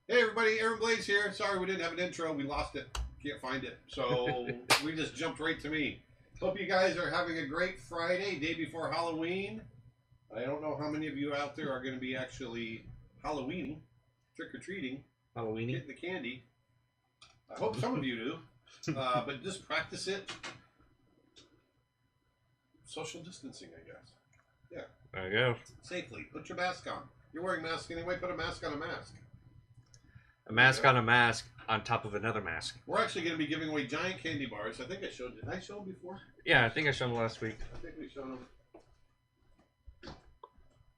Hey everybody, Aaron Blaise here. Sorry we didn't have an intro. We lost it. Can't find it. So we just jumped right to me. Hope you guys are having a great Friday, day before Halloween. I don't know how many of you out there are going to be actually Halloween, trick-or-treating, Halloweeny. getting the candy. I hope some of you do. But just practice it. Social distancing, I guess. Yeah. There you go. Safely. Put your mask on. You're wearing a mask anyway. Put a mask on a mask. A mask on a mask on top of another mask. We're actually going to be giving away giant candy bars. I think I showed. Did I show them before? Yeah, I think I showed them last week. I think we showed them.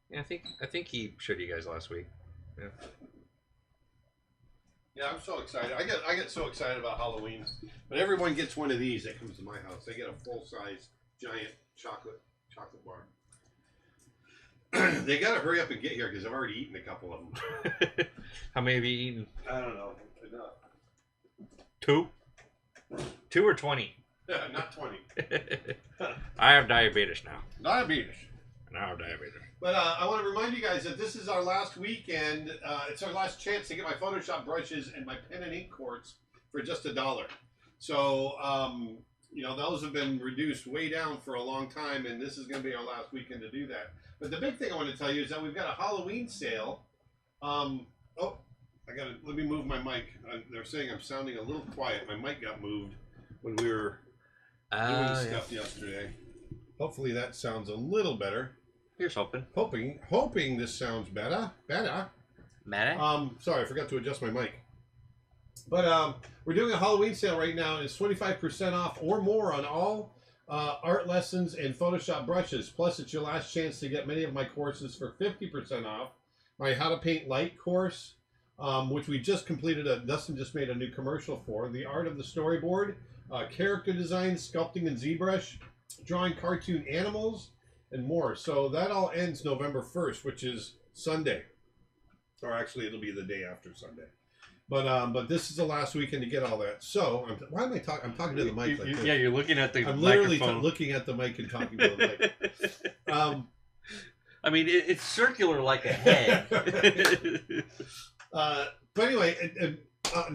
Yeah, I think he showed you guys last week. Yeah. Yeah, I'm so excited. I get so excited about Halloween. But everyone gets one of these that comes to my house. They get a full size giant chocolate bar. They got to hurry up and get here because I've already eaten a couple of them. How many have you eaten? I don't know. Enough. 2? 2 or 20? Not 20. I have diabetes now. Diabetes. And I have diabetes. But I want to remind you guys that this is our last weekend. It's our last chance to get my Photoshop brushes and my pen and ink quartz for just $1. So, you know, those have been reduced way down for a long time, and this is going to be our last weekend to do that. But the big thing I want to tell you is that we've got a Halloween sale. Let me move my mic. They're saying I'm sounding a little quiet. My mic got moved when we were doing stuff yesterday. Hopefully that sounds a little better. Here's hoping. Hoping this sounds better. Sorry, I forgot to adjust my mic. But we're doing a Halloween sale right now, and it's 25% off or more on all art lessons and Photoshop brushes. Plus, it's your last chance to get many of my courses for 50% off. My How to Paint Light course, which we just completed. Dustin just made a new commercial for. The Art of the Storyboard, character design, sculpting in ZBrush, drawing cartoon animals, and more. So that all ends November 1st, which is Sunday. Or actually, it'll be the day after Sunday. But this is the last weekend to get all that. So why am I talking? I'm talking to the mic like this. Yeah, you're looking at the I'm microphone. literally looking at the mic and talking to the mic. I mean, it's circular like a head. But anyway, and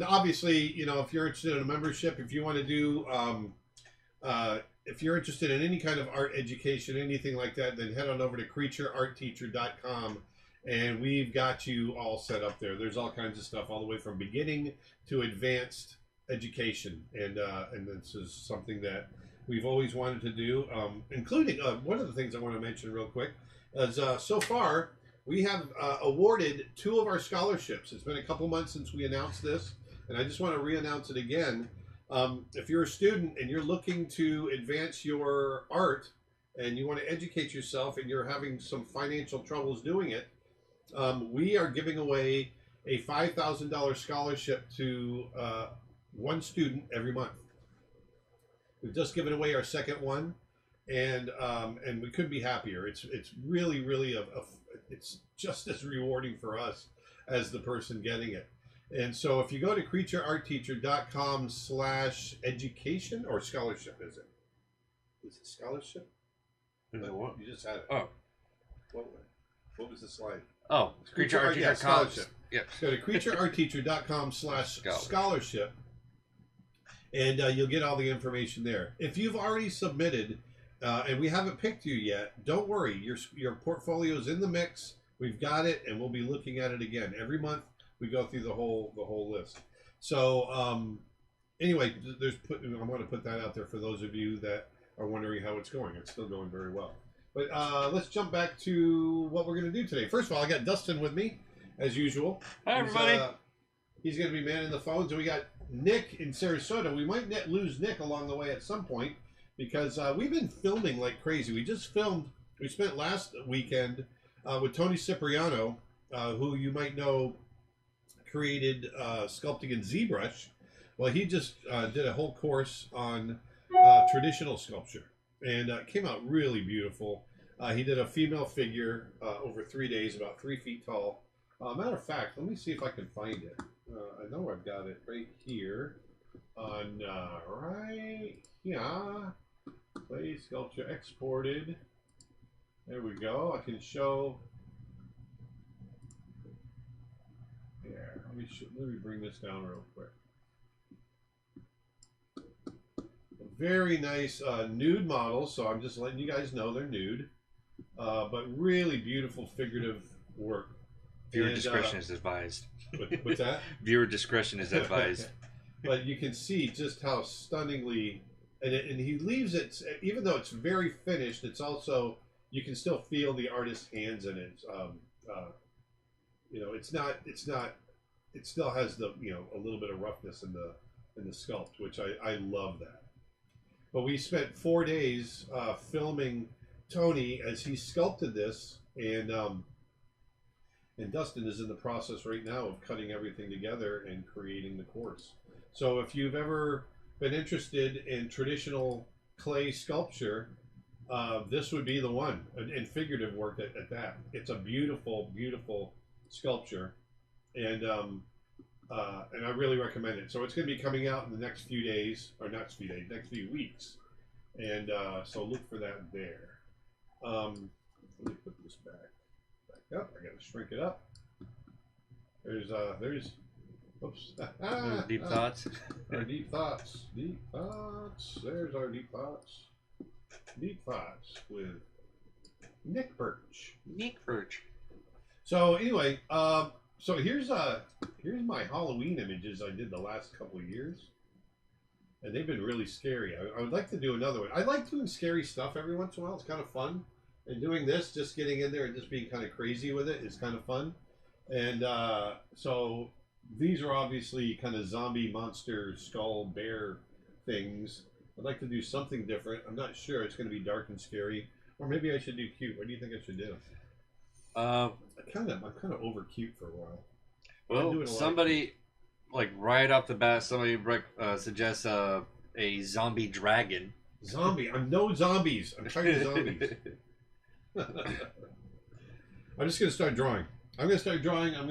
obviously, you know, if you're interested in a membership, if you want to do, if you're interested in any kind of art education, anything like that, then head on over to creatureartteacher.com. And we've got you all set up there. There's all kinds of stuff, all the way from beginning to advanced education. And this is something that we've always wanted to do, including one of the things I want to mention real quick is so far we have awarded 2 of our scholarships. It's been a couple months since we announced this, and I just want to re-announce it again. If you're a student and you're looking to advance your art and you want to educate yourself and you're having some financial troubles doing it, we are giving away a $5,000 scholarship to one student every month. We've just given away our second one, and we couldn't be happier. It's really it's just as rewarding for us as the person getting it. And so if you go to creatureartteacher.com/education or scholarship, is it scholarship? What? You just had it. Oh. What was the slide? Oh, yeah, scholarship. Yeah. Go to creatureartteacher.com/scholarship, and you'll get all the information there. If you've already submitted and we haven't picked you yet, don't worry. Your portfolio is in the mix. We've got it, and we'll be looking at it again every month. We go through the whole list. So anyway, I want to put that out there for those of you that are wondering how it's going. It's still going very well. But let's jump back to what we're going to do today. First of all, I got Dustin with me, as usual. Hi, everybody. He's going to be manning the phones. And we got Nick in Sarasota. We might lose Nick along the way at some point because we've been filming like crazy. We spent last weekend with Tony Cipriano, who you might know created sculpting in ZBrush. Well, he just did a whole course on traditional sculpture. And it came out really beautiful. He did a female figure over 3 days, about 3 feet tall. Matter of fact, let me see if I can find it. I know I've got it right here on right here. Play sculpture exported. There we go. I can show. There. let me bring this down real quick. Very nice nude models, so I'm just letting you guys know they're nude, but really beautiful figurative work. Viewer discretion is advised. What's that? Viewer discretion is advised. But you can see just how stunningly, and he leaves it, even though it's very finished, it's also, you can still feel the artist's hands in it. You know, it's not, it still has the, you know, a little bit of roughness in the sculpt, which I love that. But we spent 4 days filming Tony as he sculpted this, and Dustin is in the process right now of cutting everything together and creating the course. So if you've ever been interested in traditional clay sculpture, this would be the one, and figurative work at that. It's a beautiful, beautiful sculpture, and I really recommend it. So it's going to be coming out in the next few days, or next few weeks, and so look for that there. Let me put this back up. I got to shrink it up. There's oops. Deep thoughts. Our deep thoughts. Deep thoughts. There's our deep thoughts. Deep thoughts with Nick Birch. Nick Birch. So anyway, so here's my Halloween images I did the last couple of years, and they've been really scary. I would like to do another one. I like doing scary stuff every once in a while. It's kind of fun, and doing this, just getting in there and just being kind of crazy with it is kind of fun. And so these are obviously kind of zombie monster skull bear things. I'd like to do something different. I'm not sure. It's going to be dark and scary, or maybe I should do cute. What do you think I should do? I'm kind of over cute for a while. Well, somebody, like right off the bat, somebody suggests a zombie dragon. Zombie? I'm no zombies. I'm tired of zombies. I'm just gonna start drawing. I'm gonna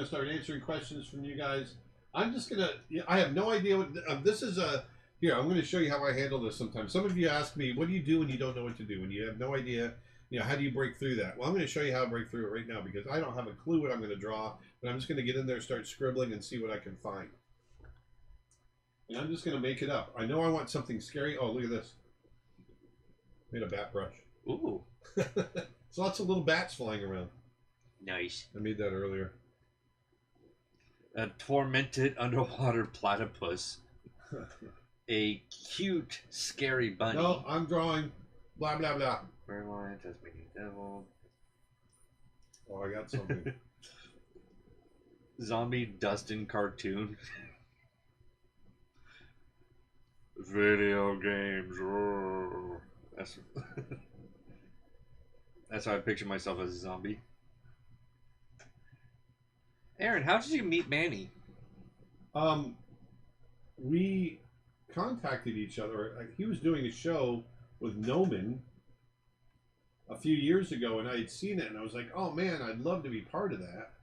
start answering questions from you guys. I'm just gonna. I have no idea what this is. Here, I'm gonna show you how I handle this. Sometimes some of you ask me, "What do you do when you don't know what to do? When you have no idea?" You know, how do you break through that? Well, I'm going to show you how I break through it right now, because I don't have a clue what I'm going to draw, but I'm just going to get in there, start scribbling, and see what I can find. And I'm just going to make it up. I know I want something scary. Oh, look at this. Made a bat brush. Ooh. There's lots of little bats flying around. Nice. I made that earlier. A tormented underwater platypus. A cute, scary bunny. No, I'm drawing. Blah, blah, blah. Tasmanian devil. Oh, I got something. Zombie Dustin cartoon. Video games. That's how I picture myself as a zombie. Aaron, how did you meet Manny? We contacted each other. He was doing a show with Noman a few years ago, and I had seen it, and I was like, oh man, I'd love to be part of that.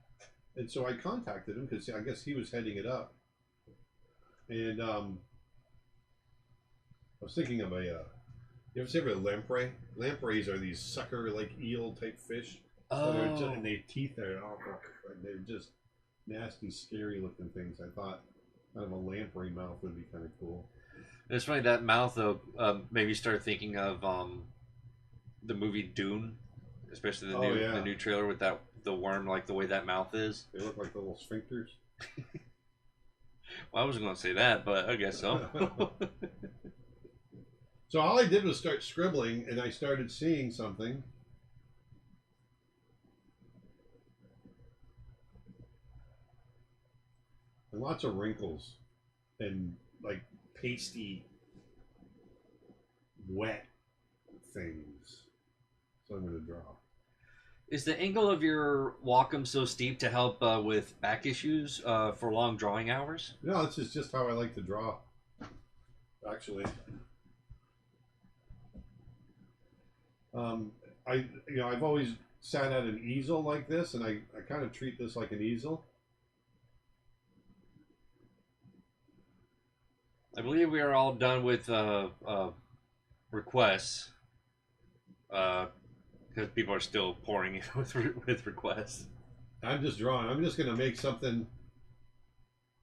And so I contacted him, because I guess he was heading it up. And I was thinking of you ever see a lamprey? Lampreys are these sucker, like eel type fish. Oh. And they teeth are they're just nasty, scary looking things. I thought kind of a lamprey mouth would be kind of cool. It's funny, that mouth though made me start thinking of the movie Dune, especially the new trailer with the worm, like the way that mouth is. They look like the little sphincters. Well, I wasn't going to say that, but I guess so. So all I did was start scribbling, and I started seeing something. And lots of wrinkles and like pasty, wet things. So I'm going to draw. Is the angle of your Wacom so steep to help with back issues for long drawing hours? No, this is just how I like to draw, actually. I've always sat at an easel like this, and I kind of treat this like an easel. I believe we are all done with requests, because people are still pouring in with requests. I'm just drawing. I'm just going to make something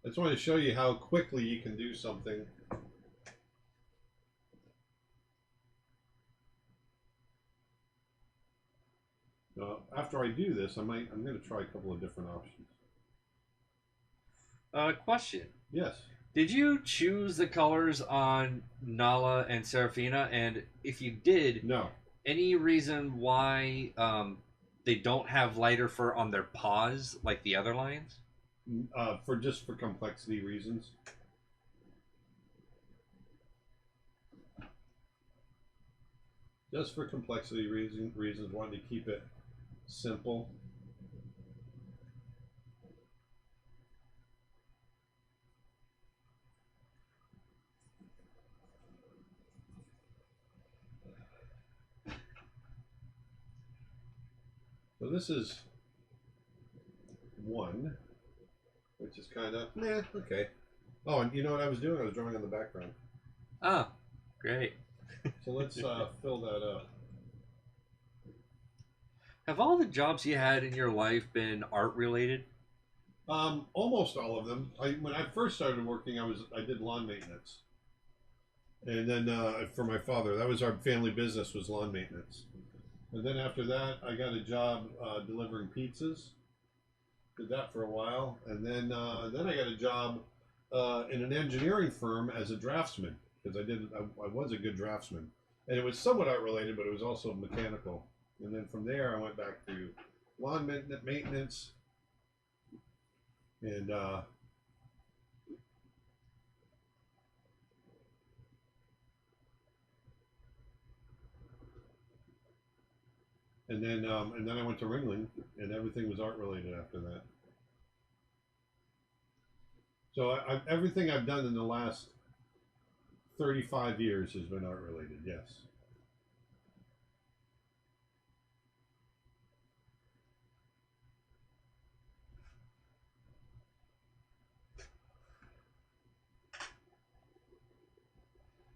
I just want to show you how quickly you can do something. After I do this, I'm going to try a couple of different options. Question. Yes. Did you choose the colors on Nala and Serafina? And if you did, no. Any reason why they don't have lighter fur on their paws like the other lions? For complexity reasons. Just for complexity reasons, wanted to keep it simple. So this is one, which is kind of, okay. Oh, and you know what I was doing? I was drawing on the background. Oh, great. So let's fill that up. Have all the jobs you had in your life been art related? Almost all of them. When I first started working, I did lawn maintenance, and then for my father, that was our family business, was lawn maintenance. And then after that, I got a job delivering pizzas. Did that for a while, and then I got a job in an engineering firm as a draftsman, because I was a good draftsman, and it was somewhat art related, but it was also mechanical. And then from there, I went back to lawn maintenance, and then I went to Ringling, and everything was art related after that. So everything I've done in the last 35 years has been art related, yes.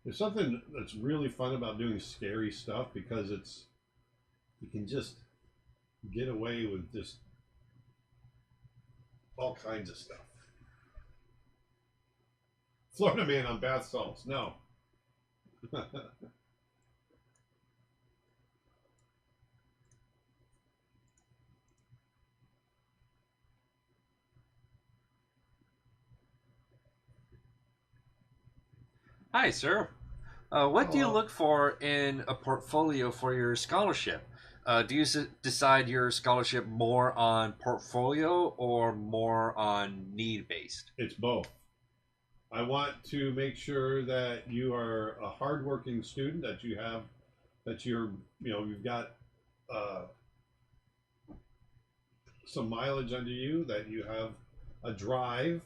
There's something that's really fun about doing scary stuff, because you can just get away with just all kinds of stuff. Florida man on bath salts, no. Hi, sir. What do you look for in a portfolio for your scholarship? Do you decide your scholarship more on portfolio or more on need-based? It's both. I want to make sure that you are a hardworking student, that you've got some mileage under you, that you have a drive,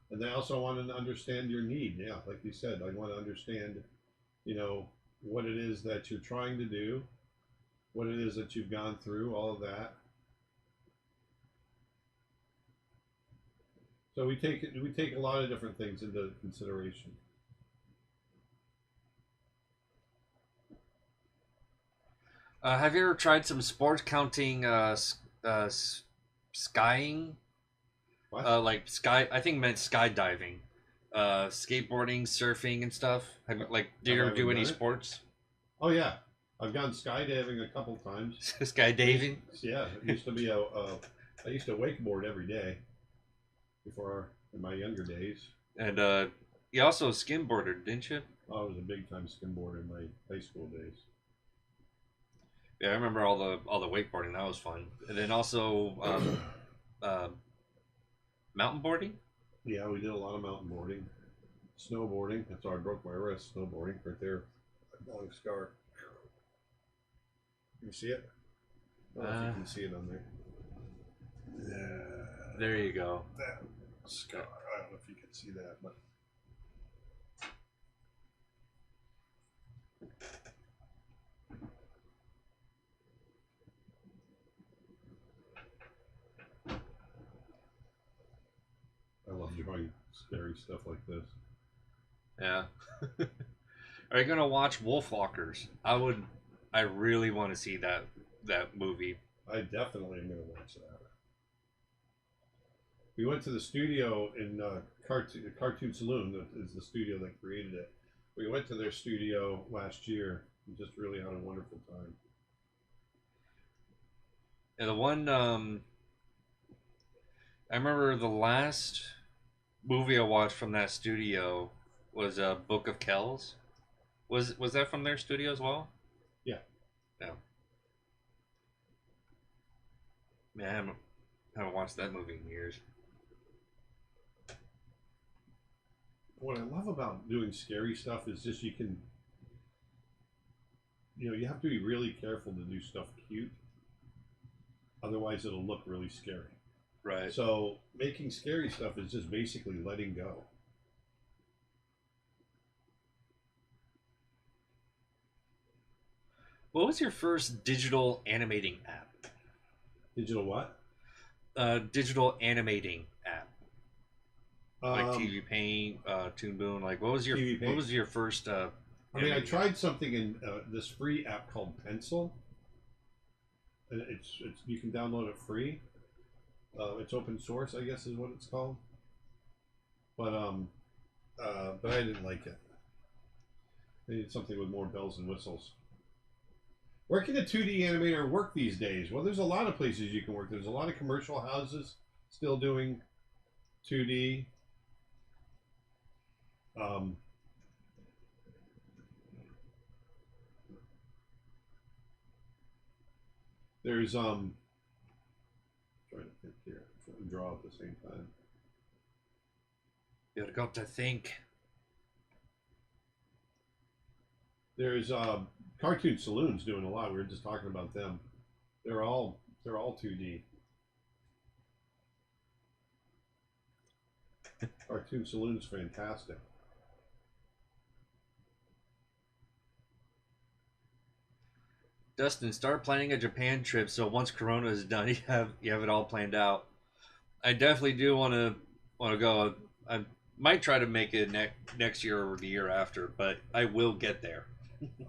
and I also want to understand your need. Yeah, like you said, I want to understand, what it is that you're trying to do, what it is that you've gone through, all of that. So we take a lot of different things into consideration. Have you ever tried some sports counting skying? What? I think it meant skydiving, skateboarding, surfing, and stuff. Did you ever do any sports? Oh yeah, I've gone skydiving a couple times. Skydiving? Yeah, it used to be I used to wakeboard every day in my younger days. And you also skimboarded, didn't you? Oh, I was a big time skimboarder in my high school days. Yeah, I remember all the wakeboarding. That was fun. And then also mountain boarding. Yeah, we did a lot of mountain boarding, snowboarding. That's how I broke my wrist. Snowboarding, right there, a long scar. Can you see it? I don't know if you can see it on there. Yeah. There you go. That scar. I don't know if you can see that, but. I love drawing scary stuff like this. Yeah. Are you gonna watch Wolfwalkers? I really want to see that movie. I definitely am gonna watch that. We went to the studio in Cartoon Saloon. That is the studio that created it. We went to their studio last year and just really had a wonderful time. And the one I remember the last movie I watched from that studio was Book of Kells. Was that from their studio as well? Yeah. No. Man, I haven't watched that movie in years. What I love about doing scary stuff is just you can, you have to be really careful to do stuff cute. Otherwise, it'll look really scary. Right. So making scary stuff is just basically letting go. What was your first digital animating app? Digital what? Digital animating app. Like TV Paint, Toon Boom. Like, what was your first? I tried something in this free app called Pencil. And it's you can download it free. It's open source, I guess, is what it's called. But I didn't like it. I needed something with more bells and whistles. Where can a 2D animator work these days? Well, there's a lot of places you can work. There's a lot of commercial houses still doing 2D. There's trying to think here, trying to draw at the same time. You got to think. There's Cartoon Saloon's doing a lot. We were just talking about them. They're all 2D. Cartoon Saloon's fantastic. Dustin, start planning a Japan trip so once Corona is done, you have it all planned out. I definitely do want to go. I might try to make it next year or the year after, but I will get there.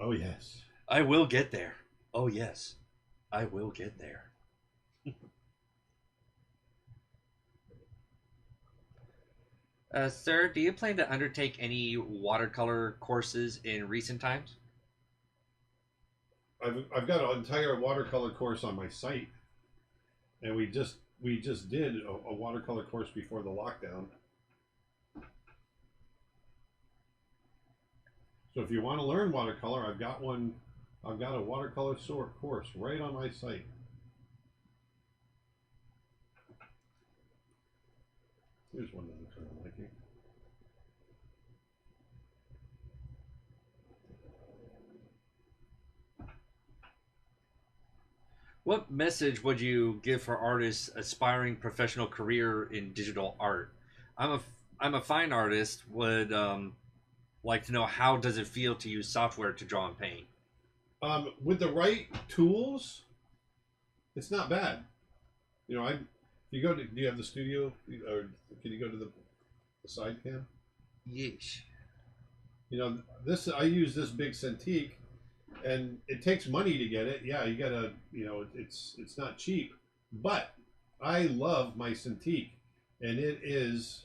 Oh yes, I will get there. Oh yes, I will get there. Sir, do you plan to undertake any watercolor courses in recent times? I've got an entire watercolor course on my site, and we just did a watercolor course before the lockdown. So if you want to learn watercolor, I've got one. I've got a watercolor course right on my site. Here's one that I'm kind of liking. What message would you give for artists aspiring professional career in digital art? I'm a fine artist. Would like to know how does it feel to use software to draw and paint? With the right tools, it's not bad. If you go to, do you have the studio, or can you go to the side cam? Yeesh. I use this big Cintiq, and it takes money to get it. Yeah, you gotta, it's not cheap, but I love my Cintiq, and it is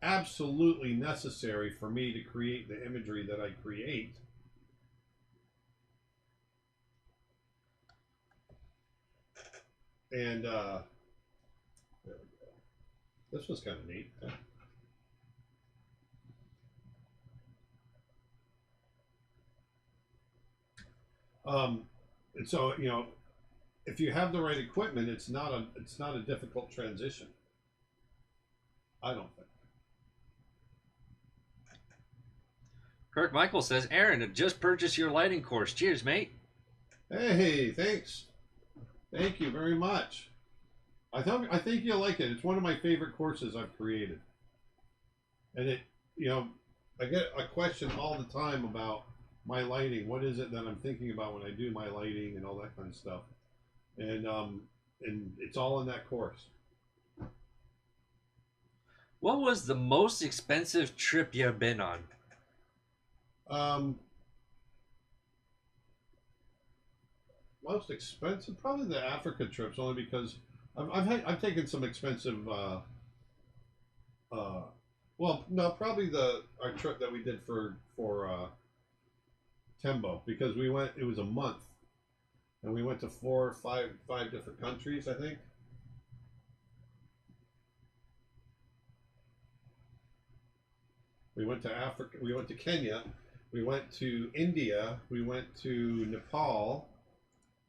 absolutely necessary for me to create the imagery that I create. And there we go. This was kind of neat. And so if you have the right equipment, it's not a difficult transition. I don't think. Kirk Michael says, Aaron, just purchased your lighting course. Cheers, mate. Hey, thanks. Thank you very much. I think you'll like it. It's one of my favorite courses I've created. And I get a question all the time about my lighting. What is it that I'm thinking about when I do my lighting and all that kind of stuff? And it's all in that course. What was the most expensive trip you've been on? Most expensive, probably the Africa trips, only because I've taken some expensive Uh, well, no, probably our trip that we did for Tembo, because we went. It was a month, and we went to five different countries, I think. We went to Africa. We went to Kenya. We went to India. We went to Nepal,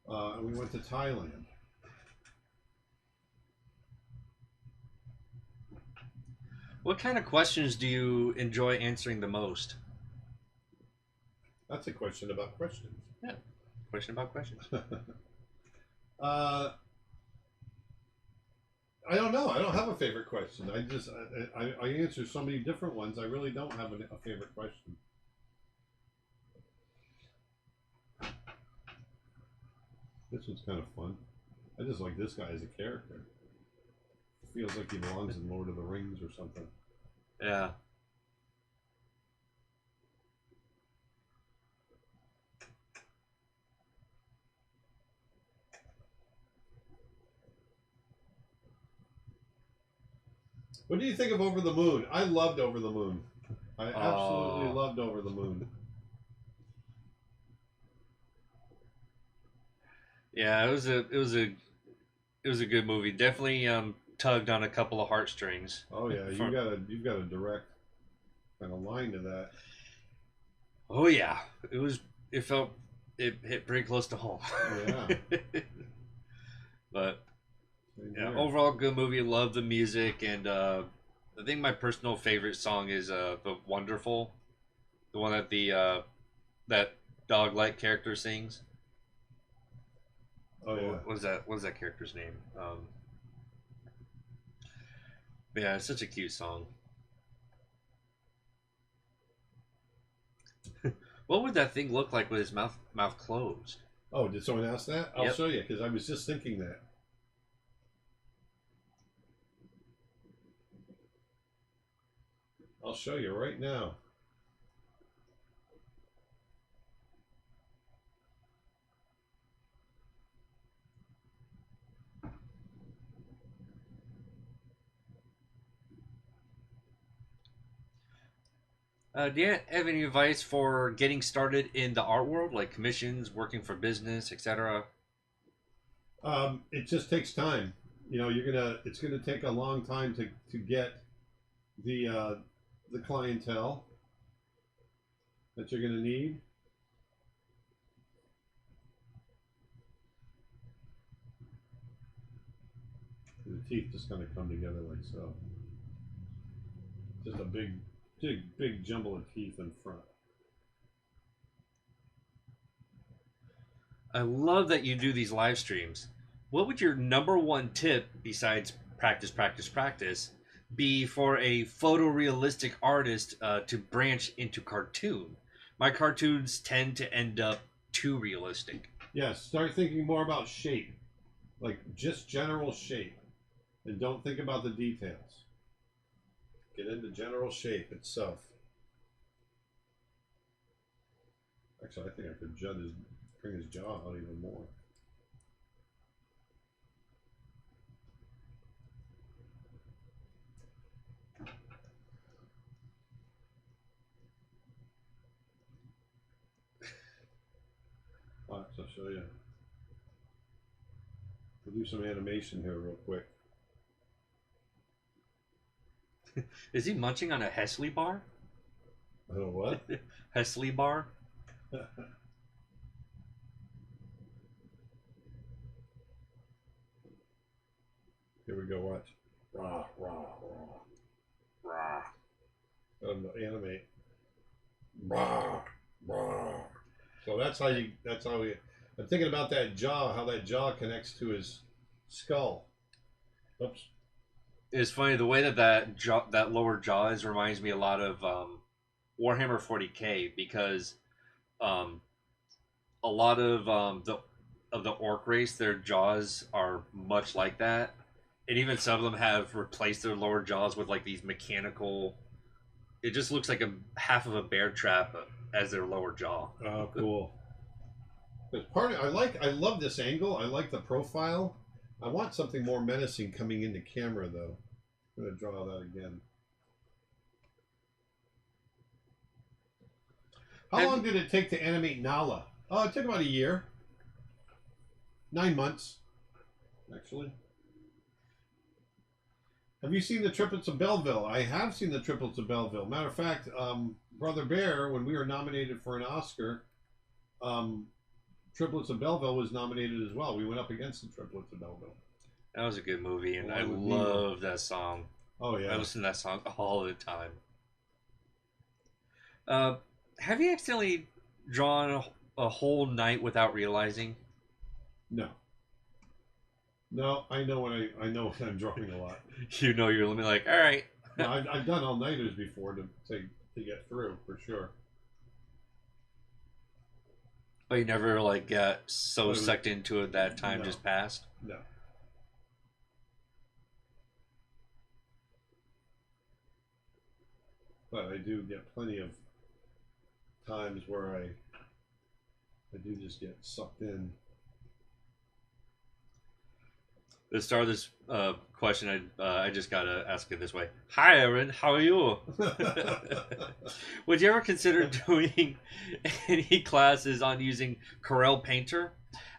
and we went to Thailand. What kind of questions do you enjoy answering the most? That's a question about questions. Yeah, question about questions. uh, I don't know. I don't have a favorite question. I answer so many different ones. I really don't have a favorite question. This one's kind of fun. I just like this guy as a character. Feels like he belongs in Lord of the Rings or something. Yeah. What do you think of Over the Moon? I loved Over the Moon. I absolutely loved Over the Moon. Yeah, it was a good movie. Definitely tugged on a couple of heartstrings. Oh yeah, you've got a direct kind of line to that. Oh yeah, it hit pretty close to home. Yeah. But yeah, overall good movie. Love the music, and I think my personal favorite song is the Wonderful, the one that the that dog-like character sings. Oh yeah. What was that character's name? Yeah, it's such a cute song. What would that thing look like with his mouth closed? Oh, did someone ask that? I'll Yep. show you, because I was just thinking that. I'll show you right now. Do you have any advice for getting started in the art world, like commissions, working for business, etc.? It just takes time. You know, it's gonna take a long time to get the clientele that you're gonna need. The teeth just kind of come together like so. Just a big jumble of teeth in front. I love that you do these live streams. What would your number one tip, besides practice, practice, practice, be for a photorealistic artist to branch into cartoon? My cartoons tend to end up too realistic. Yes, start thinking more about shape, like just general shape, and don't think about the details. Get into general shape itself. Actually, I think I could bring his jaw out even more. Watch, I'll show you. We'll do some animation here real quick. Is he munching on a Hesley bar? Oh, what? Hesley bar? Here we go, watch. Rah, rah, rah. Rah. Animate. Rah, rah. So that's how I'm thinking about that jaw, how that jaw connects to his skull. Oops. It's funny the way that lower jaw is reminds me a lot of Warhammer 40k, because a lot of the orc race, their jaws are much like that, and even some of them have replaced their lower jaws with like these mechanical. It just looks like a half of a bear trap as their lower jaw. Oh, cool. I love this angle. I like the profile. I want something more menacing coming into camera, though. I'm gonna draw that again. How long did it take to animate Nala? Oh, it took about a year. 9 months, actually. Have you seen the Triplets of Belleville? I have seen the Triplets of Belleville. Matter of fact, Brother Bear, when we were nominated for an Oscar, Triplets of Belleville was nominated as well. We went up against the Triplets of Belleville. That was a good movie, and I love that song. Oh, yeah. I listen to that song all the time. Have you accidentally drawn a whole night without realizing? No. No, I know when I'm drawing a lot. You know you're like, all right. No, I've done all-nighters before to get through, for sure. But you never like got so sucked into it that time just passed? No. But I do get plenty of times where I do just get sucked in. To start this question, I just gotta ask it this way. Hi, Aaron. How are you? Would you ever consider doing any classes on using Corel Painter?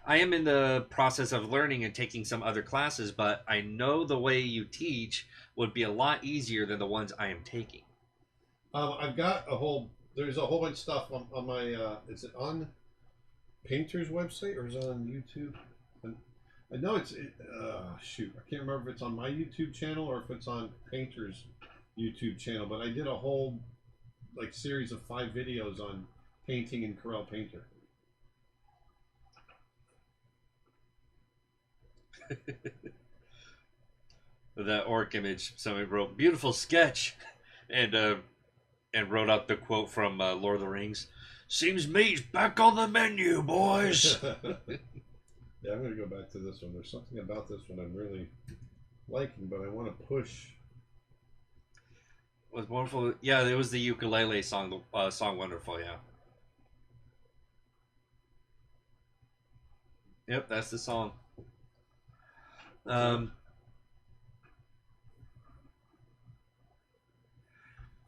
I am in the process of learning and taking some other classes, but I know the way you teach would be a lot easier than the ones I am taking. I've got there's a whole bunch of stuff on my, is it on Painter's website or is it on YouTube? I know shoot, I can't remember if it's on my YouTube channel or if it's on Painter's YouTube channel, but I did a whole series of 5 videos on painting in Corel Painter. That orc image, somebody wrote, beautiful sketch, and wrote out the quote from Lord of the Rings. Seems meat's back on the menu, boys. Yeah, I'm going to go back to this one. There's something about this one I'm really liking, but I want to push. It was wonderful. Yeah, it was the ukulele song, song Wonderful, yeah. Yep, that's the song. Do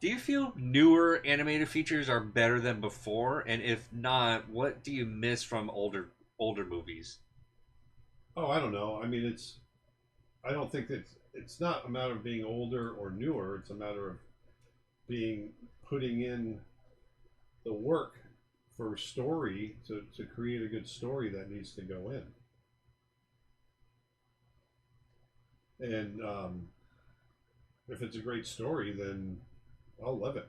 you feel newer animated features are better than before? And if not, what do you miss from older movies? Oh, I don't know. I mean, I don't think that it's not a matter of being older or newer. It's a matter of putting in the work for story to create a good story that needs to go in. And if it's a great story, then I'll love it.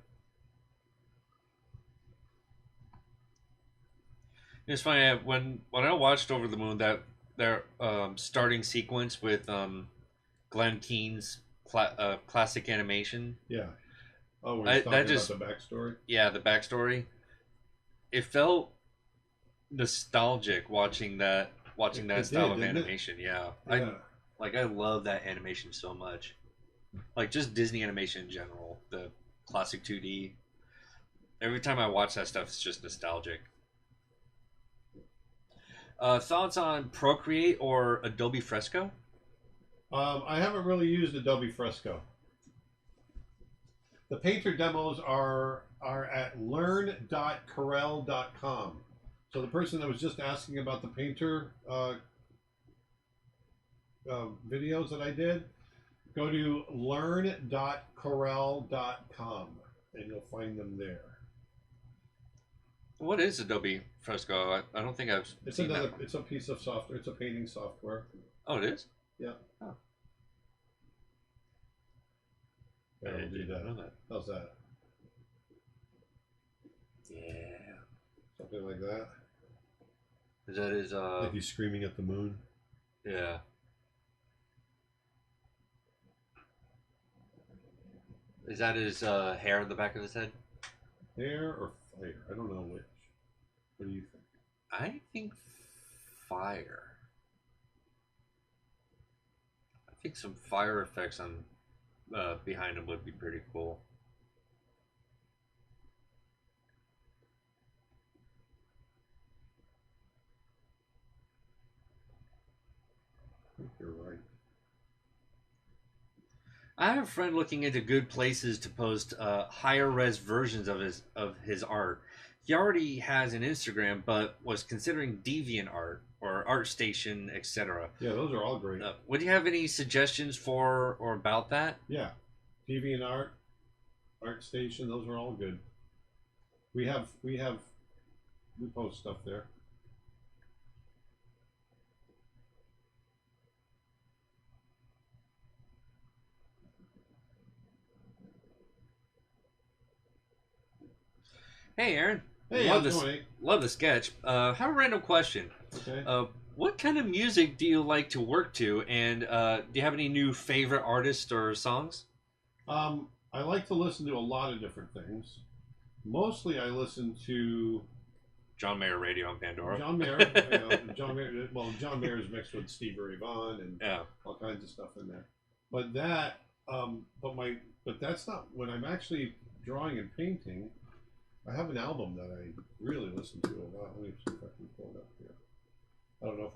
It's funny, when I watched Over the Moon, that their starting sequence with Glenn Keane's classic animation. Yeah. Oh, we're talking about the backstory? Yeah, the backstory. It felt nostalgic watching that style of animation. Yeah. I love that animation so much. Like just Disney animation in general, the classic 2D. Every time I watch that stuff, it's just nostalgic. Thoughts on Procreate or Adobe Fresco? I haven't really used Adobe Fresco. The Painter demos are at learn.corel.com. So the person that was just asking about the Painter videos that I did, go to learn.corel.com and you'll find them there. What is Adobe Fresco? I don't think I've seen that. It's a piece of software. It's a painting software. Oh, it is? Yeah. Oh. I didn't know that. How's that? Yeah. Something like that. Is that his like he's screaming at the moon? Yeah. Is that his hair on the back of his head? Hair or fire? I don't know which. What do you think? I think fire. I think some fire effects on behind him would be pretty cool. I think you're right. I have a friend looking into good places to post higher res versions of his art. he already has an Instagram, but was considering DeviantArt or ArtStation, etc. Yeah, those are all great. Would you have any suggestions for or about that? Yeah, DeviantArt, ArtStation, those are all good. We post stuff there. Hey, Aaron. Hey, how's it going? Love the sketch. Have a random question. Okay. What kind of music do you like to work to, and do you have any new favorite artists or songs? I like to listen to a lot of different things. Mostly, I listen to John Mayer Radio on Pandora. John Mayer. John Mayer. Well, John Mayer is mixed with Stevie Ray Vaughan and all kinds of stuff in there. But but that's not when I'm actually drawing and painting. I have an album that I really listen to a lot. Let me see if I can pull it up here. I don't know if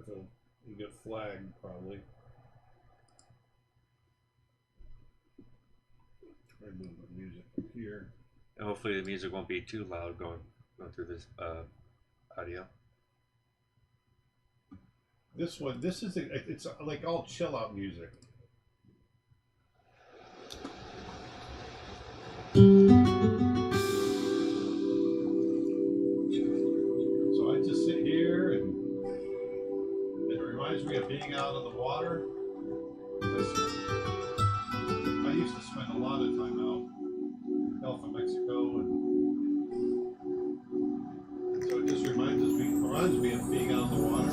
it'll get flagged probably. Try and move the music from here. And hopefully the music won't be too loud going through this audio. This is it's like all chill out music. So I just sit here and it reminds me of being out on the water. I used to spend a lot of time out in the Gulf of Mexico, and so it just reminds me of being out on the water.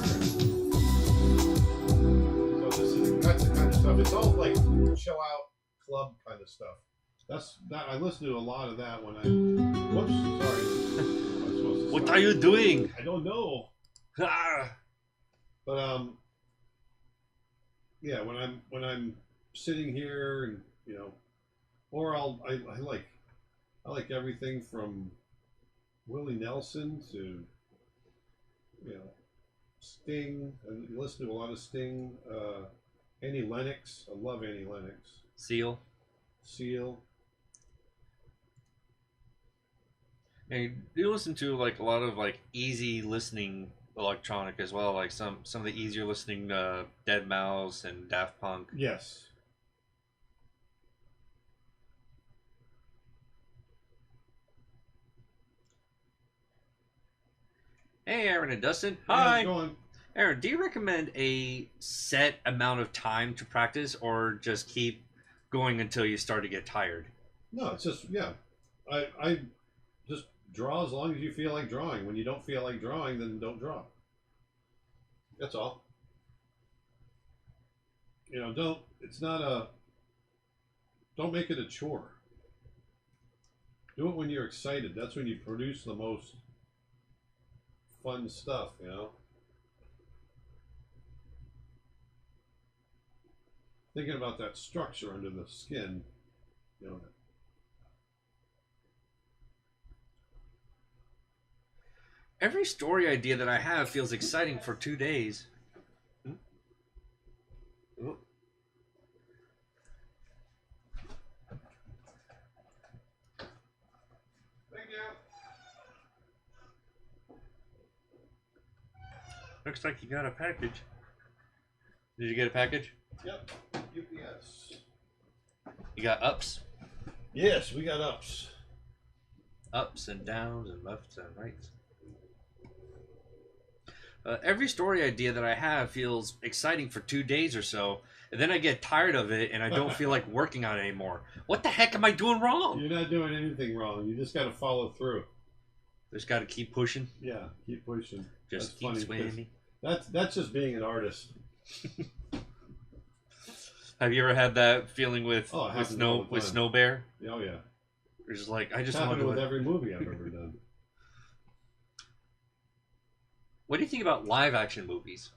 So that's the kind of stuff. It's all like chill out club kind of stuff. I listen to a lot of that when whoops, sorry. What are you doing? I don't know. But yeah, when I'm sitting here and or I like everything from Willie Nelson to Sting. I listen to a lot of Sting. Annie Lennox. I love Annie Lennox. Seal. And you listen to like a lot of like easy listening electronic as well, like some of the easier listening Dead Mouse and Daft Punk. Yes. Hey, Aaron and Dustin. Hey, hi. how's it going? Aaron, do you recommend a set amount of time to practice, or just keep going until you start to get tired? No, it's just I just draw as long as you feel like drawing. When you don't feel like drawing, then don't draw. That's all. Don't make it a chore. Do it when you're excited. That's when you produce the most fun stuff, Thinking about that structure under the skin, Every story idea that I have feels exciting for 2 days. Oh. Thank you. Looks like you got a package. Did you get a package? Yep. UPS. You got ups? Yes, we got ups. Ups and downs and lefts and rights. Every story idea that I have feels exciting for 2 days or so, and then I get tired of it and I don't feel like working on it anymore. What the heck am I doing wrong? You're not doing anything wrong. You just got to follow through. Just got to keep pushing. Yeah, keep pushing. Just keep swimming. That's just being an artist. Have you ever had that feeling with Snow Bear? Oh yeah. You're just like, I just want to do it with it. every movie I've ever done. What do you think about live action movies?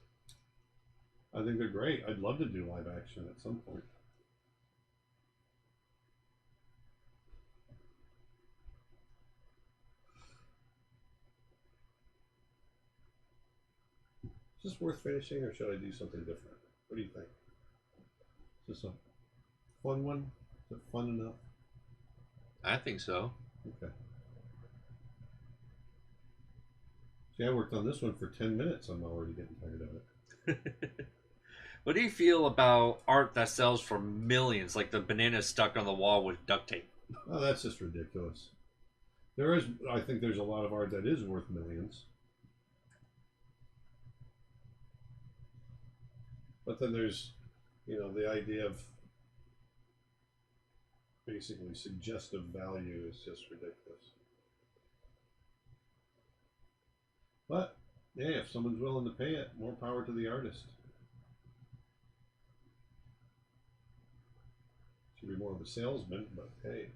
I think they're great. I'd love to do live action at some point. Is this worth finishing, or should I do something different? What do you think? Is this a fun one? Is it fun enough? I think so. Okay. See, I worked on this one for 10 minutes. I'm already getting tired of it. What do you feel about art that sells for millions, like the banana stuck on the wall with duct tape? Oh, that's just ridiculous. I think there's a lot of art that is worth millions. But then there's, the idea of basically suggestive value is just ridiculous. But, yeah, if someone's willing to pay it, more power to the artist. Should be more of a salesman, but hey.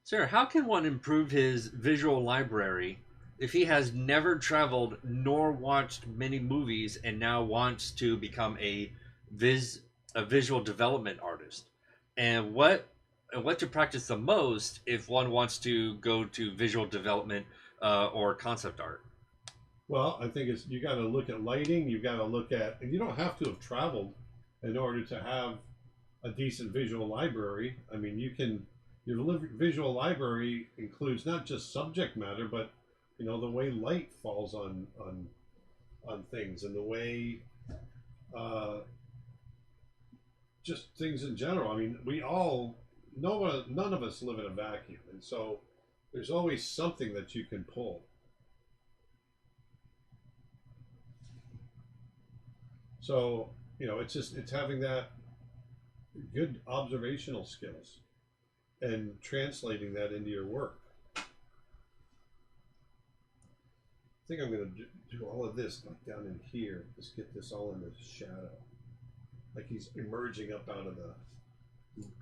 Sir, how can one improve his visual library if he has never traveled nor watched many movies and now wants to become a visual development artist? And what to practice the most if one wants to go to visual development or concept art? Well, I think you got to look at lighting. You got to look at, and you don't have to have traveled in order to have a decent visual library. I mean, your visual library includes not just subject matter, but the way light falls on things, and the way just things in general. I mean, none of us live in a vacuum, and so there's always something that you can pull. So, it's having that good observational skills and translating that into your work. I think I'm going to do all of this like down in here. Just get this all in the shadow. Like he's emerging up out of the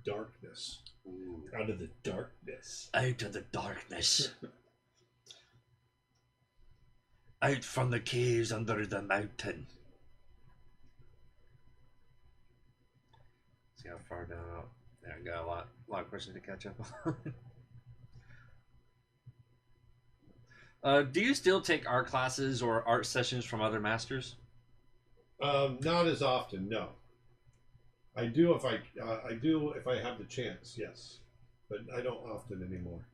darkness. Ooh. Out of the darkness. Out of the darkness. Out from the caves under the mountain. See how far down. Yeah, I got a lot of questions to catch up on. Do you still take art classes or art sessions from other masters? Not as often, no. I do if I have the chance, yes, but I don't often anymore.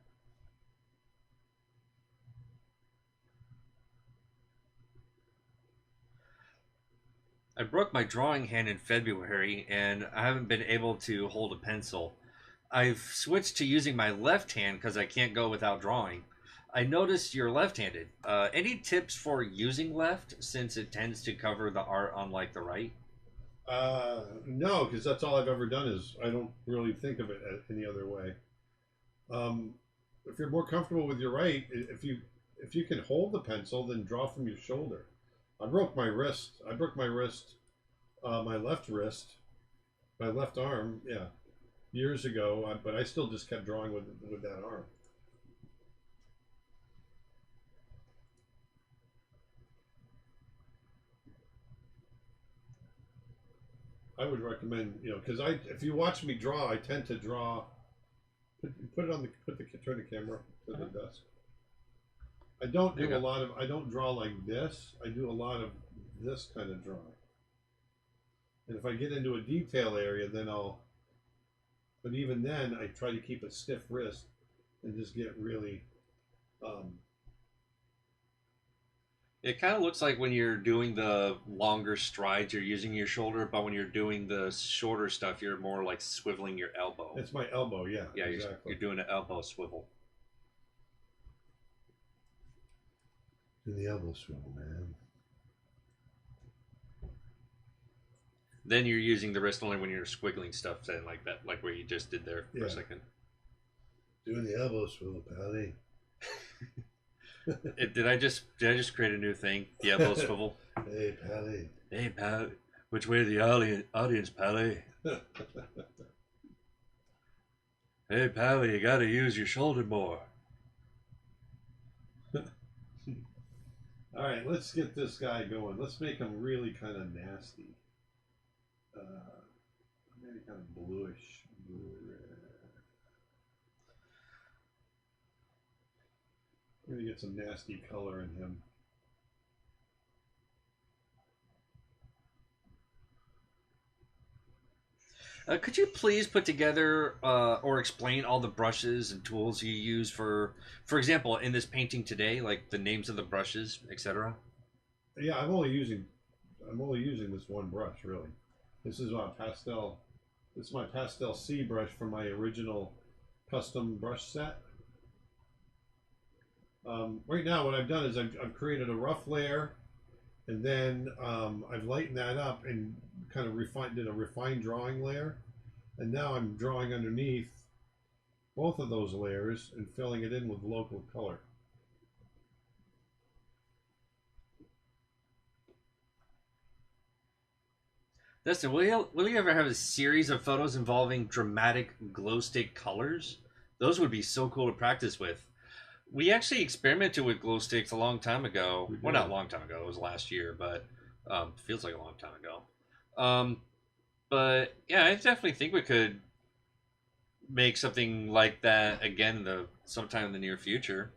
I broke my drawing hand in February and I haven't been able to hold a pencil. I've switched to using my left hand because I can't go without drawing. I noticed you're left-handed. Any tips for using left since it tends to cover the art unlike the right? No, because that's all I've ever done is I don't really think of it any other way. If you're more comfortable with your right, if you can hold the pencil, then draw from your shoulder. I broke my wrist. My left wrist, my left arm, yeah, years ago. But I still just kept drawing with that arm. I would recommend, because if you watch me draw, I tend to draw. Turn the camera to the desk. I don't do I don't draw like this. I do a lot of this kind of drawing. And if I get into a detail area, then but even then, I try to keep a stiff wrist and just get really. It kind of looks like when you're doing the longer strides, you're using your shoulder, but when you're doing the shorter stuff, you're more like swiveling your elbow. It's my elbow, yeah. Yeah, exactly. You're doing an elbow swivel. Do the elbow swivel, man. Then you're using the wrist only when you're squiggling stuff, then like that, like where you just did there for a second. Doing the elbow swivel, pally. Did I just create a new thing? The elbow swivel. Hey, pally. Hey, pally. Which way the audience, pally? Hey, pally, you gotta use your shoulder more. All right, let's get this guy going. Let's make him really kind of nasty. Maybe kind of bluish. We're going to get some nasty color in him. Could you please put together or explain all the brushes and tools you use for example, in this painting today, like the names of the brushes, etc.? Yeah, I'm only using this one brush really. This is my pastel. This is my pastel C brush from my original custom brush set. Right now, what I've done is I've created a rough layer, and then I've lightened that up and kind of did a refined drawing layer, and now I'm drawing underneath both of those layers and filling it in with local color. Dustin, will you ever have a series of photos involving dramatic glow stick colors? Those would be so cool to practice with. We actually experimented with glow sticks a long time ago. Well, not a long time ago. It was last year, but feels like a long time ago. But yeah, I definitely think we could make something like that again sometime in the near future.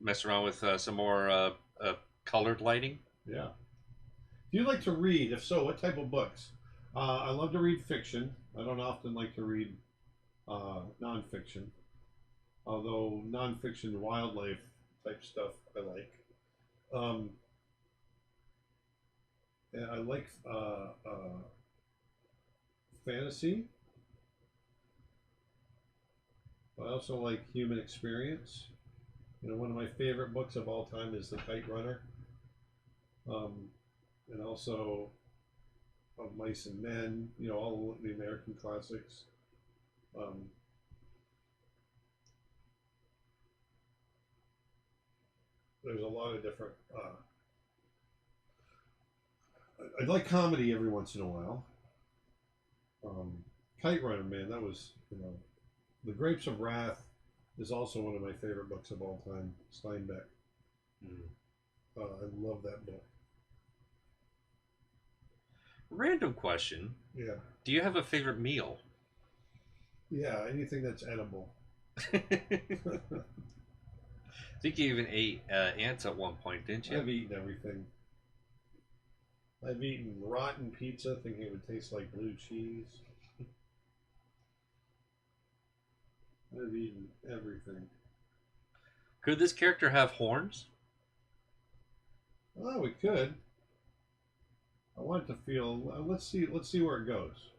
Mess around with some more colored lighting. Yeah. Do you like to read? If so, what type of books? I love to read fiction. I don't often like to read nonfiction, although nonfiction wildlife type stuff I like. Um, and I like fantasy. I also like human experience. One of my favorite books of all time is The Kite Runner, and also Of Mice and Men. All the American classics. Um, there's a lot of different. I like comedy every once in a while. Kite Runner, man, that was The Grapes of Wrath is also one of my favorite books of all time. Steinbeck. Mm. I love that book. Random question. Yeah. Do you have a favorite meal? Yeah, anything that's edible. I think you even ate ants at one point, didn't you? I've eaten everything. I've eaten rotten pizza thinking it would taste like blue cheese. I've eaten everything. Could this character have horns? Oh, we could. I want it to feel. Let's see where it goes.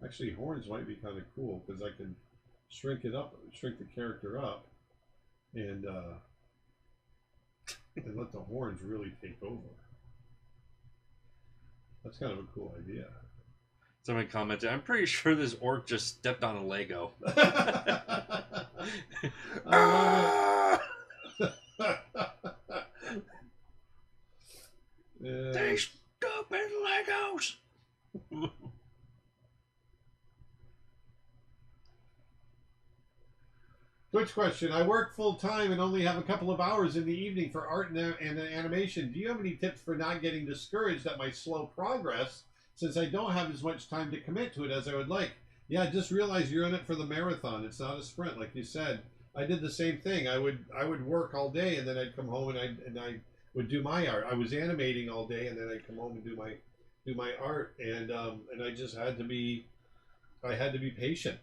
Actually, horns might be kind of cool because I can shrink the character up, and let the horns really take over. That's kind of a cool idea. Someone commented, "I'm pretty sure this orc just stepped on a Lego." They stupid Legos. Twitch question. I work full time and only have a couple of hours in the evening for art and animation. Do you have any tips for not getting discouraged at my slow progress since I don't have as much time to commit to it as I would like? Yeah, just realize you're in it for the marathon. It's not a sprint, like you said. I did the same thing. I would work all day and then I'd come home and I would do my art. I was animating all day and then I'd come home and do my art and I just had to be patient.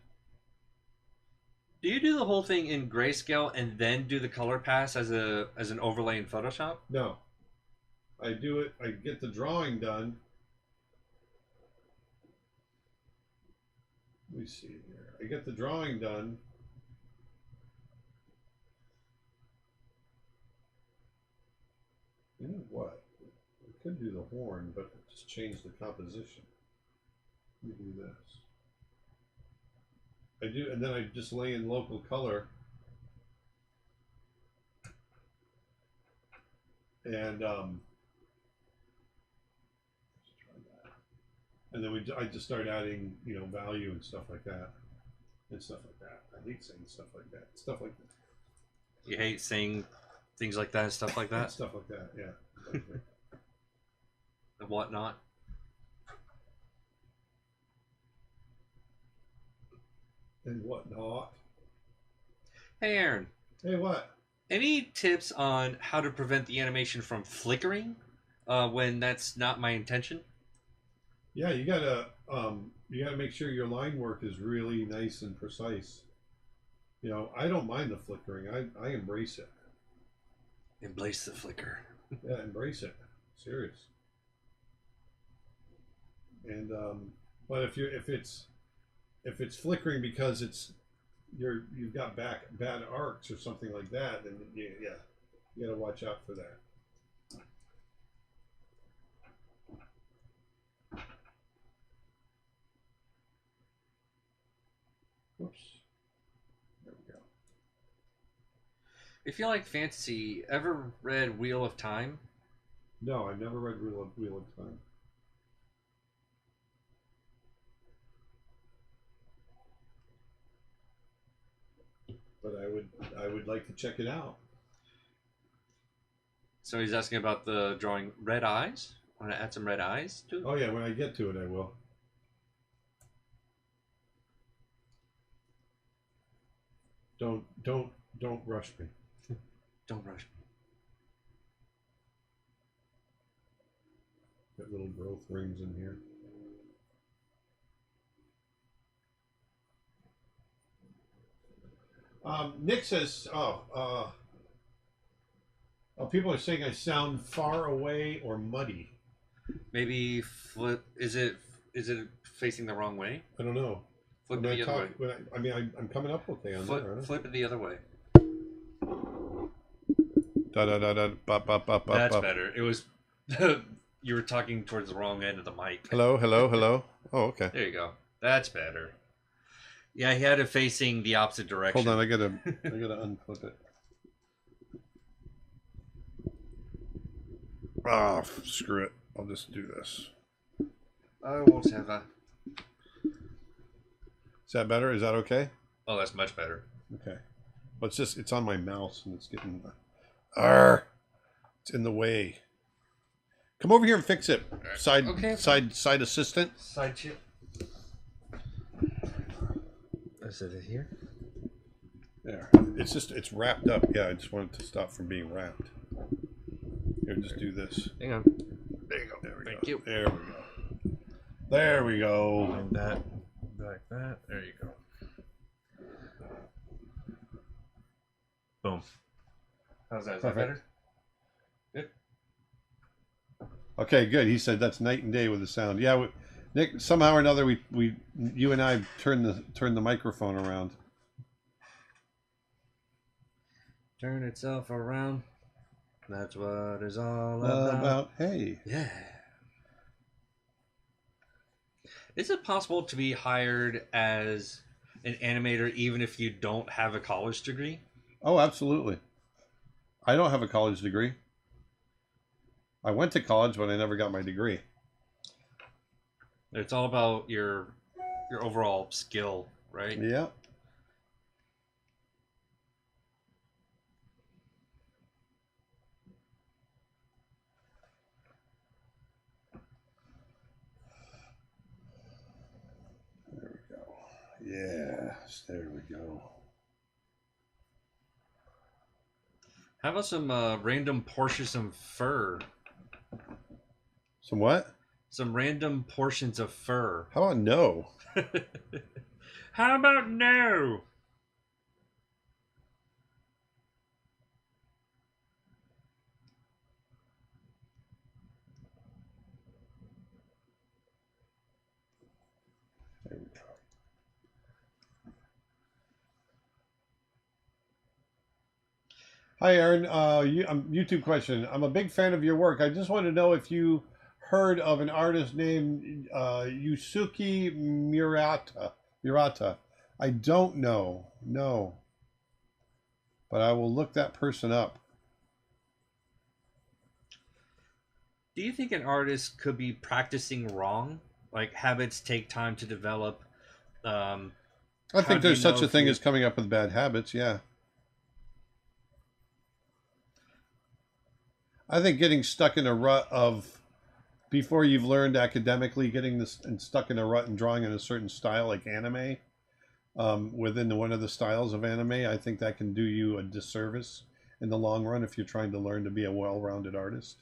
Do you do the whole thing in grayscale and then do the color pass as an overlay in Photoshop? No. I do it. I get the drawing done. Let me see here. I get the drawing done. You know what? I could do the horn, but just change the composition. Let me do this. I do, and then I just lay in local color. And and then I just start adding, value and stuff like that, I hate saying stuff like that. You hate saying things like that and stuff like that? Stuff like that, yeah. And whatnot? And whatnot. Hey, Aaron. Hey, what? Any tips on how to prevent the animation from flickering when that's not my intention? Yeah, you gotta make sure your line work is really nice and precise. You know, I don't mind the flickering. I embrace it. Embrace the flicker. Yeah, embrace it. Serious. And but if it's flickering because you've got bad arcs or something like that, then yeah, you gotta watch out for that. Oops. There we go. If you like fantasy, ever read Wheel of Time? No, I've never read Wheel of Time. But I would like to check it out. So he's asking about the drawing red eyes. Want to add some red eyes to it? Oh yeah, when I get to it, I will. Don't rush me. Don't rush me. Got little growth rings in here. Nick says, people are saying I sound far away or muddy. Maybe flip. Is it facing the wrong way? I don't know. Flip it the other way. I'm coming up okay on that. Flip it the other way. Da da da da. Bop, bop, bop, bop, That's bop. better. It was you were talking towards the wrong end of the mic. Hello, hello, hello. Oh, okay. There you go. That's better. Yeah, he had it facing the opposite direction. Hold on, I gotta unflip it. Ah, screw it. I'll just do this. I won't have a. Is that better? Is that okay? Oh, that's much better. Okay. Well, it's on my mouse and it's getting. It's in the way. Come over here and fix it. Side assistant. Side chip. Is it here? There. It's wrapped up. Yeah, I just want it to stop from being wrapped. Here, just do this. Hang on. There you go. There we Thank go. you. There we go. There we go. And that, like that. There you go. Boom. How's that? Is that better? Good. Okay, good. He said that's night and day with the sound. Yeah, Nick. Somehow or another, you and I turned the microphone around. Turn itself around. That's what it's all about. Hey. Yeah. Is it possible to be hired as an animator even if you don't have a college degree? Oh, absolutely. I don't have a college degree. I went to college, but I never got my degree. It's all about your overall skill, right? Yeah. There we go. Yes, there we go. How about some random portions of fur? Some what? Some random portions of fur. How about no? How about no? There we go. Hi, Aaron. YouTube question. I'm a big fan of your work. I just want to know if you heard of an artist named Yusuke Murata. I don't know. No. But I will look that person up. Do you think an artist could be practicing wrong? Like habits take time to develop. I think there's such a thing as coming up with bad habits. Yeah. I think getting stuck in a rut of, before you've learned academically, getting this and stuck in a rut and drawing in a certain style like anime, within one of the styles of anime, I think that can do you a disservice in the long run if you're trying to learn to be a well-rounded artist.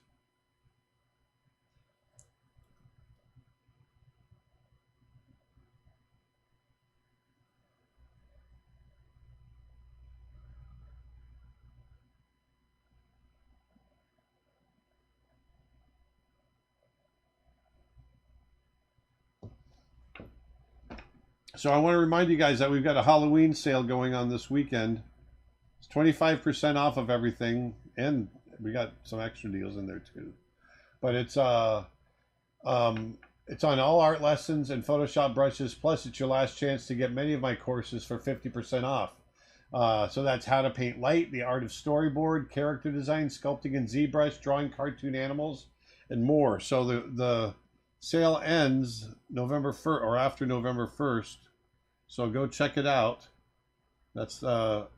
So I want to remind you guys that we've got a Halloween sale going on this weekend. It's 25% off of everything, and we got some extra deals in there too. But it's on all art lessons and Photoshop brushes. Plus, it's your last chance to get many of my courses for 50% off. So that's how to paint light, the art of storyboard, character design, sculpting in ZBrush, drawing cartoon animals, and more. So the sale ends November 1st or after November 1st. So go check it out. That's over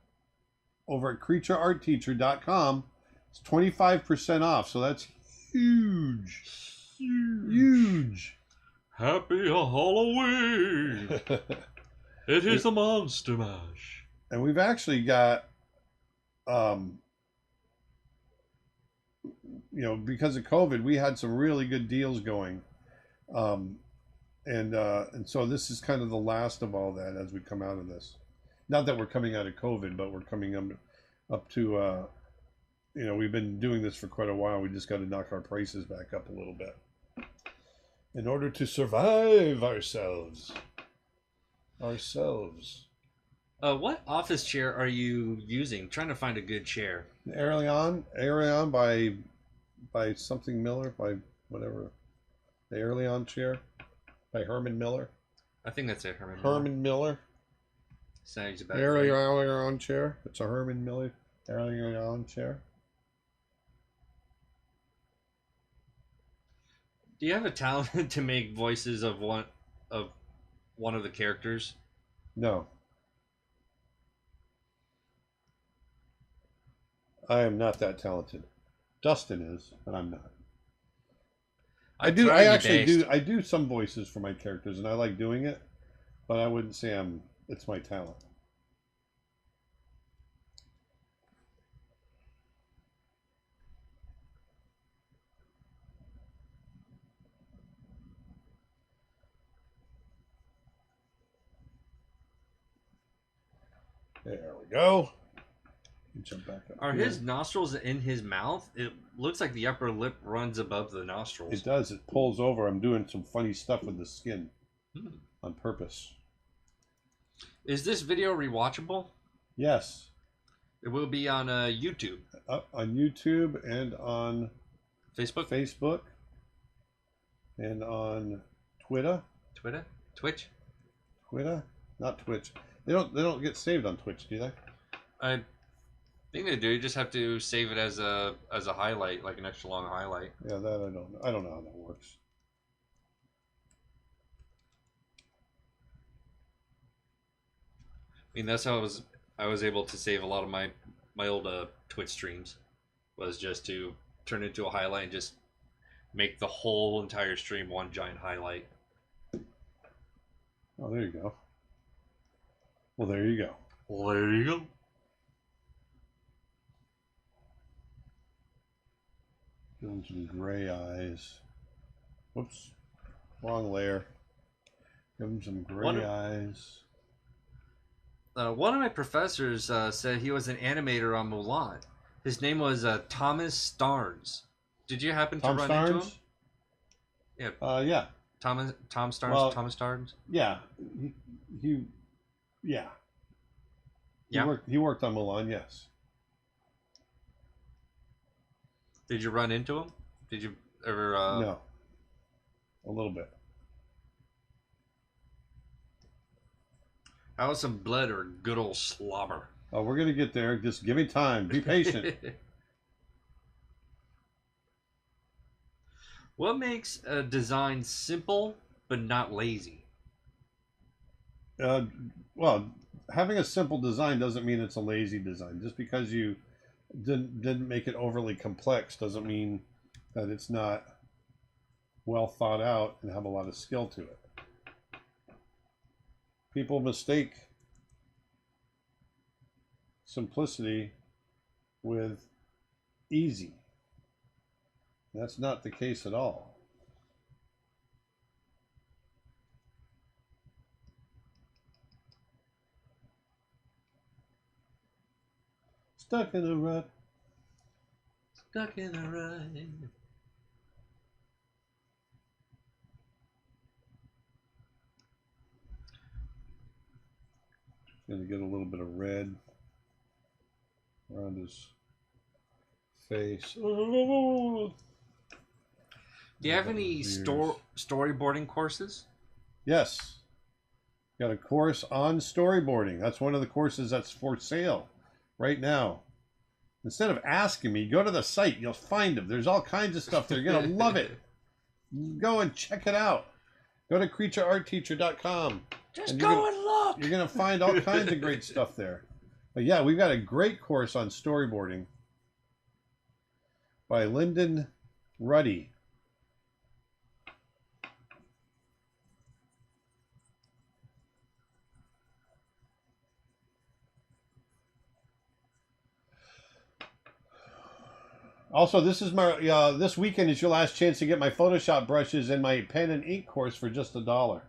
at creatureartteacher.com. It's 25% off. So that's huge. Huge. Happy Halloween. It is a Monster Mash. And we've actually got, because of COVID, we had some really good deals going. And so this is kind of the last of all that as we come out of this. Not that we're coming out of COVID, but we're coming up to, we've been doing this for quite a while. We just got to knock our prices back up a little bit in order to survive ourselves. What office chair are you using? Trying to find a good chair. Arion by something Miller, by whatever. The Arion chair by Herman Miller. I think that's it, Herman Miller. Sounds about Arion chair. It's a Herman Miller Arion chair. Do you have a talent to make voices of one of the characters? No. I am not that talented. Dustin is, but I'm not. I do some voices for my characters, and I like doing it, but I wouldn't say it's my talent. There we go. Jump back up. Are his nostrils in his mouth? It looks like the upper lip runs above the nostrils. It does. It pulls over. I'm doing some funny stuff with the skin on purpose. Is this video rewatchable? Yes. It will be on YouTube. On YouTube and on Facebook and on Twitter. Twitch. Not Twitch. They don't get saved on Twitch, do they? I think they do. You just have to save it as a highlight, like an extra long highlight. Yeah, that I don't know. I don't know how that works. I mean, that's how I was able to save a lot of my old Twitch streams, was just to turn it into a highlight and just make the whole entire stream one giant highlight. Oh, there you go. Well, there you go. Give him some gray eyes. Whoops. Wrong layer. Give him some gray eyes. One of my professors said he was an animator on Mulan. His name was Thomas Starnes. Did you happen to run into him? Yeah. Yeah. Tom Starnes. Well, Thomas Starnes. Yeah. Yeah. He worked on Mulan. Yes. Did you run into him? Did you ever? No. A little bit. How was some blood or good old slobber? Oh, we're gonna get there. Just give me time. Be patient. What makes a design simple but not lazy? Well, having a simple design doesn't mean it's a lazy design. Just because you didn't make it overly complex doesn't mean that it's not well thought out and have a lot of skill to it. People mistake simplicity with easy. That's not the case at all. Stuck in a rut. Stuck in a rut. Gonna get a little bit of red around his face. Do you have any storyboarding courses? Yes. Got a course on storyboarding. That's one of the courses that's for sale right now. Instead of asking me, go to the site. You'll find them. There's all kinds of stuff there. You're going to love it. Go and check it out. Go to creatureartteacher.com. Just go and look. You're going to find all kinds of great stuff there. But yeah, we've got a great course on storyboarding by Lyndon Ruddy. Also, this is my this weekend is your last chance to get my Photoshop brushes and my pen and ink course for just $1.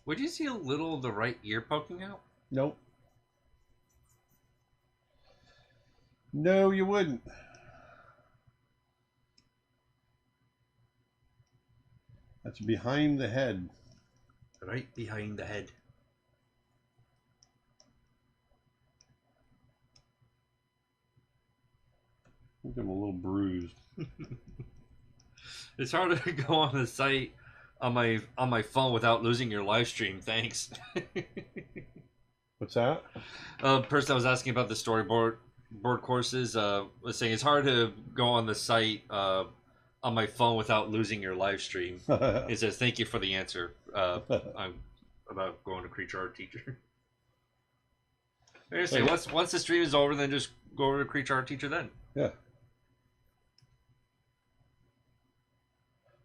Would you see a little of the right ear poking out? Nope. No, you wouldn't. That's behind the head. Right behind the head. Look at him a little bruised. It's hard to go on the site on my phone without losing your live stream. Thanks. What's that? Person I was asking about the storyboard courses was saying it's hard to go on the site on my phone without losing your live stream. It says thank you for the answer. I'm about going to Creature Art Teacher. Seriously, once the stream is over, then just go over to Creature Art Teacher then. Yeah.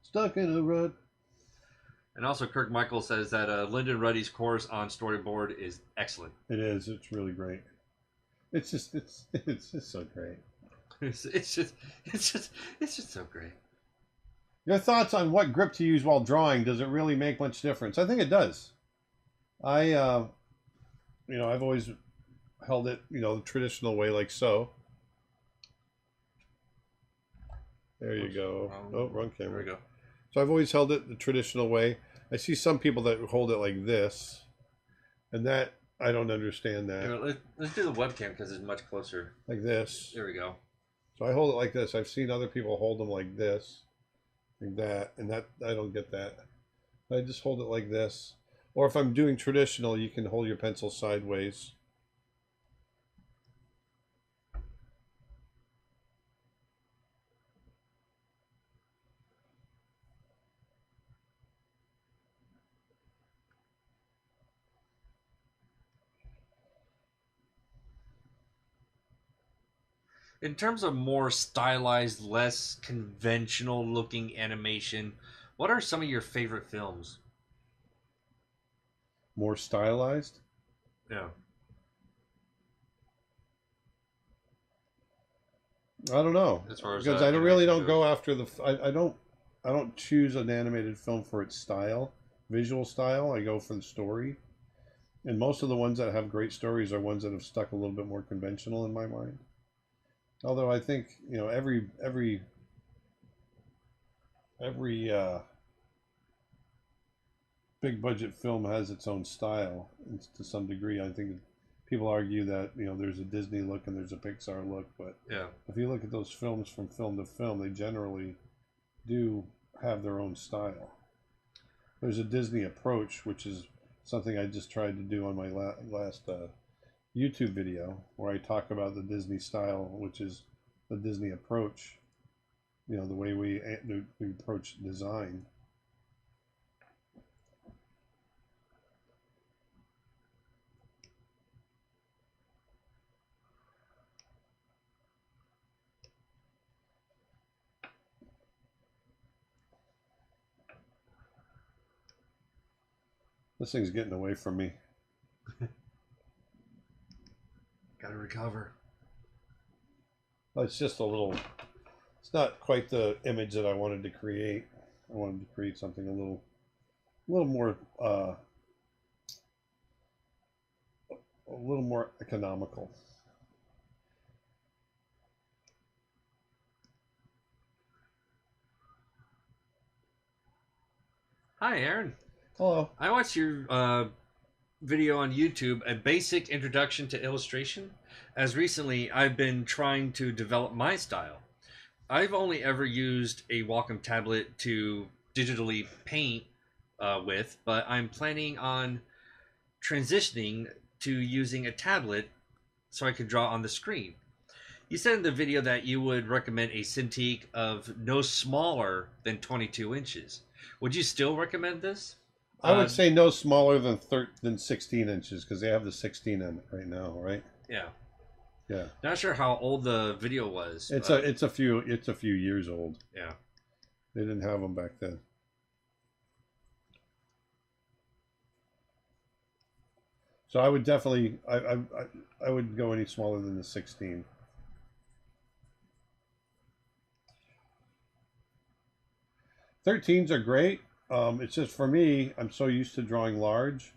Stuck in a rut. And also, Kirk Michael says that Lyndon Ruddy's course on storyboard is excellent. It is. It's really great. It's just so great. It's just so great. Your thoughts on what grip to use while drawing? Does it really make much difference? I think it does. I've always held it, the traditional way, like so. There you go. Oh, wrong camera. There we go. So I've always held it the traditional way. I see some people that hold it like this, and that I don't understand that. Here, let's do the webcam because it's much closer. Like this. There we go. So I hold it like this. I've seen other people hold them like this, like that, and that I don't get that. I just hold it like this. Or if I'm doing traditional, you can hold your pencil sideways. In terms of more stylized, less conventional looking animation, what are some of your favorite films? More stylized? Yeah. I don't know. As far as because I don't goes. go after the I don't choose an animated film for its style, visual style. I go for the story. And most of the ones that have great stories are ones that have stuck a little bit more conventional in my mind. Although I think, every big budget film has its own style, and to some degree. I think people argue that there's a Disney look and there's a Pixar look, but Yeah. if you look at those films from film to film, they generally do have their own style. There's a Disney approach, which is something I just tried to do on my last YouTube video, where I talk about the Disney style, which is the Disney approach, the way we approach design. This thing's getting away from me. Gotta recover. It's just a little, it's not quite the image that I wanted to create. I wanted to create something a little more, a little more economical. Hi, Aaron. Hello. I watched your video on YouTube, A Basic Introduction to Illustration, as recently I've been trying to develop my style. I've only ever used a Wacom tablet to digitally paint with, but I'm planning on transitioning to using a tablet so I could draw on the screen. You said in the video that you would recommend a Cintiq of no smaller than 22 inches. Would you still recommend this? I would say no smaller than 16 inches because they have the 16 in it right now, right? Yeah. Yeah. Not sure how old the video was. It's a few years old. Yeah. They didn't have them back then. So I would definitely I wouldn't go any smaller than the 16. Thirteens are great. It's just for me, I'm so used to drawing large.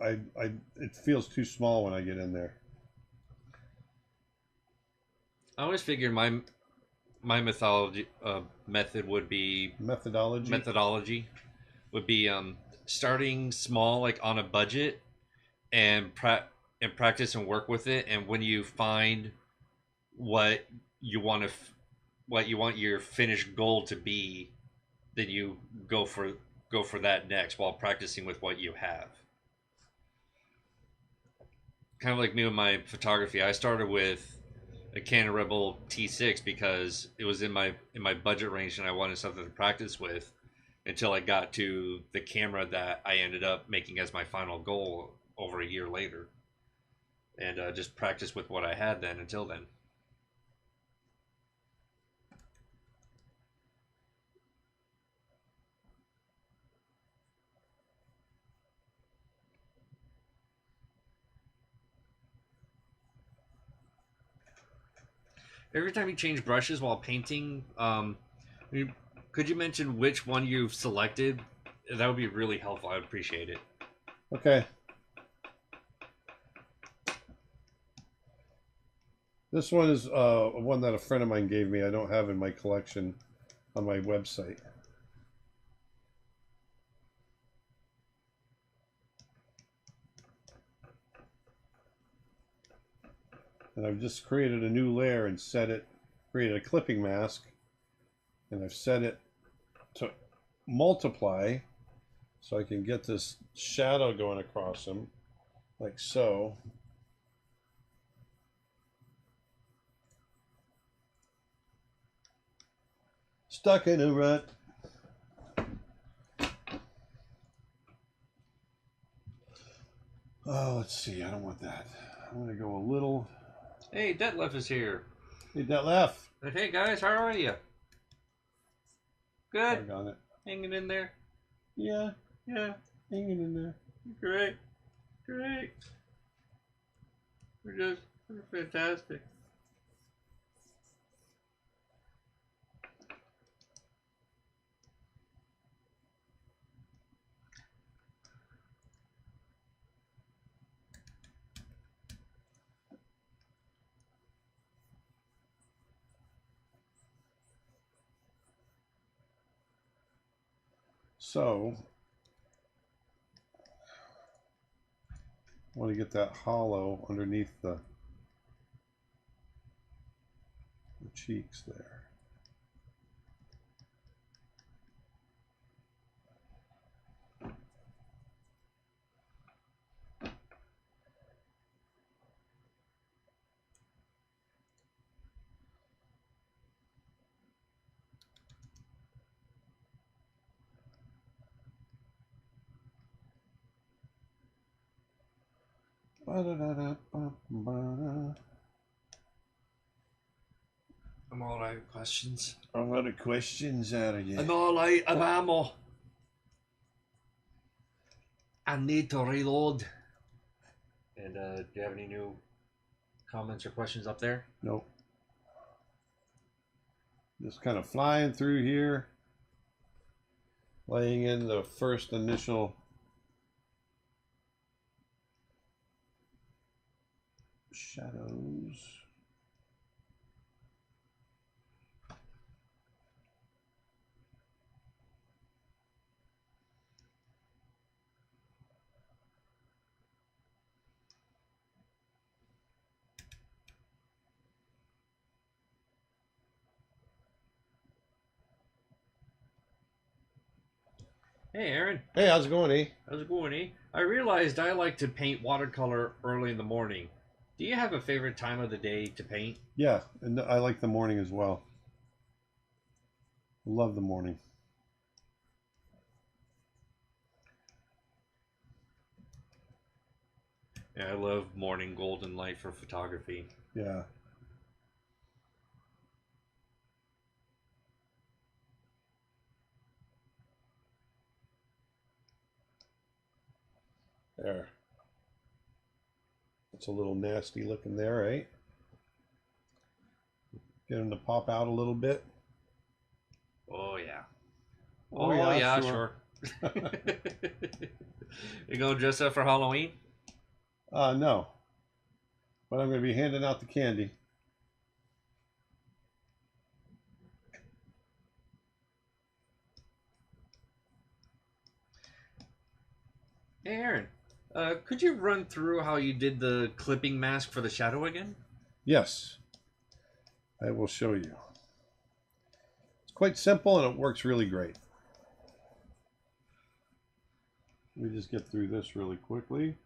It feels too small when I get in there. I always figured my method would be methodology would be starting small, like on a budget, and practice and work with it. And when you find what you want to what you want your finished goal to be, then you go for that next while practicing with what you have. Kind of like me with my photography, I started with a Canon Rebel T6 because it was in my budget range and I wanted something to practice with until I got to the camera that I ended up making as my final goal over a year later, and just practice with what I had then until then. Every time you change brushes while painting, could you mention which one you've selected? That would be really helpful. I'd appreciate it. Okay. This one is one that a friend of mine gave me. I don't have in my collection on my website. And I've just created a new layer and created a clipping mask, and I've set it to multiply so I can get this shadow going across them, like so. Stuck in a rut. Oh, let's see. I don't want that. I'm going to go a little. Hey, Detlef is here. Hey, Detlef. Hey, guys. How are you? Good. Doggone it. Hanging in there? Yeah. Yeah. Hanging in there. Great. Great. We're fantastic. So, I want to get that hollow underneath the cheeks there. I'm all out of questions. A lot of questions out of you. I'm all out of ammo. I need to reload. And do you have any new comments or questions up there? Nope. Just kind of flying through here, laying in the first initial shadows. Hey, Aaron. Hey, how's it going, eh? How's it going, eh? I realized I like to paint watercolor early in the morning. Do you have a favorite time of the day to paint? Yeah, and I like the morning as well. Love the morning. Yeah, I love morning golden light for photography. Yeah. There. It's a little nasty looking there, right? Get them to pop out a little bit. Oh, yeah. Oh, Oh, yeah, yeah, sure. sure. You gonna dress up for Halloween? No. But I'm going to be handing out the candy. Hey, Aaron. Could you run through how you did the clipping mask for the shadow again? Yes, I will show you. It's quite simple and it works really great. Let me just get through this really quickly.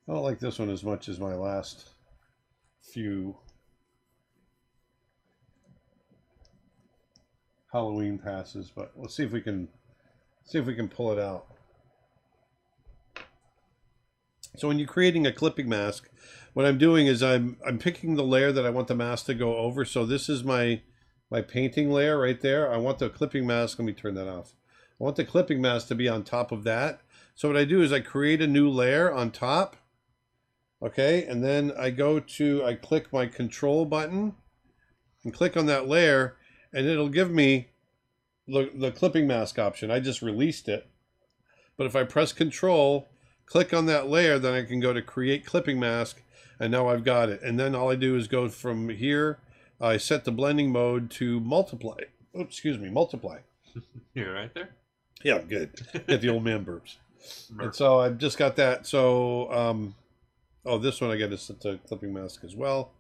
I don't like this one as much as my last few Halloween passes, but let's see if we can pull it out. So when you're creating a clipping mask, what I'm doing is I'm picking the layer that I want the mask to go over. So this is my painting layer right there. I want the clipping mask. Let me turn that off. I want the clipping mask to be on top of that. So what I do is I create a new layer on top. Okay, and then I click my control button and click on that layer, and it'll give me the clipping mask option. I just released it. But if I press control, click on that layer, then I can go to create clipping mask, and now I've got it. And then all I do is go from here, I set the blending mode to multiply. Oops, excuse me, multiply. You're right there. Yeah, good. Get the old man burps. And so I've just got that. So, oh, this one I got to set the clipping mask as well.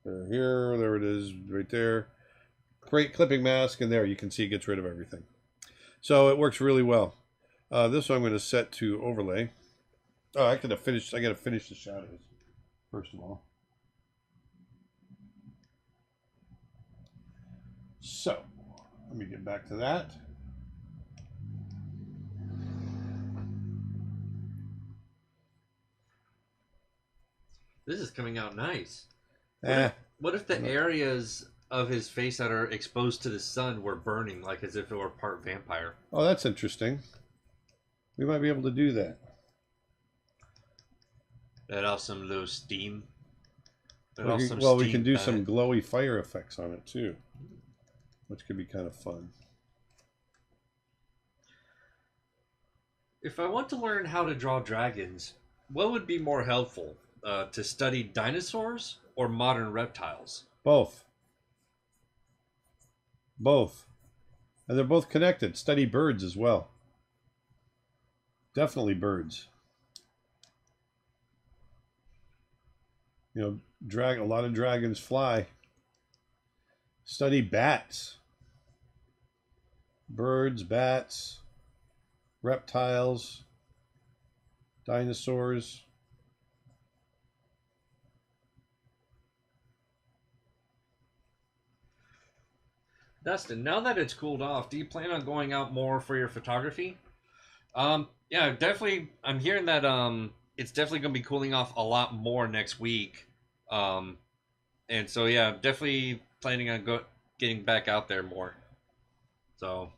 There it is, right there. Great clipping mask, and there you can see it gets rid of everything. So it works really well. This one I'm going to set to overlay. Oh, I got to finish the shadows first of all. So let me get back to that. This is coming out nice. Eh, What if the areas of his face that are exposed to the sun were burning, like as if it were part vampire? oh, that's interesting. We might be able to do that. Let off some low steam. We can do some glowy fire effects on it too, which could be kind of fun. If I want to learn how to draw dragons, what would be more helpful? To study dinosaurs or modern reptiles? Both. Both. And they're both connected. Study birds as well. Definitely birds. You know, a lot of dragons fly. Study bats. Birds, bats, reptiles, dinosaurs. Dustin, now that it's cooled off, do you plan on going out more for your photography? Yeah, definitely. I'm hearing that it's definitely going to be cooling off a lot more next week. Um, and so yeah, definitely planning on getting back out there more. So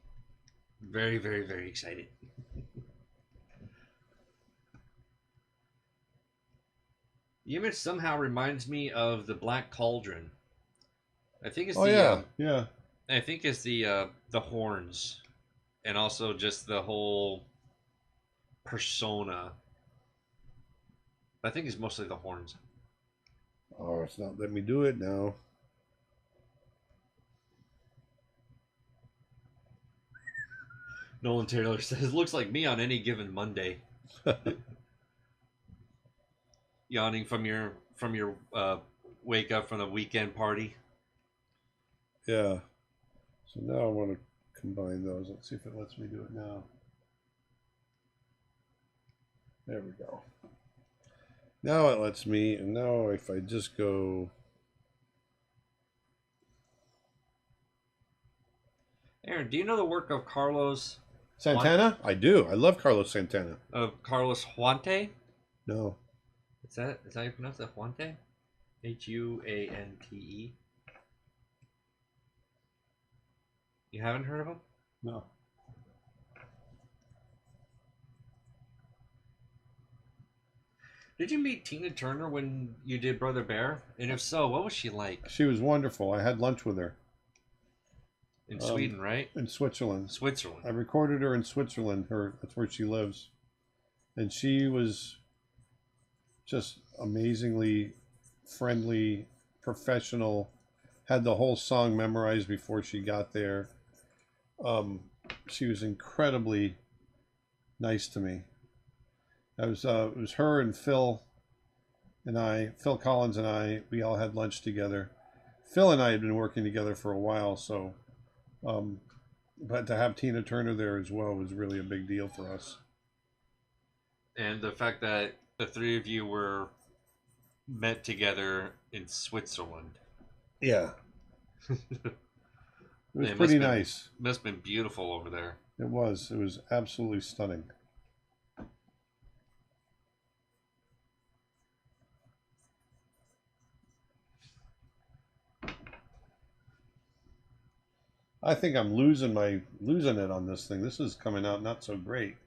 very, very, very excited. The image somehow reminds me of the Black Cauldron. I think it's yeah. I think it's the horns, and also just the whole persona. I think it's mostly the horns. Oh, it's not letting me do it now. Nolan Taylor says, "Looks like me on any given Monday." yawning from your wake up from the weekend party. Yeah. So now I want to combine those. Let's see if it lets me do it now. There we go. Now it lets me, and now if I just go... Aaron, do you know the work of Carlos Santana? I do. I love Carlos Santana. Of Carlos Huante? No. Is that how you pronounce it? Huante? Huante. You haven't heard of him? No. Did you meet Tina Turner when you did Brother Bear? And if so, what was she like? She was wonderful. I had lunch with her. In Sweden, right? In Switzerland. Switzerland. I recorded her in Switzerland. That's where she lives. And she was just amazingly friendly, professional, had the whole song memorized before she got there. She was incredibly nice to me. It was her and Phil Collins and I, we all had lunch together. Phil and I had been working together for a while, so, but to have Tina Turner there as well was really a big deal for us. And the fact that the three of you were met together in Switzerland. Yeah. It was pretty nice. Must have been beautiful over there. It was. It was absolutely stunning. I think I'm losing it on this thing. This is coming out not so great.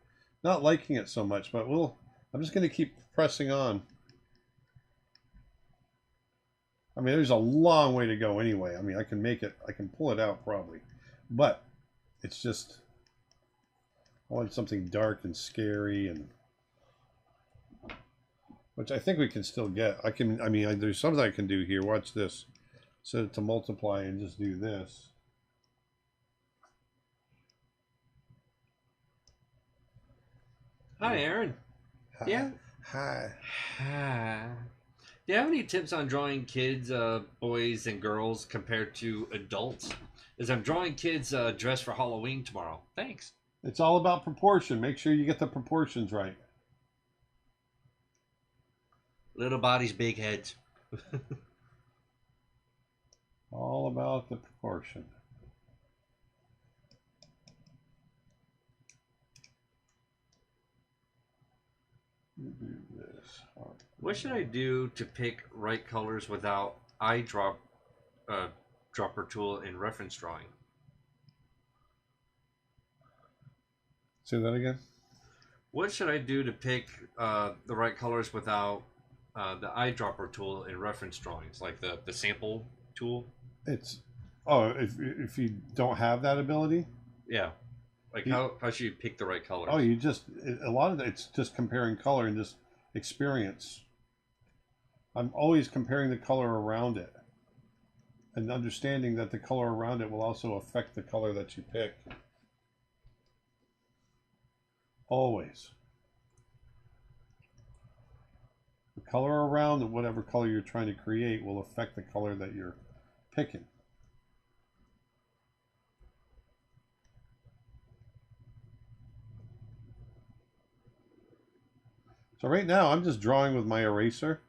Not liking it so much, but I'm just going to keep pressing on. I mean, there's a long way to go anyway. I mean, I can pull it out probably. But it's just, I want something dark and scary, and which I think we can still get. There's something I can do here. Watch this. Set it to multiply and just do this. Hi, Aaron. Hi. Yeah. Hi. Hi. Do you have any tips on drawing kids, boys and girls, compared to adults? As I'm drawing kids dressed for Halloween tomorrow. Thanks. It's all about proportion. Make sure you get the proportions right. Little bodies, big heads. All about the proportion. Do this. What should I do to pick right colors without eyedropper tool in reference drawing? Say that again. What should I do to pick the right colors without the eyedropper tool in reference drawings, like the sample tool? If you don't have that ability. Yeah. Like how should you pick the right colors? Oh, a lot of it's just comparing color and just experience. I'm always comparing the color around it and understanding that the color around it will also affect the color that you pick. Always. The color around whatever color you're trying to create will affect the color that you're picking. So right now I'm just drawing with my eraser.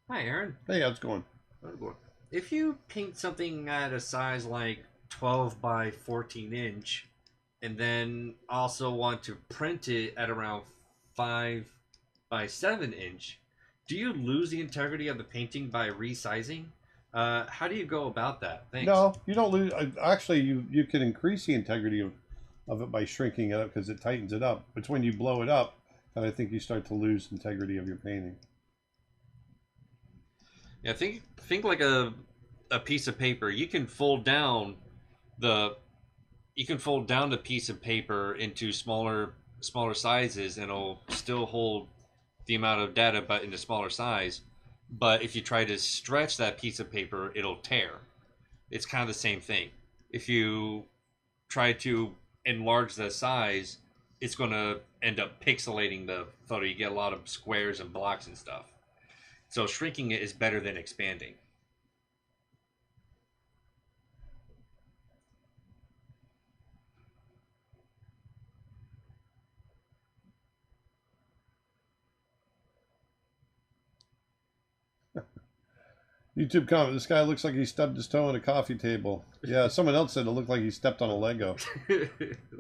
Hi, Aaron. Hey, how's it going? If you paint something at a size like 12 by 14 inch, and then also want to print it at around 5 by 7 inch, do you lose the integrity of the painting by resizing? How do you go about that? Thanks. No, you don't lose. Actually, you can increase the integrity of it by shrinking it up because it tightens it up. It's when you blow it up that I think you start to lose integrity of your painting. Yeah, think like a piece of paper. The you can fold down the piece of paper into smaller sizes, and it'll still hold the amount of data, but in a smaller size. But if you try to stretch that piece of paper, it'll tear. It's kind of the same thing. If you try to enlarge the size, it's going to end up pixelating the photo. You get a lot of squares and blocks and stuff. So shrinking it is better than expanding. YouTube comment: this guy looks like he stubbed his toe on a coffee table. Yeah, someone else said it looked like he stepped on a Lego.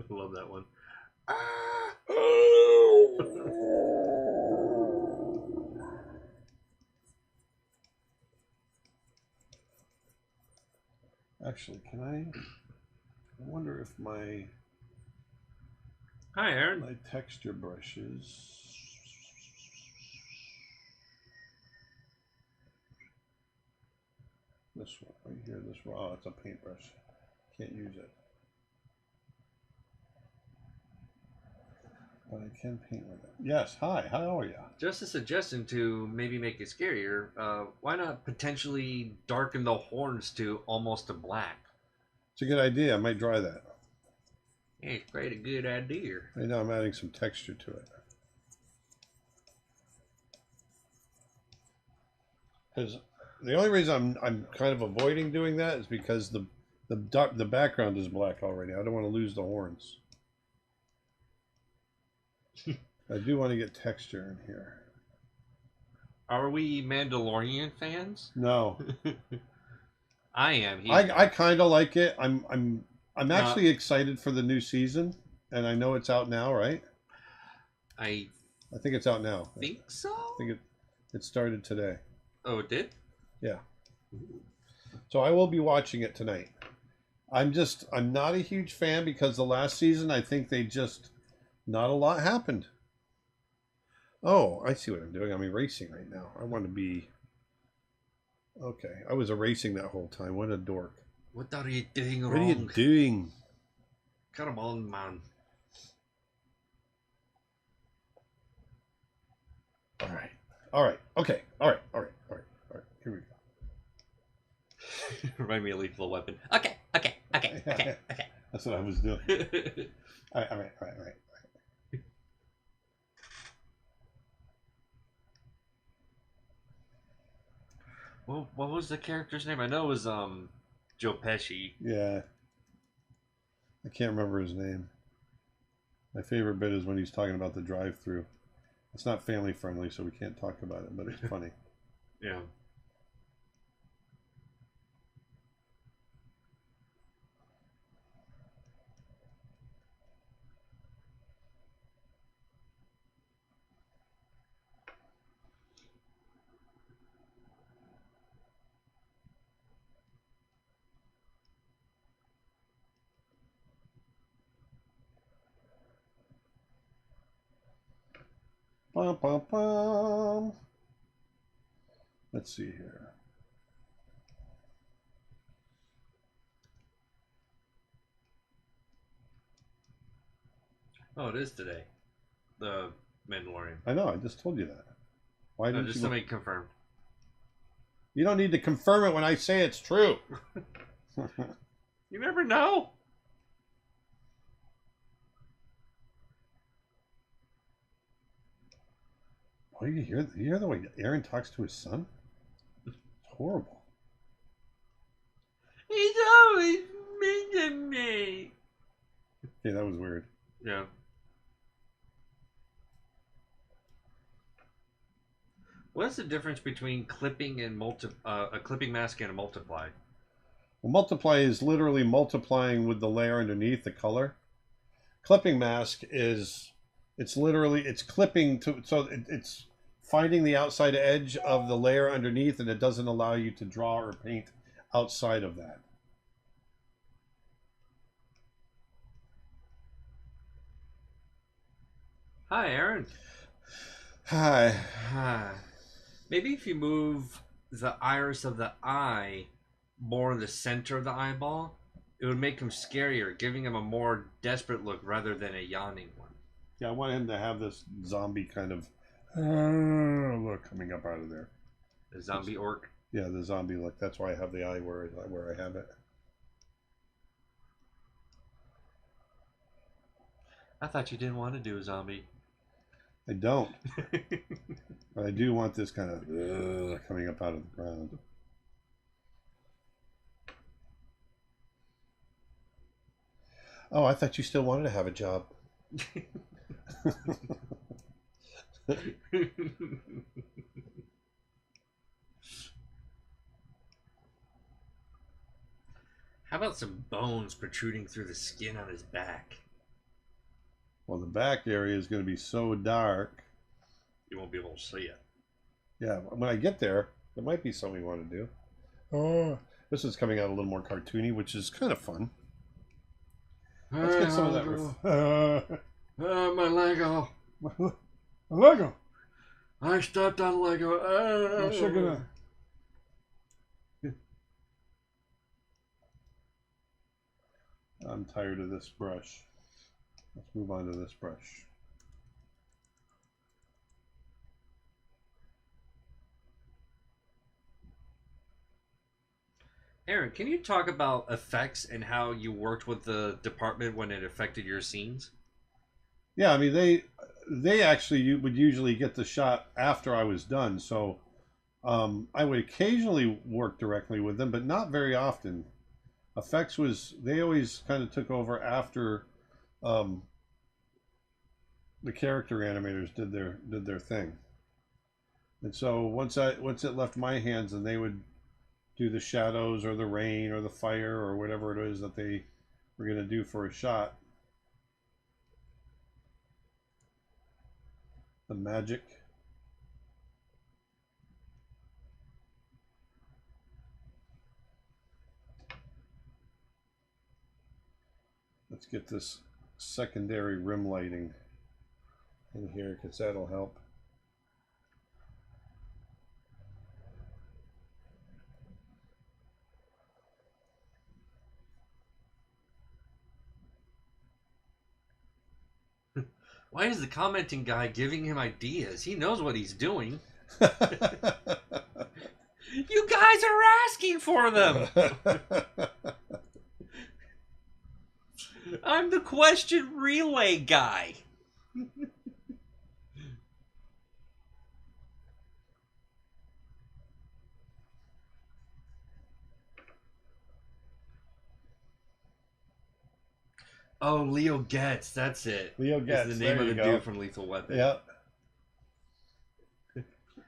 Love that one. Actually, can I wonder if my Hi, Aaron. my texture brushes. This one right here, this one. Oh, it's a paintbrush. Can't use it. But I can paint with it. Yes, hi, how are you? Just a suggestion to maybe make it scarier. Why not potentially darken the horns to almost a black? It's a good idea. I might try that. Yeah, it's quite a good idea. Right now I'm adding some texture to it. Because the only reason I'm kind of avoiding doing that is because the background is black already. I don't want to lose the horns. I do want to get texture in here. Are we Mandalorian fans? No. I am. I kind of like it. I'm actually excited for the new season, and I know it's out now, right? I think it's out now. think so. I think it started today. Oh, it did? Yeah. So I will be watching it tonight. I'm not a huge fan because the last season I think not a lot happened. Oh, I see what I'm doing. I'm erasing right now. I want to be... Okay, I was erasing that whole time. What a dork. What are you doing wrong? What are you doing? Come on, man. All right. Okay. All right. Here we go. Remind me of Lethal Weapon. Okay. That's what I was doing. All right. Well, what was the character's name? I know it was Joe Pesci. Yeah. I can't remember his name. My favorite bit is when he's talking about the drive-thru. It's not family friendly, so we can't talk about it, but it's funny. Yeah. Bum, bum, bum. Let's see here. Oh, it is today. The Mandalorian. I know, I just told you that. Why didn't just you... to make confirmed. You don't need to confirm it when I say it's true. You never know. Oh, you hear the way Aaron talks to his son? It's horrible. He's always mean to me. Okay, that was weird. Yeah. What's the difference between clipping and a clipping mask and a multiply? Well, multiply is literally multiplying with the layer underneath the color. Clipping mask is it's clipping to it's finding the outside edge of the layer underneath, and it doesn't allow you to draw or paint outside of that. Hi, Aaron. Hi. Maybe if you move the iris of the eye more in the center of the eyeball, it would make him scarier, giving him a more desperate look rather than a yawning one. Yeah, I want him to have this zombie kind of look coming up out of there. The zombie orc? Yeah, the zombie look. That's why I have the eye where I have it. I thought you didn't want to do a zombie. I don't. But I do want this kind of coming up out of the ground. Oh, I thought you still wanted to have a job. How about some bones protruding through the skin on his back? Well, the back area is going to be so dark. You won't be able to see it. Yeah, when I get there, there might be something we want to do. Oh, this is coming out a little more cartoony, which is kind of fun. Let's get some of that. My Lego. A Lego. I stepped on Lego. I'm sure gonna. I'm tired of this brush. Let's move on to this brush. Aaron, can you talk about effects and how you worked with the department when it affected your scenes? Yeah, I mean they actually would usually get the shot after I was done, so I would occasionally work directly with them, but not very often. Effects they always kind of took over after the character animators did their thing, and so once it left my hands, and they would do the shadows or the rain or the fire or whatever it is that they were going to do for a shot. The magic. Let's get this secondary rim lighting in here because that'll help. Why is the commenting guy giving him ideas? He knows what he's doing. You guys are asking for them. I'm the question relay guy. Oh, Leo Getz, that's it. Leo Getz, is the name of the dude from Lethal Weapon. Yeah.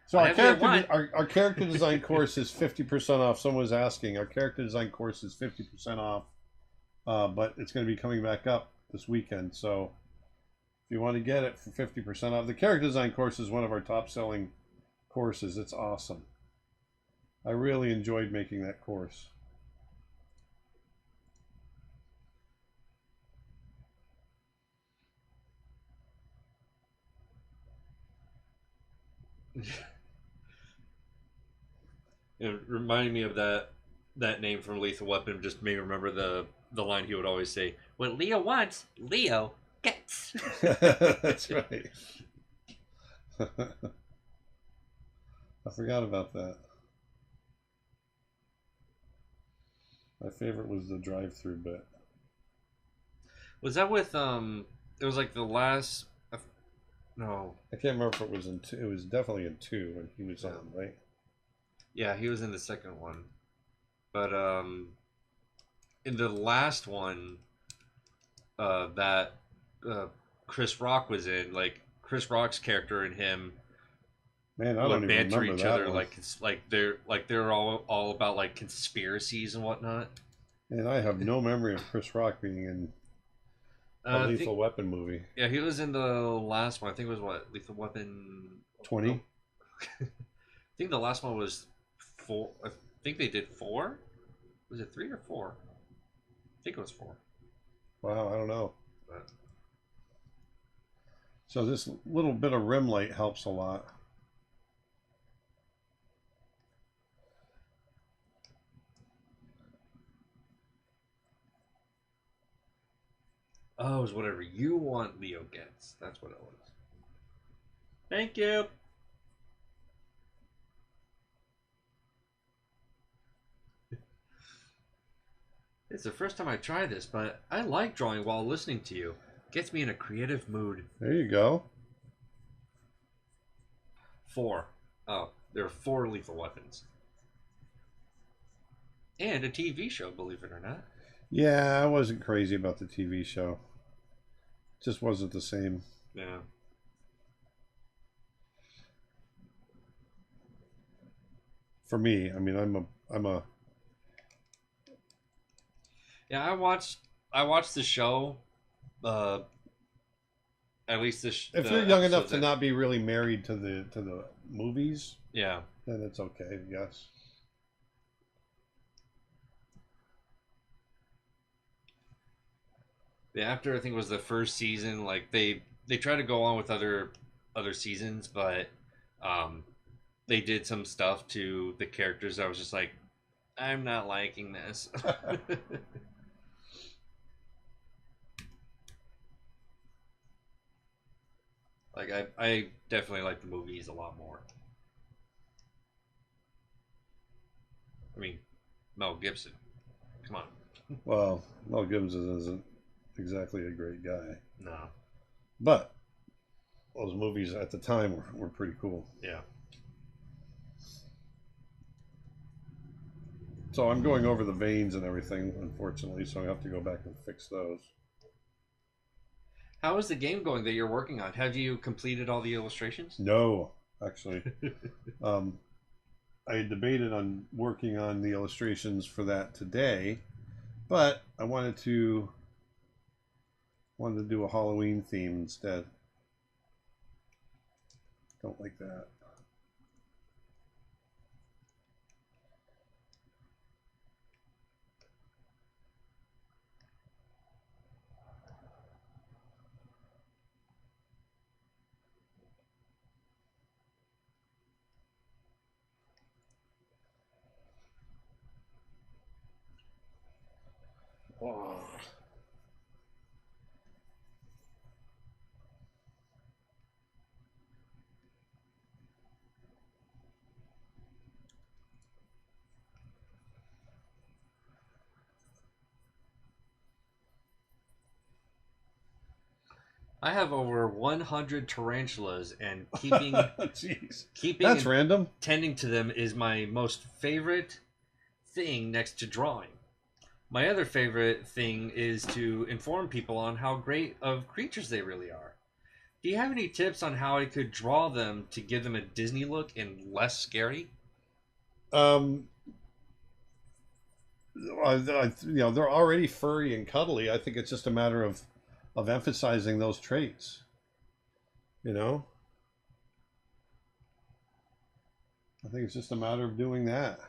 So our character design course is 50% off. Someone was asking. Our character design course is 50% off, but it's going to be coming back up this weekend. So if you want to get it for 50% off, the character design course is one of our top selling courses. It's awesome. I really enjoyed making that course. It reminded me of that name from Lethal Weapon. Just made me remember the line he would always say: "What Leo wants, Leo gets." That's right. I forgot about that. My favorite was the drive-through bit. Was that with It was like the last. No, I can't remember if it was in 2. It was definitely in 2 when he was on, right? Yeah, he was in the second one, but in the last one, that Chris Rock was in, like Chris Rock's character and him, man, I don't even banter remember each that other one. like they're all about like conspiracies and whatnot. And I have no memory of Chris Rock being in a Lethal Weapon movie. Yeah, he was in the last one. I think it was what, Lethal Weapon 20. I think the last one was 4. I think they did 4. Was it 3 or 4? I think it was 4. Wow, I don't know. But So this little bit of rim light helps a lot. oh, it was whatever you want Leo gets. That's what it was. Thank you. It's the first time I try this, but I like drawing while listening to you. Gets me in a creative mood. There you go. 4. Oh, there are 4 lethal weapons. And a TV show, believe it or not. Yeah, I wasn't crazy about the TV show. Just wasn't the same. Yeah. For me, I mean, I'm a. Yeah, I watched the show. At least If you're young enough to not be really married to the movies, yeah, then it's okay, yes. after I think it was the first season, like they try to go on with other seasons, but they did some stuff to the characters. I was just like, I'm not liking this. Like I definitely like the movies a lot more. I mean, Mel Gibson, come on. Well, Mel Gibson isn't exactly a great guy, No. but those movies at the time were pretty cool. Yeah. So I'm going over the veins and everything, unfortunately, so I have to go back and fix those. How is the game going that you're working on? Have you completed all the illustrations? No, actually. I debated on working on the illustrations for that today, but I wanted to do a Halloween theme instead. Don't like that. Oh. I have over 100 tarantulas, and keeping Jeez. That's and random. tending to them is my most favorite thing next to drawing. My other favorite thing is to inform people on how great of creatures they really are. Do you have any tips on how I could draw them to give them a Disney look and less scary? They're already furry and cuddly. I think it's just a matter of emphasizing those traits. You know, I think it's just a matter of doing that.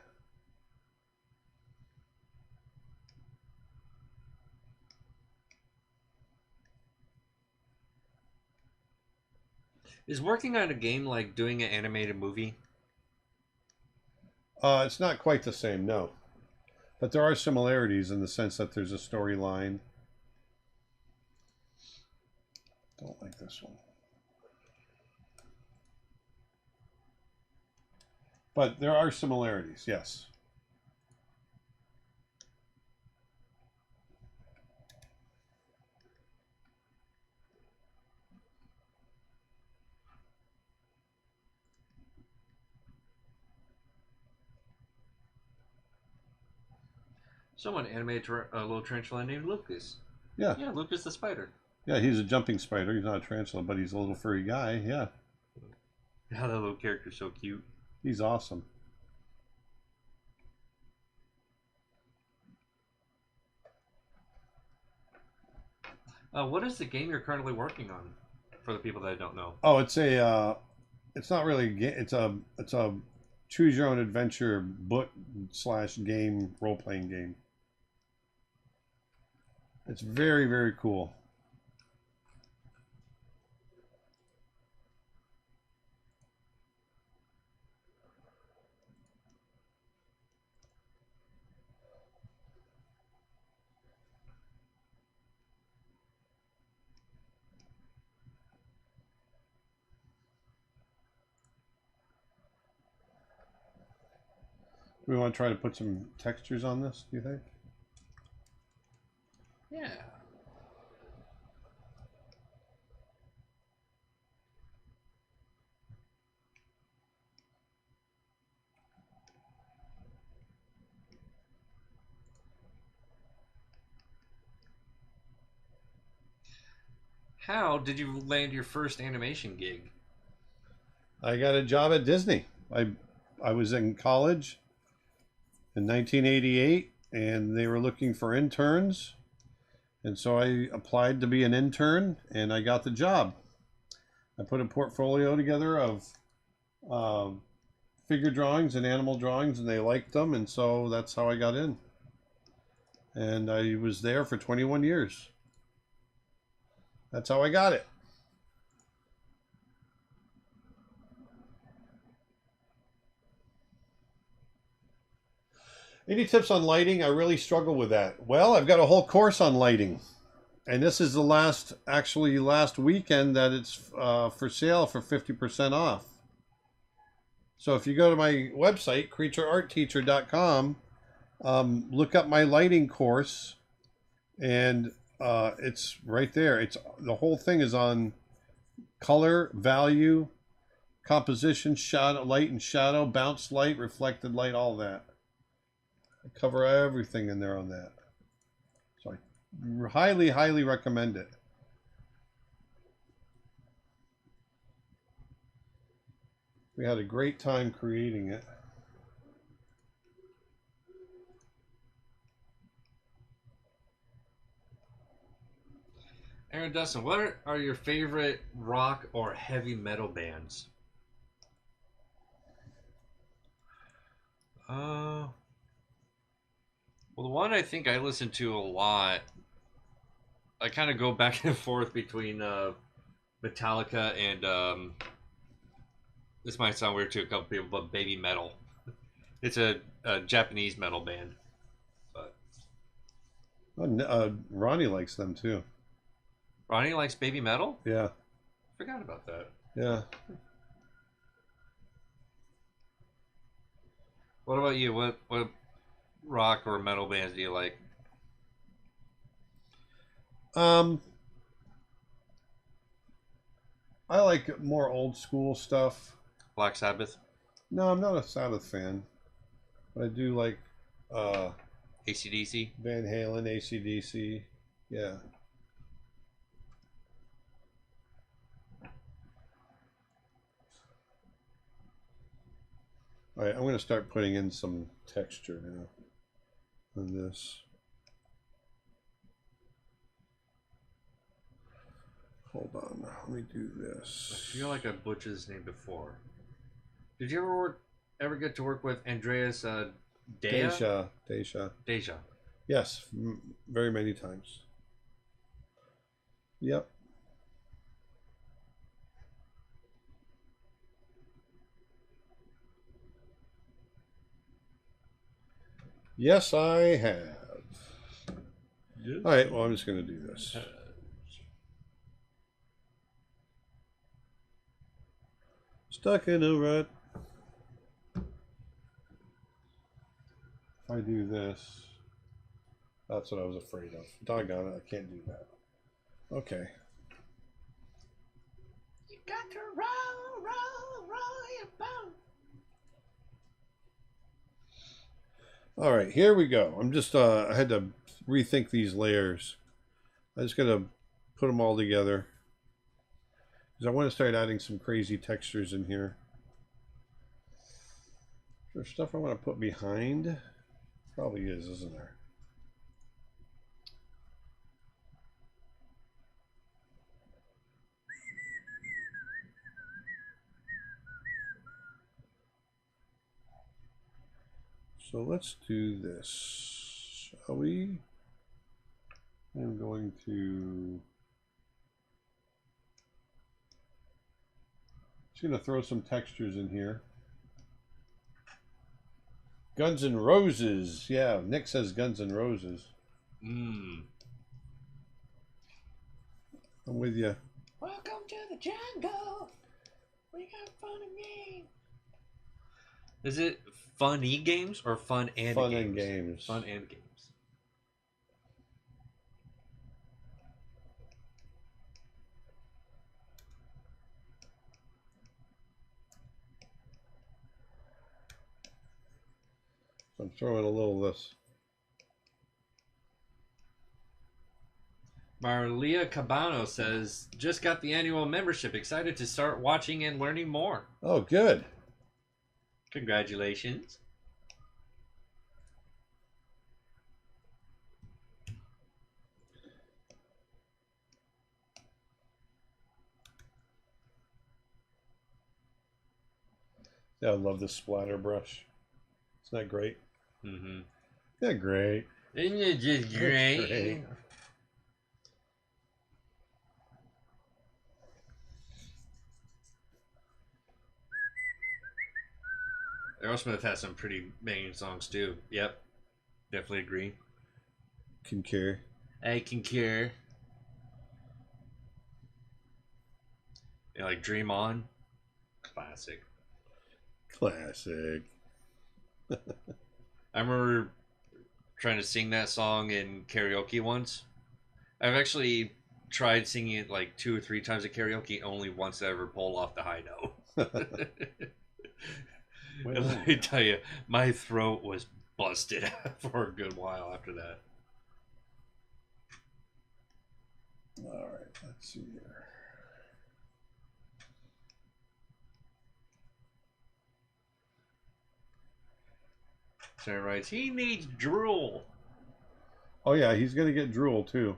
Is working on a game like doing an animated movie? It's not quite the same, no. But there are similarities in the sense that there's a storyline. Don't like this one. But there are similarities, yes. Someone animated a little tarantula named Lucas. Yeah. Yeah, Lucas the spider. Yeah, he's a jumping spider. He's not a tarantula, but he's a little furry guy. Yeah. How that little character's so cute. He's awesome. What is the game you're currently working on? For the people that don't know. Oh, it's a it's not really a game. It's a choose your own adventure book slash game role playing game. It's very, very cool. We want to try to put some textures on this, do you think? Yeah. How did you land your first animation gig? I got a job at Disney. I was in college in 1988, and they were looking for interns, and so I applied to be an intern, and I got the job. I put a portfolio together of uh, figure drawings and animal drawings, and they liked them, and so that's how I got in. And I was there for 21 years. That's how I got it. Any tips on lighting? I really struggle with that. Well, I've got a whole course on lighting. And this is the last weekend that it's for sale for 50% off. So if you go to my website, creatureartteacher.com, look up my lighting course, and it's right there. The whole thing is on color, value, composition, shadow, light and shadow, bounce light, reflected light, all that. I cover everything in there on that. So I highly, highly recommend it. We had a great time creating it. Aaron Dustin, what are your favorite rock or heavy metal bands? Well, the one I think I listen to a lot, I kind of go back and forth between Metallica and this might sound weird to a couple people, but Baby Metal. It's a Japanese metal band. But Ronnie likes them too. Ronnie likes Baby Metal? Yeah. Forgot about that. Yeah. What about you? What rock or metal bands do you like? I like more old school stuff. Black Sabbath? No, I'm not a Sabbath fan, but I do like AC/DC? Van Halen, AC/DC. Yeah. All right, I'm going to start putting in some texture now on this. Hold on, let me do this. I feel like I butchered his name before. Did you ever get to work with Andreas Deja. Deja. Yes, very many times. Yep. Yes, I have. Yes. All right, well, I'm just going to do this. Stuck in a rut. If I do this, that's what I was afraid of. Doggone it, I can't do that. Okay. You got to roll your boat. All right, here we go. I'm just, I had to rethink these layers. I just got to put them all together, because I want to start adding some crazy textures in here. There's stuff I want to put behind. Probably is, isn't there? So let's do this, shall we? I'm going to... Just going to throw some textures in here. Guns N' Roses. Yeah, Nick says Guns N' Roses. Mm. I'm with you. Welcome to the jungle. We got fun and games. Is it funny games or fun and Fun games? and games. Fun and games. I'm throwing a little of this. Marlia Cabano says, just got the annual membership. Excited to start watching and learning more. Oh, good. Congratulations. Yeah, I love this splatter brush. Isn't that great? Mm-hmm. Yeah, great. Isn't it just great? Great. Aerosmith has some pretty banging songs too. Yep. Definitely agree. Concur. I concur. You know, like Dream On. Classic. Classic. I remember trying to sing that song in karaoke once. I've actually tried singing it like 2 or 3 times at karaoke. Only once I ever pulled off the high note. And let me tell you, my throat was busted for a good while after that. All right, let's see here. Sarah writes, he needs drool. Oh yeah, he's gonna get drool too.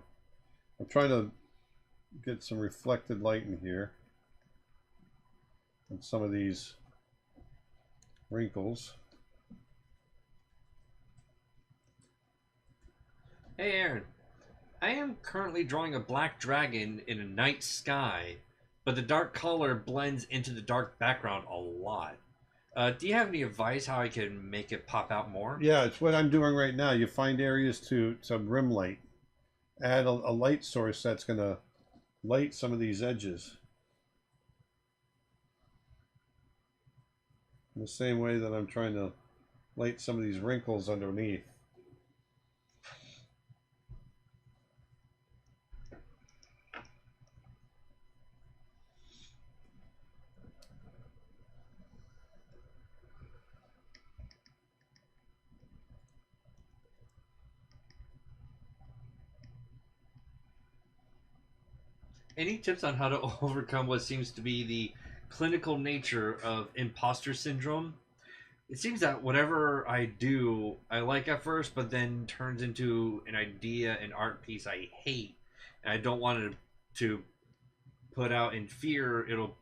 I'm trying to get some reflected light in here and some of these wrinkles. Hey Aaron, I am currently drawing a black dragon in a night sky, but the dark color blends into the dark background a lot. Do you have any advice how I can make it pop out more? Yeah, it's what I'm doing right now. You find areas to rim light. Add a light source that's going to light some of these edges. In the same way that I'm trying to light some of these wrinkles underneath. Any tips on how to overcome what seems to be the clinical nature of imposter syndrome? It seems that whatever I do, I like at first, but then turns into an idea, an art piece I hate, and I don't want it to put out in fear. It'll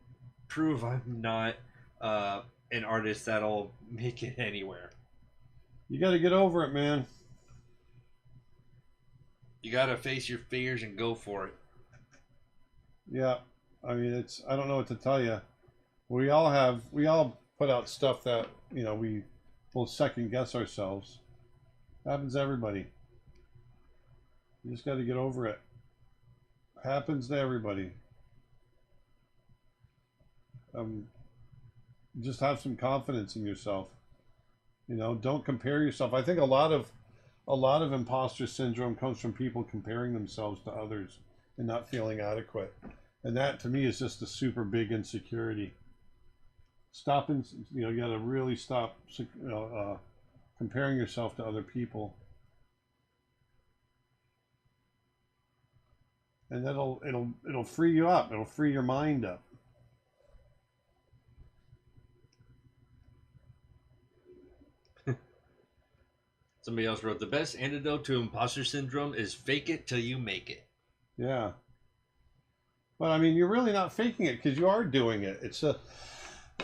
prove I'm not an artist that'll make it anywhere. You got to get over it, man. You gotta face your fears and go for it. Yeah, I mean, I don't know what to tell you. We all put out stuff that, you know, we will second guess ourselves. It happens to everybody. You just got to get over it. It happens to everybody. Just have some confidence in yourself. You know, don't compare yourself. I think a lot of imposter syndrome comes from people comparing themselves to others and not feeling adequate. And that, to me, is just a super big insecurity. You got to really stop, comparing yourself to other people. And it'll free you up. It'll free your mind up. Somebody else wrote, the best antidote to imposter syndrome is fake it till you make it. Yeah. But I mean, you're really not faking it because you are doing it.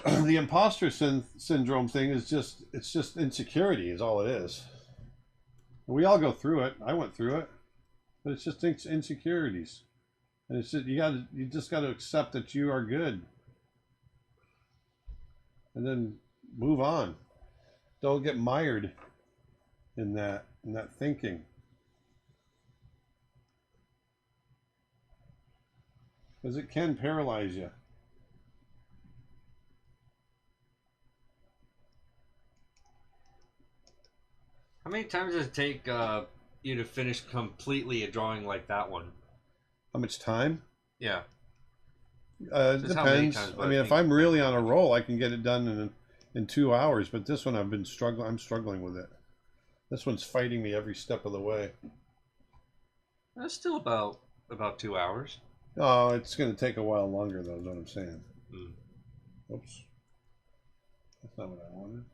the imposter syndrome thing is it's just insecurity is all it is. We all go through it. I went through it, but it's just insecurities, and it's just you just got to accept that you are good, and then move on. Don't get mired in that thinking, because it can paralyze you. How many times does it take you to finish completely a drawing like that one? How much time? Yeah. It depends. I mean, if I'm really on a roll, I can get it done in 2 hours. But this one, I'm struggling with it. This one's fighting me every step of the way. That's still about 2 hours. Oh, it's going to take a while longer, though, is what I'm saying. Oops. That's not what I wanted.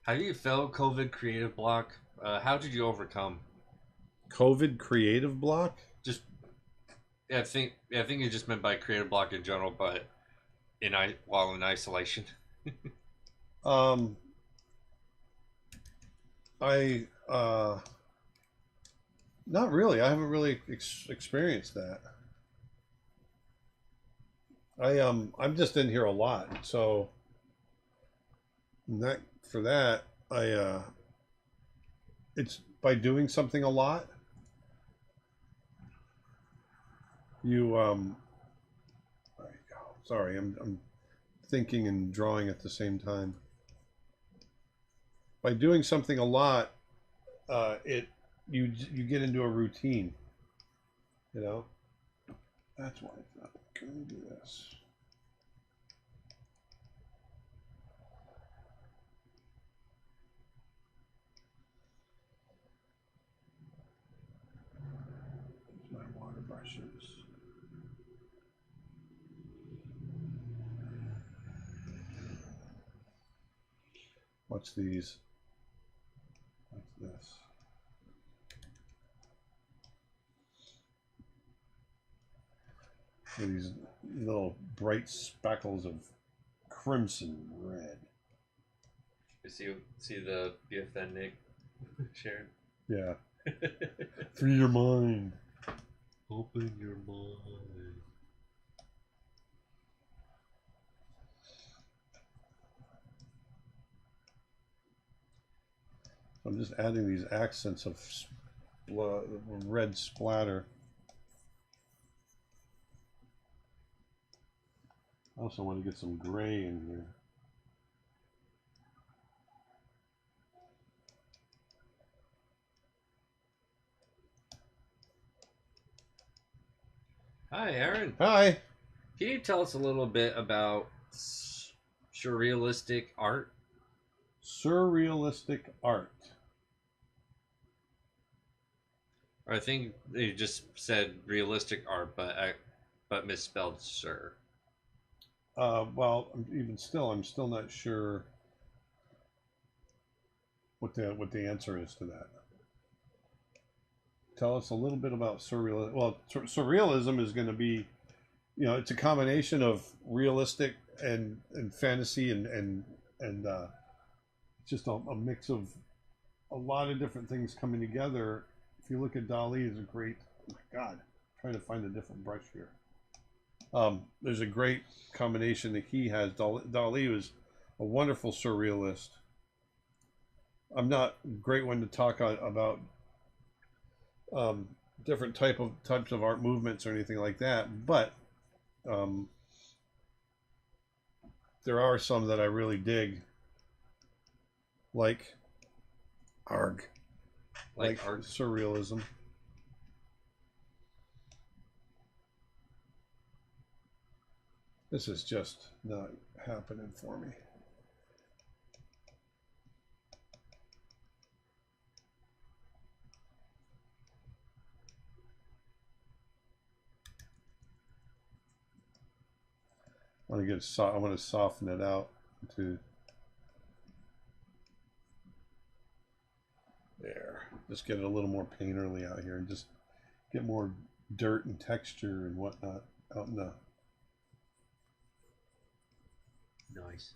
Have you felt COVID creative block? How did you overcome COVID creative block? Just, I think you just meant by creative block in general, but while in isolation. I not really. I haven't really experienced that. I'm just in here a lot, so for that it's by doing something a lot. You there you go. Sorry, I'm thinking and drawing at the same time. By doing something a lot, you get into a routine. You know, that's why it's not going to do this. There's my water brushes. What's these? What's this? These little bright speckles of crimson red. You see the gift that Nick shared? Yeah. Free your mind. Open your mind. I'm just adding these accents of red splatter. I also want to get some gray in here. Hi, Aaron. Hi. Can you tell us a little bit about surrealistic art? Surrealistic art. I think they just said realistic art, but misspelled sir. Well, I'm still not sure what the answer is to that. Tell us a little bit about surrealism. Well, surrealism is going to be, it's a combination of realistic and fantasy and just a mix of a lot of different things coming together. If you look at Dali, is a great. Oh my God, I'm trying to find a different brush here. There's a great combination that he has. Dali was a wonderful surrealist. I'm not a great one to talk about different types of art movements or anything like that, but there are some that I really dig, like arg, like art. Surrealism. This is just not happening for me. I want to soften it out to there. Just get it a little more painterly out here and just get more dirt and texture and whatnot out in the. Nice.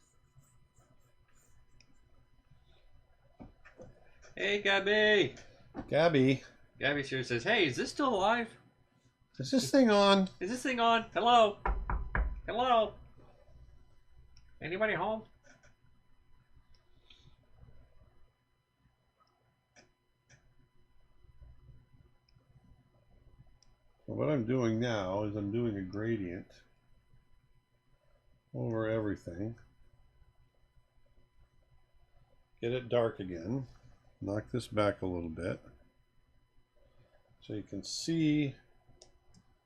Hey, Gabby. Gabby, Gabby here says, "Hey, is this still alive? is this thing on? Is this thing on? Hello? Hello? Anybody home?" So what I'm doing now is I'm doing a gradient over everything. Get it dark again. Knock this back a little bit so you can see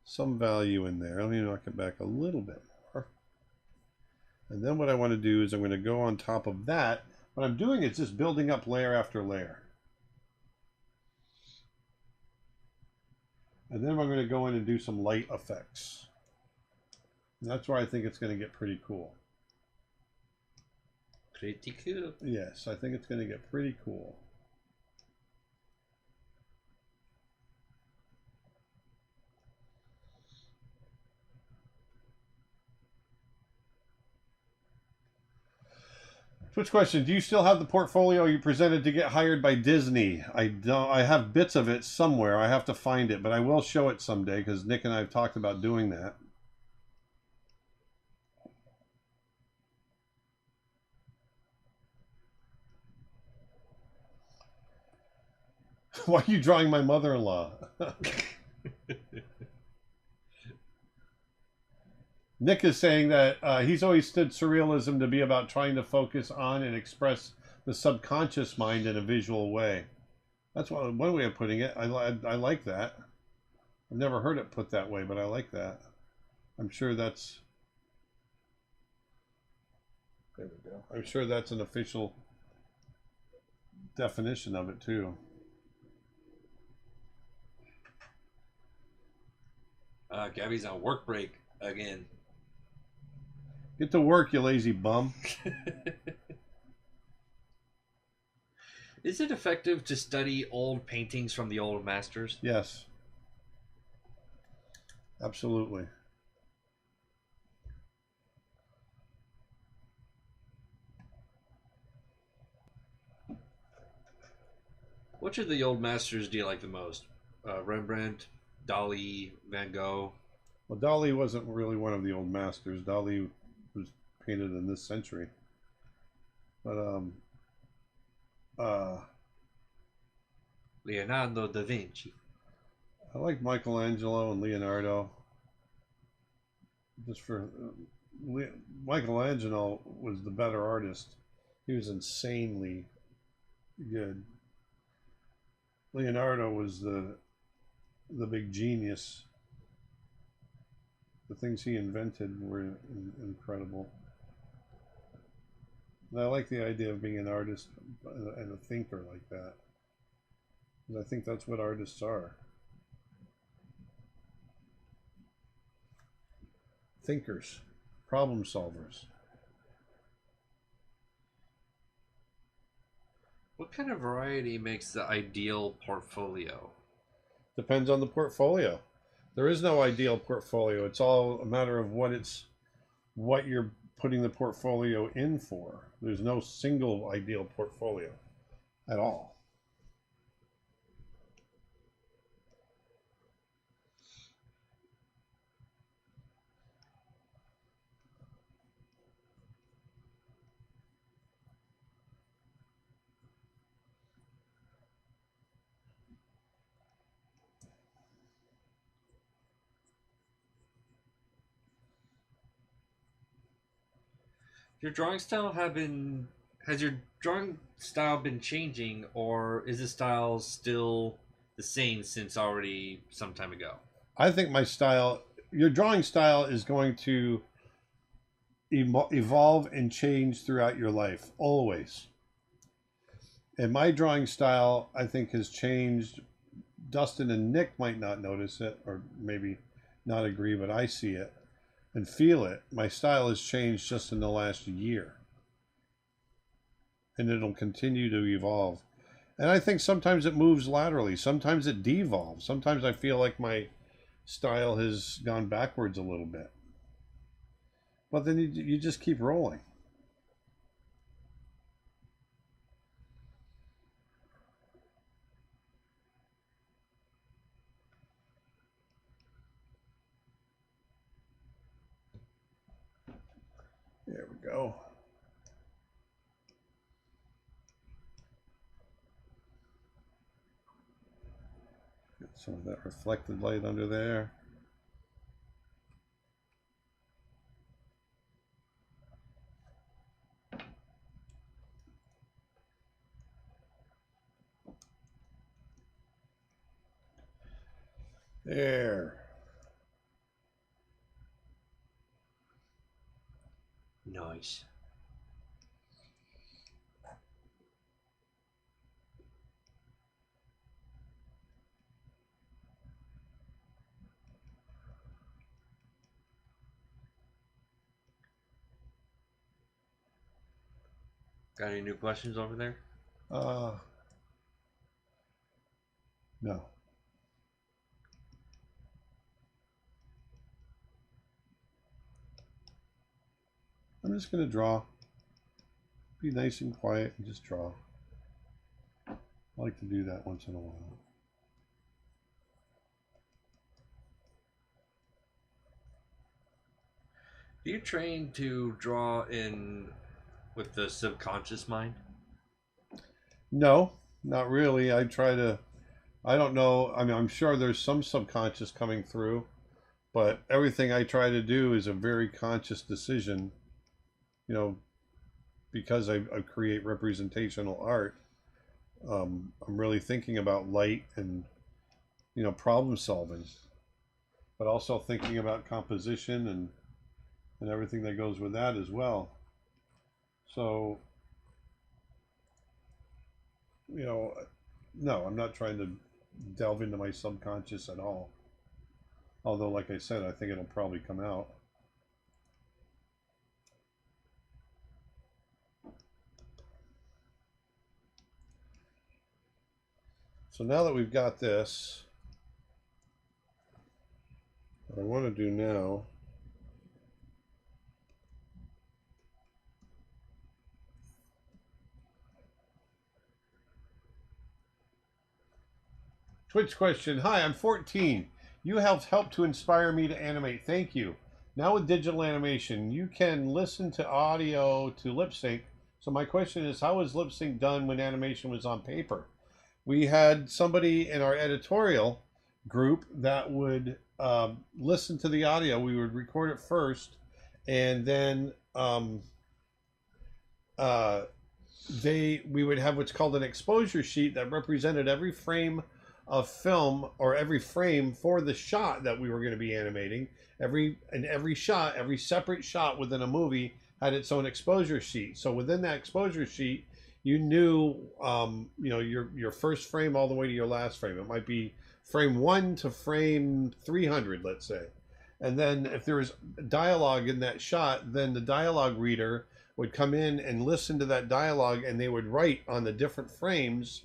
some value in there. Let me knock it back a little bit more. And then what I want to do is I'm going to go on top of that. What I'm doing is just building up layer after layer. And then I'm going to go in and do some light effects. And that's where I think it's going to get pretty cool. Pretty cool. Yes, I think it's going to get pretty cool. Switch question. Do you still have the portfolio you presented to get hired by Disney? I don't. I have bits of it somewhere. I have to find it, but I will show it someday because Nick and I have talked about doing that. Why are you drawing my mother-in-law? Nick is saying that he's always stood surrealism to be about trying to focus on and express the subconscious mind in a visual way. That's one way of putting it. I like that. I've never heard it put that way, but I like that. I'm sure that's... There we go. I'm sure that's an official definition of it, too. Gabby's on work break again. Get to work, you lazy bum. Is it effective to study old paintings from the old masters? Yes. Absolutely. Which of the old masters do you like the most? Rembrandt, Dali, Van Gogh? Well, Dali wasn't really one of the old masters. Dali was painted in this century. But, Leonardo da Vinci. I like Michelangelo and Leonardo. Just for... Michelangelo was the better artist. He was insanely good. Leonardo was the big genius. The things he invented were incredible. And I like the idea of being an artist and a thinker like that. Because I think that's what artists are. Thinkers, problem solvers. What kind of variety makes the ideal portfolio? Depends on the portfolio. There is no ideal portfolio. It's all a matter of what you're putting the portfolio in for. There's no single ideal portfolio at all. Has your drawing style been changing, or is the style still the same since already some time ago? I think your drawing style is going to evolve and change throughout your life, always. And my drawing style, I think, has changed. Dustin and Nick might not notice it, or maybe not agree, but I see it and feel it. My style has changed just in the last year. And it'll continue to evolve. And I think sometimes it moves laterally. Sometimes it devolves. Sometimes I feel like my style has gone backwards a little bit. But then you just keep rolling. go. Get some of that reflected light under there. There. Nice. Got any new questions over there? No. I'm just going to draw. Be nice and quiet and just draw. I like to do that once in a while. Do you train to draw in with the subconscious mind? No, not really. I try to, I don't know. I mean, I'm sure there's some subconscious coming through, but everything I try to do is a very conscious decision, you know, because I create representational art. I'm really thinking about light and, you know, problem solving, but also thinking about composition and everything that goes with that as well. So, you know, no, I'm not trying to delve into my subconscious at all. Although, like I said, I think it'll probably come out. So now that we've got this, what I want to do now Twitch question. Hi, I'm 14. You have helped to inspire me to animate. Thank you. Now with digital animation, you can listen to audio to lip sync. So my question is, how was lip sync done when animation was on paper? We had somebody in our editorial group that would listen to the audio. We would record it first, and then we would have what's called an exposure sheet that represented every frame of film or every frame for the shot that we were going to be animating. Every shot, every separate shot within a movie had its own exposure sheet. So within that exposure sheet, you knew, you know, your first frame all the way to your last frame. It might be frame 1 to frame 300, let's say. And then if there was dialogue in that shot, then the dialogue reader would come in and listen to that dialogue, and they would write on the different frames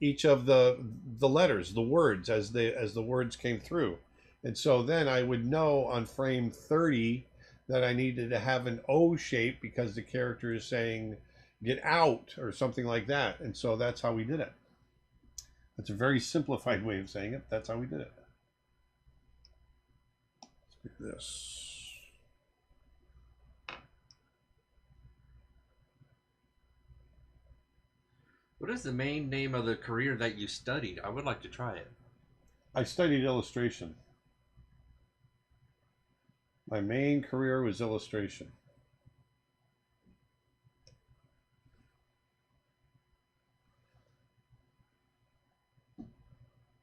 each of the letters, the words, as the words came through. And so then I would know on frame 30 that I needed to have an O shape because the character is saying get out or something like that. And so that's how we did it. That's a very simplified way of saying it. That's how we did it. Let's do this. What is the main name of the career that you studied? I would like to try it. I studied illustration. My main career was illustration.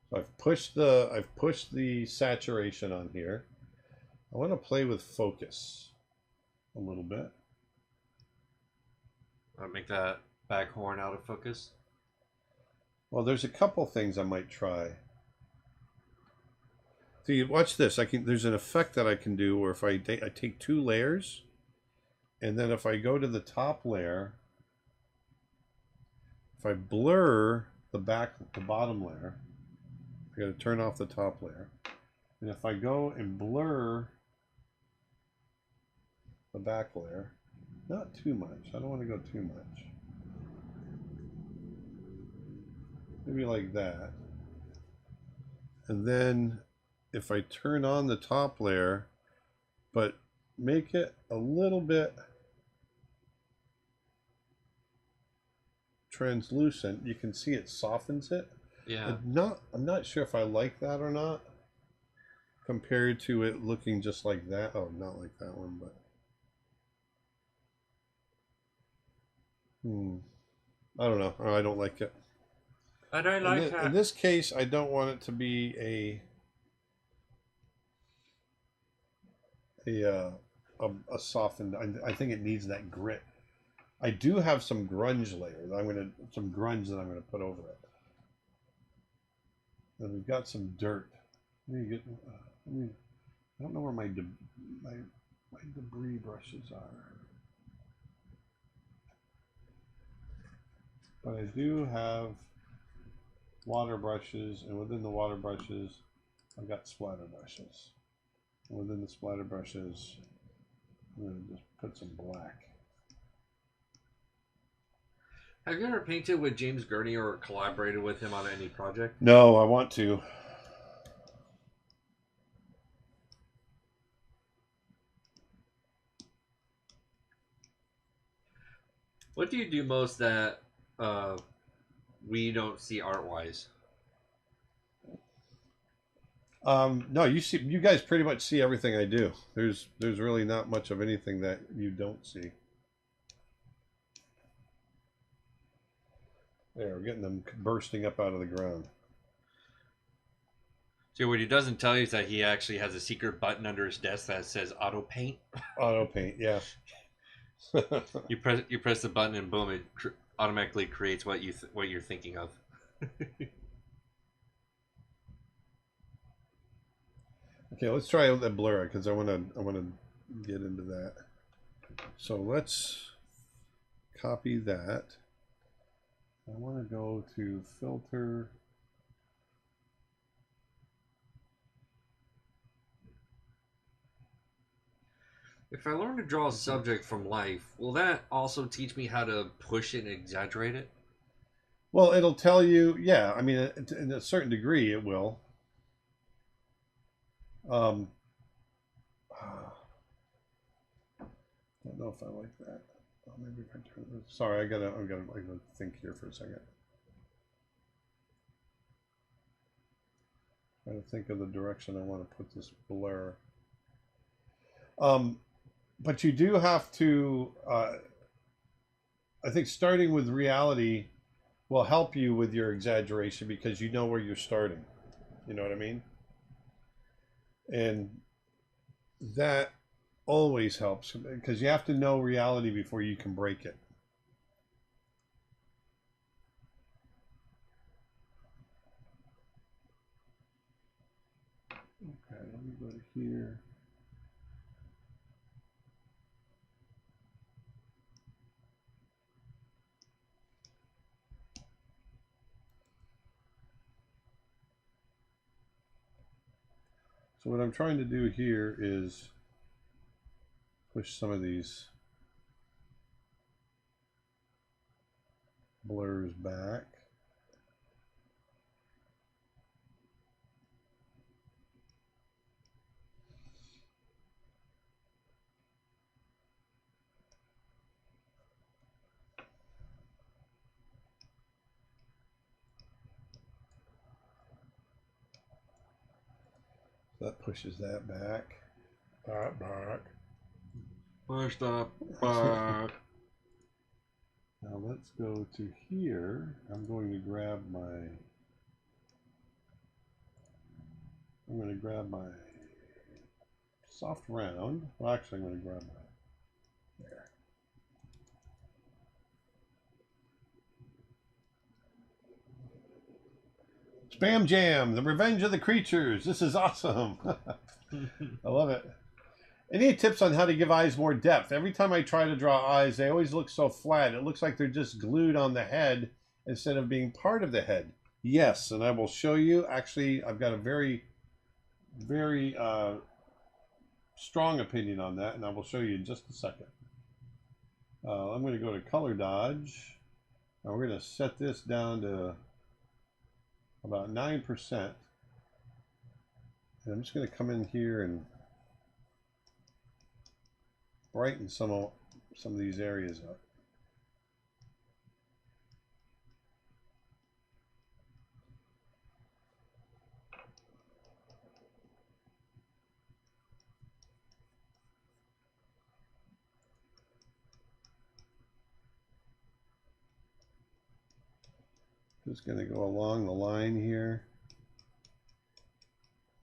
So I've pushed the saturation on here. I want to play with focus a little bit. I'll make that back horn out of focus. Well, there's a couple things I might try. See, watch this. There's an effect that I can do where if I take 2 layers, and then if I go to the top layer, if I blur the bottom layer, I got to turn off the top layer. And if I go and blur the back layer, not too much. I don't want to go too much. Maybe like that. And then if I turn on the top layer, but make it a little bit translucent, you can see it softens it. Yeah. I'm not sure if I like that or not, compared to it looking just like that. Oh, not like that one, but I don't know. I don't like it. I don't like it. In this case, I don't want it to be a softened. I think it needs that grit. I do have some grunge layers. Some grunge that I'm gonna put over it. And we've got some dirt. I don't know where my debris brushes are, but I do have water brushes, and within the water brushes, I've got splatter brushes. And within the splatter brushes, I'm gonna just put some black. Have you ever painted with James Gurney or collaborated with him on any project? No, I want to. What do you do most that we don't see art-wise? No, you guys pretty much see everything I do. There's really not much of anything that you don't see. There, we're getting them bursting up out of the ground. So what he doesn't tell you is that he actually has a secret button under his desk that says auto paint. Auto paint, yeah. You press the button and boom, it automatically creates what you're thinking of. Okay, let's try the blur because I want to get into that. So let's copy that. I want to go to filter. If I learn to draw a subject from life, will that also teach me how to push it and exaggerate it? Well, it'll tell you, yeah, I mean, in a certain degree, it will. I don't know if I like that. Oh, maybe if I turn this. Sorry, I'm gonna think here for a second. Trying to think of the direction I want to put this blur. But you do have to. I think starting with reality will help you with your exaggeration because you know where you're starting. You know what I mean? And that always helps because you have to know reality before you can break it. Okay, let me go to here. So what I'm trying to do here is push some of these blurs back. That pushes that back. Back. Push that back. Now let's go to here. I'm going to grab my soft round. Well, actually, I'm going to grab my there. Spam Jam, the Revenge of the Creatures. This is awesome. I love it. Any tips on how to give eyes more depth? Every time I try to draw eyes, they always look so flat. It looks like they're just glued on the head instead of being part of the head. Yes, and I will show you. Actually, I've got a very, very strong opinion on that, and I will show you in just a second. I'm going to go to Color Dodge, and we're going to set this down to about 9%. And I'm just going to come in here and brighten some of these areas up. Just going to go along the line here.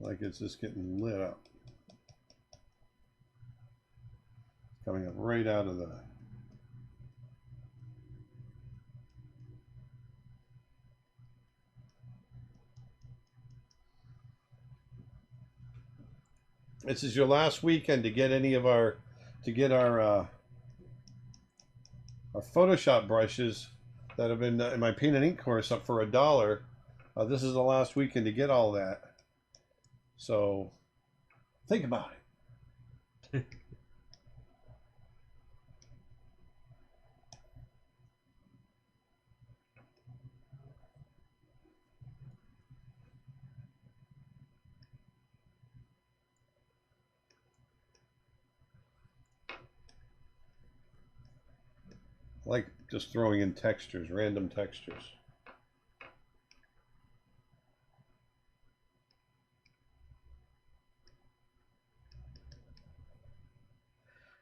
Like it's just getting lit up. Coming up right out of the... This is your last weekend to get any of our, our Photoshop brushes that have been in my paint and ink course up for $1. This is the last weekend to get all that. So think about it. I like just throwing in textures, random textures.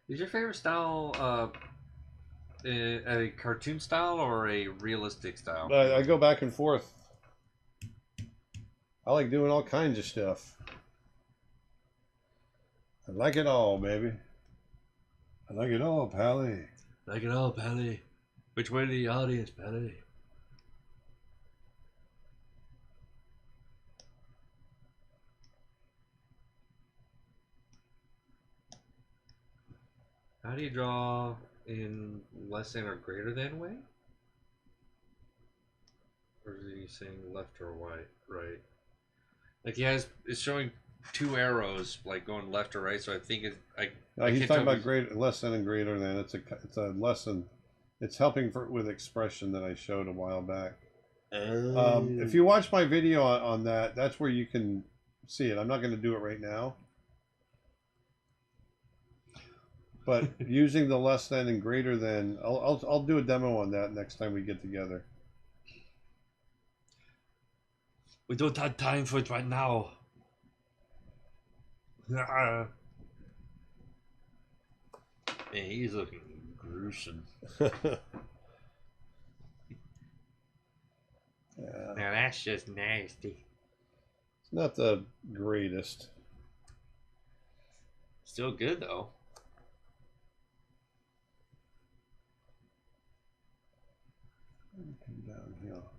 Is your favorite style a cartoon style or a realistic style? I go back and forth. I like doing all kinds of stuff. I like it all, baby. I like it all, Pally. Like it all, Pally. Which way to the audience, Pally? How do you draw in less than or greater than way? Or is he saying left or right? Like it's showing two arrows like going left or right, so I think he's talking about less than and greater than. It's a lesson. It's helping with expression that I showed a while back. If you watch my video on that, that's where you can see it. I'm not going to do it right now. But using the less than and greater than, I'll do a demo on that next time we get together. We don't have time for it right now. Man, he's looking gruesome. Yeah. Now that's just nasty. It's not the greatest. Still good though. Come downhill.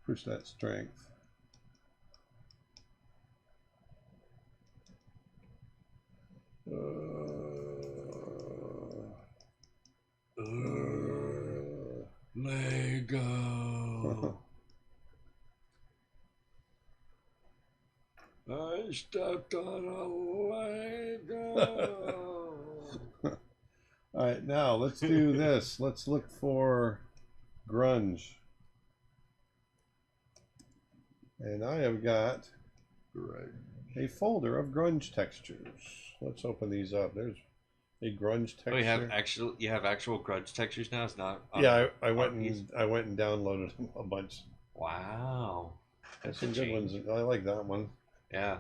Push that strength. Lego. I stepped on a Lego. All right, now let's do this. Let's look for grunge. And I have got a folder of grunge textures. Let's open these up. There's a grunge texture. Oh, you have actual grunge textures now. It's not. Yeah, I went and downloaded a bunch. Wow, that's some good ones. I like that one. Yeah,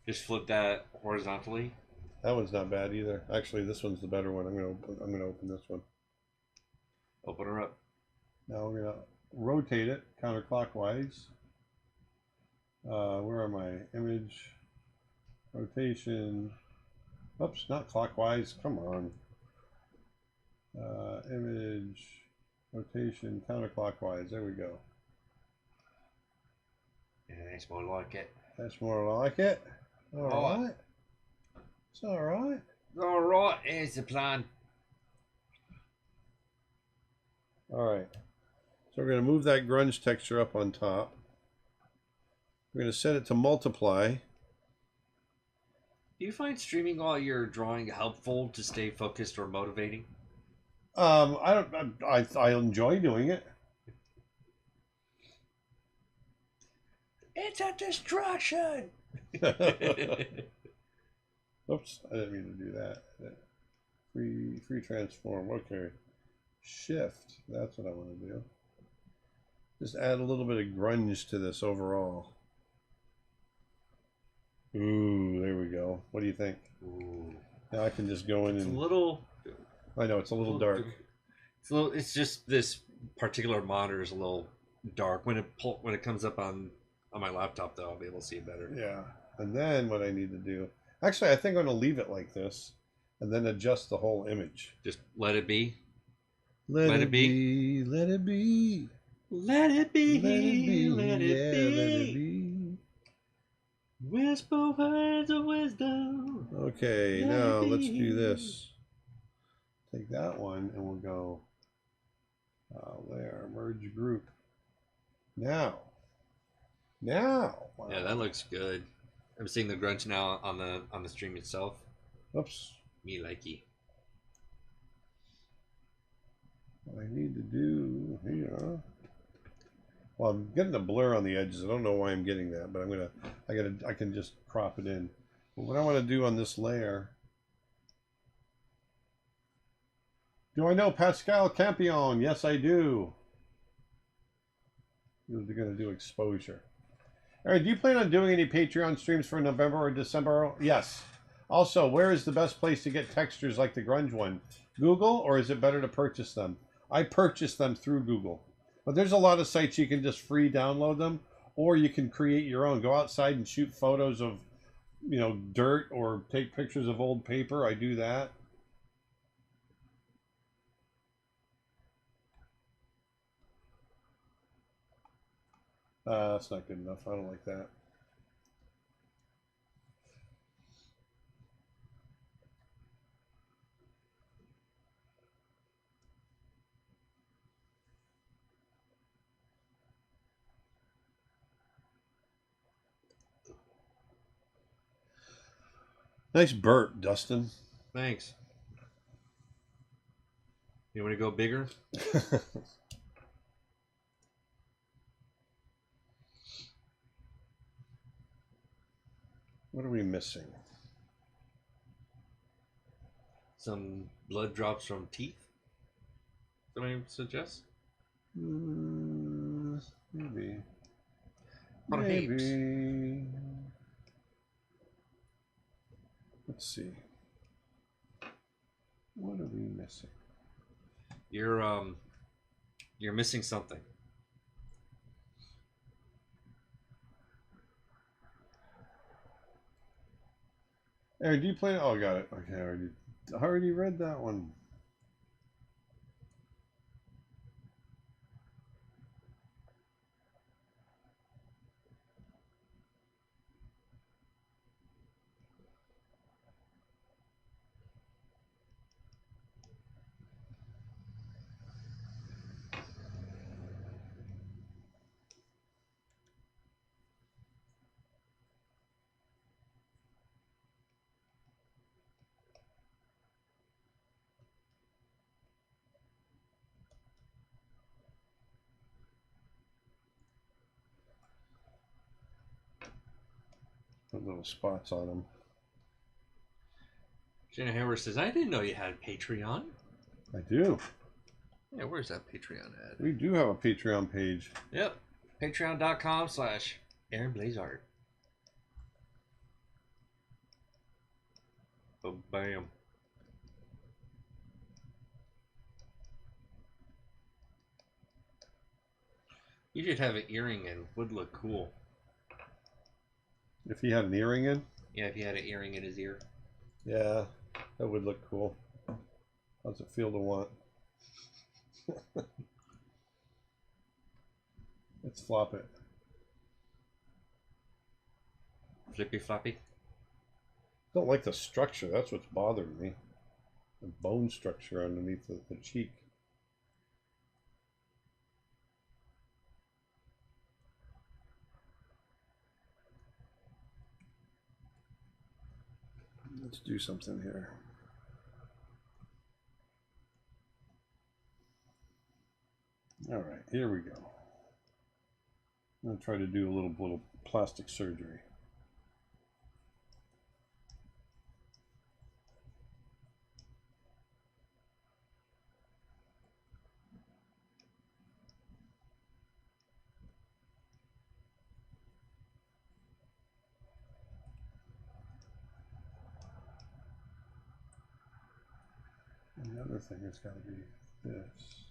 just flip that horizontally. That one's not bad either. Actually, this one's the better one. I'm gonna open this one. Open her up. Now we're gonna rotate it counterclockwise. Where am I? Image, rotation. Oops, not clockwise. Come on. Image, rotation, counterclockwise. There we go. Yeah, that's more like it. That's more like it. All right. It's all right. All right. Here's the plan. All right. So we're going to move that grunge texture up on top. We're going to set it to multiply. Do you find streaming while you're drawing helpful to stay focused or motivating? I enjoy doing it. It's a distraction. Of Oops, I didn't mean to do that. Free transform. Okay. Shift. That's what I want to do. Just add a little bit of grunge to this overall. Ooh, there we go. What do you think? Ooh. Now I can just go in and... a little... I know, it's a little dark. It's just this particular monitor is a little dark. When it comes up on my laptop, though, I'll be able to see it better. Yeah. And then what I need to do... Actually, I think I'm going to leave it like this and then adjust the whole image. Just let it be? Let it be. Let it be. Let it be. Let it be. Let it be. Let it be. Whisper words of wisdom. Okay, now let's do this. Take that one and we'll go there, merge group. Now. Wow. Yeah, that looks good. I'm seeing the grunge now on the stream itself. Oops. Me likey. What I need to do here. Well, I'm getting a blur on the edges. I don't know why I'm getting that, but I can just crop it in. But what I want to do on this layer. Do I know Pascal Campion? Yes, I do. You're going to do exposure. All right, do you plan on doing any Patreon streams for November or December? Yes. Also, where is the best place to get textures like the grunge one? Google, or is it better to purchase them? I purchase them through Google. But there's a lot of sites you can just free download them, or you can create your own. Go outside and shoot photos of, dirt, or take pictures of old paper. I do that. That's not good enough. I don't like that. Nice burp, Dustin. Thanks. You want to go bigger? What are we missing? Some blood drops from teeth? Somebody suggest? Maybe. Perhaps. Let's see. What are we missing? You're missing something. Aaron, do you play? Oh, got it. Okay, I already read that one. Put little spots on them. Jenna Howard says, I didn't know you had Patreon. I do. Yeah, where's that Patreon at? We do have a Patreon page. Yep. Patreon.com/Aaron Blaise Art. Oh, bam. You should have an earring in. Would look cool. If he had an earring in? Yeah, if he had an earring in his ear. Yeah, that would look cool. How's it feel to want? Let's flop it. Flippy floppy. Don't like the structure. That's what's bothering me. The bone structure underneath the cheek. Let's do something here. All right, here we go. I'm going to try to do a little plastic surgery. And the other thing has got to be this.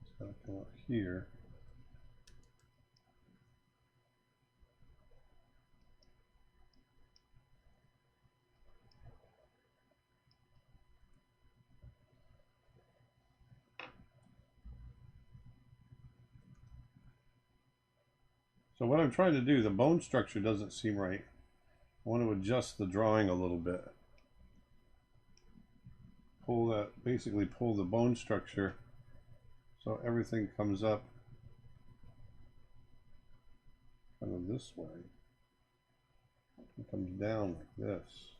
It's got to come up here. So what I'm trying to do, the bone structure doesn't seem right. I want to adjust the drawing a little bit. Basically pull the bone structure so everything comes up kind of this way. It comes down like this.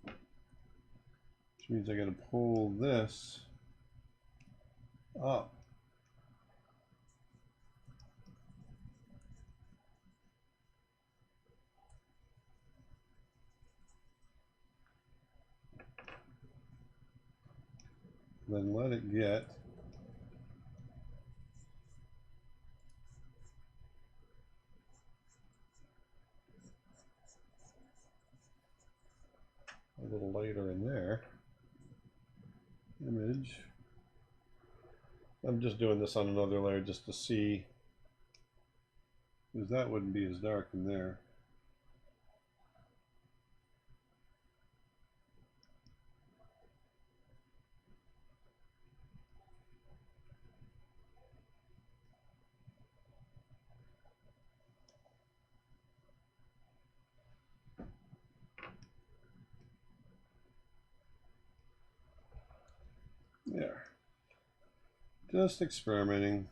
Which means I got to pull this up. Then let it get a little lighter in there. Image. I'm just doing this on another layer just to see, because that wouldn't be as dark in there. There. Just experimenting.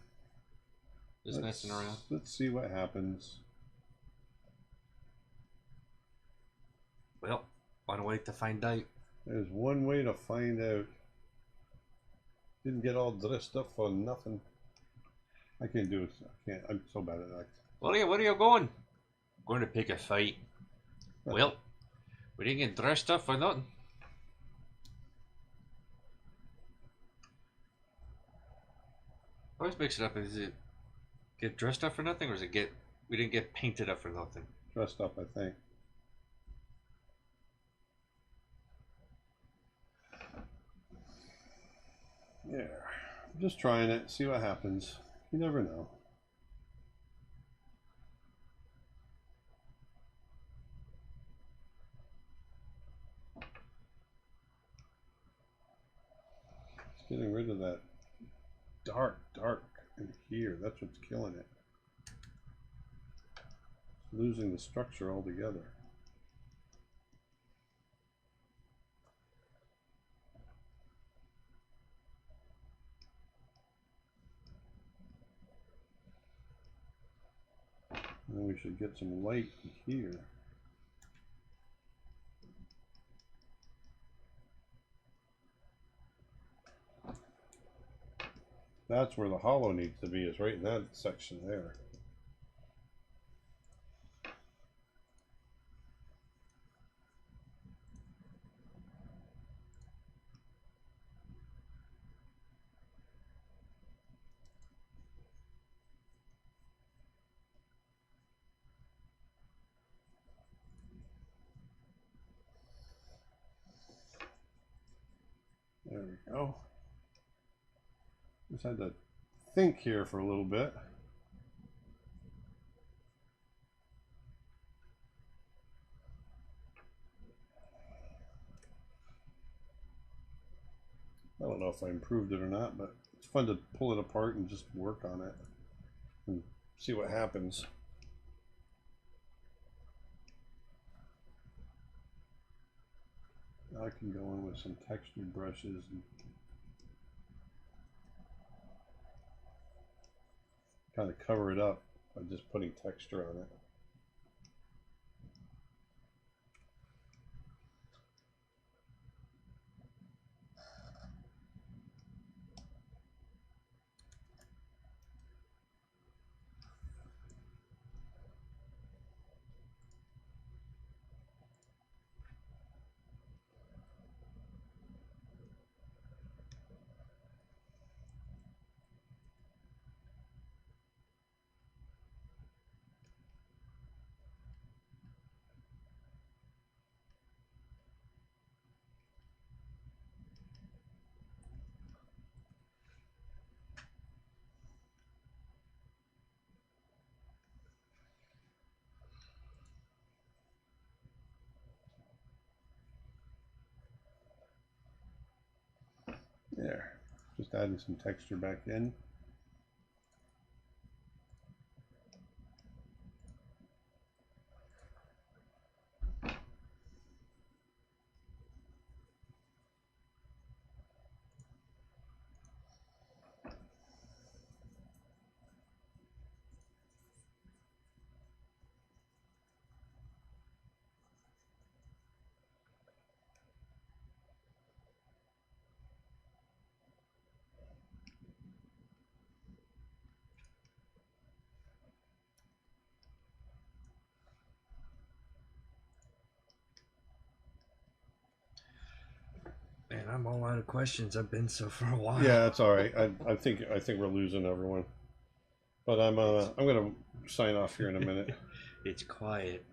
Just messing around. Let's see what happens. Well, one way to find out. There's one way to find out. Didn't get all dressed up for nothing. I can't do it. I can't. I'm so bad at that. Where are you going? Going to pick a fight. Well, we didn't get dressed up for nothing. I always mix it up. Is it get dressed up for nothing, or is it we didn't get painted up for nothing? Dressed up, I think. There. I'm just trying it. See what happens. You never know. It's getting rid of that dark in here. That's what's killing it. It's losing the structure altogether. And then we should get some light here. That's where the hollow needs to be, is right in that section there. There we go. Just had to think here for a little bit. I don't know if I improved it or not, but it's fun to pull it apart and just work on it and see what happens. I can go in with some textured brushes and kind of cover it up by just putting texture on it. There. Just adding some texture back in. Man, I'm all out of questions. I've been so for a while. Yeah, that's all right. I think we're losing everyone. But I'm gonna sign off here in a minute. It's quiet.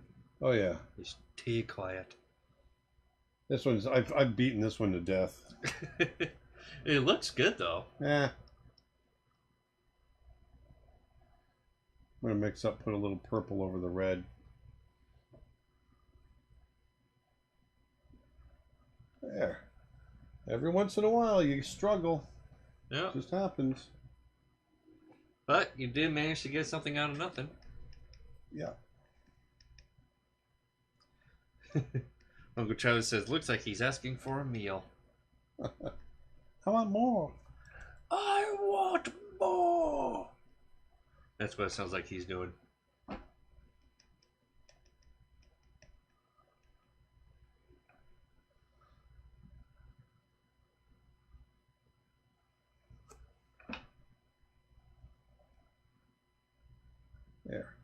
Oh yeah. It's too quiet. This one's I've beaten this one to death. It looks good though. Yeah. I'm gonna mix up, put a little purple over the red. There. Every once in a while you struggle. Yeah. It just happens. But you did manage to get something out of nothing. Yeah. Uncle Travis says, looks like he's asking for a meal. I want more. I want more. That's what it sounds like he's doing. There.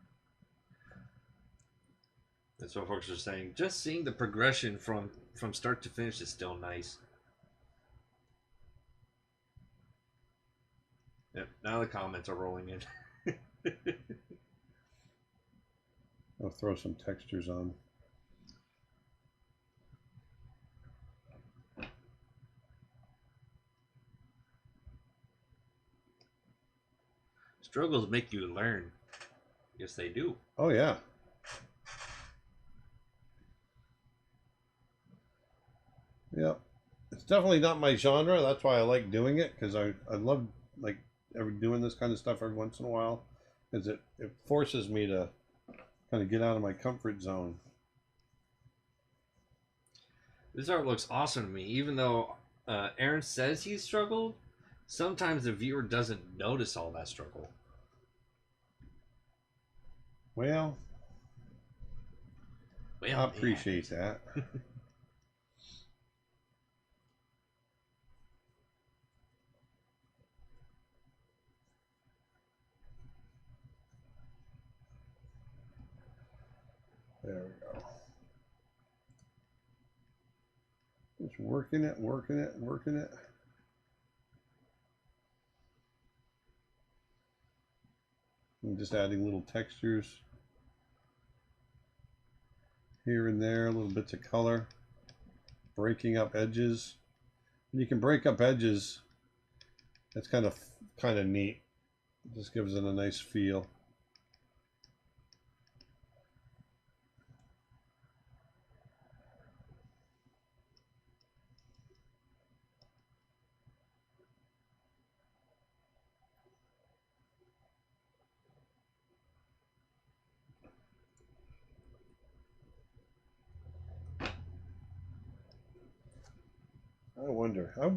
That's what folks are saying. Just seeing the progression from start to finish is still nice. Yep, now the comments are rolling in. I'll throw some textures on. Struggles make you learn. Yes, they do. Oh yeah. Yep. It's definitely not my genre. That's why I like doing it, because I love like doing this kind of stuff every once in a while, because it forces me to kind of get out of my comfort zone. This art looks awesome to me, even though Aaron says he struggled. Sometimes the viewer doesn't notice all that struggle. Well, I appreciate that. There we go. Just working it, working it, working it. I'm just adding little textures here and there, little bits of color, breaking up edges. And you can break up edges. That's kind of neat. It just gives it a nice feel.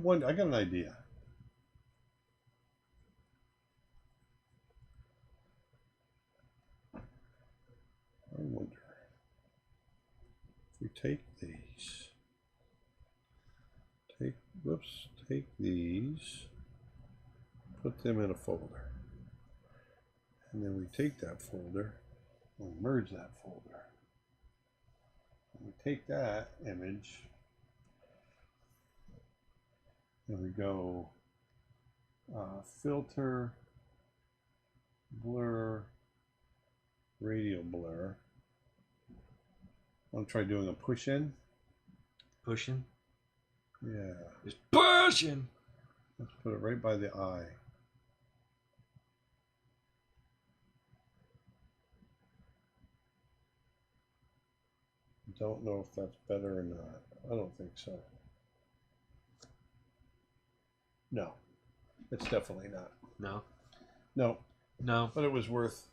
I got an idea. I wonder if we take these, take these, put them in a folder, and then we take that folder, we'll merge that folder, and we take that image, and we go filter, blur, radial blur. I'm try doing a push in. Pushing? Yeah. Just pushing! Let's put it right by the eye. Don't know if that's better or not. I don't think so. No, it's definitely not. No. No. No. But it was worth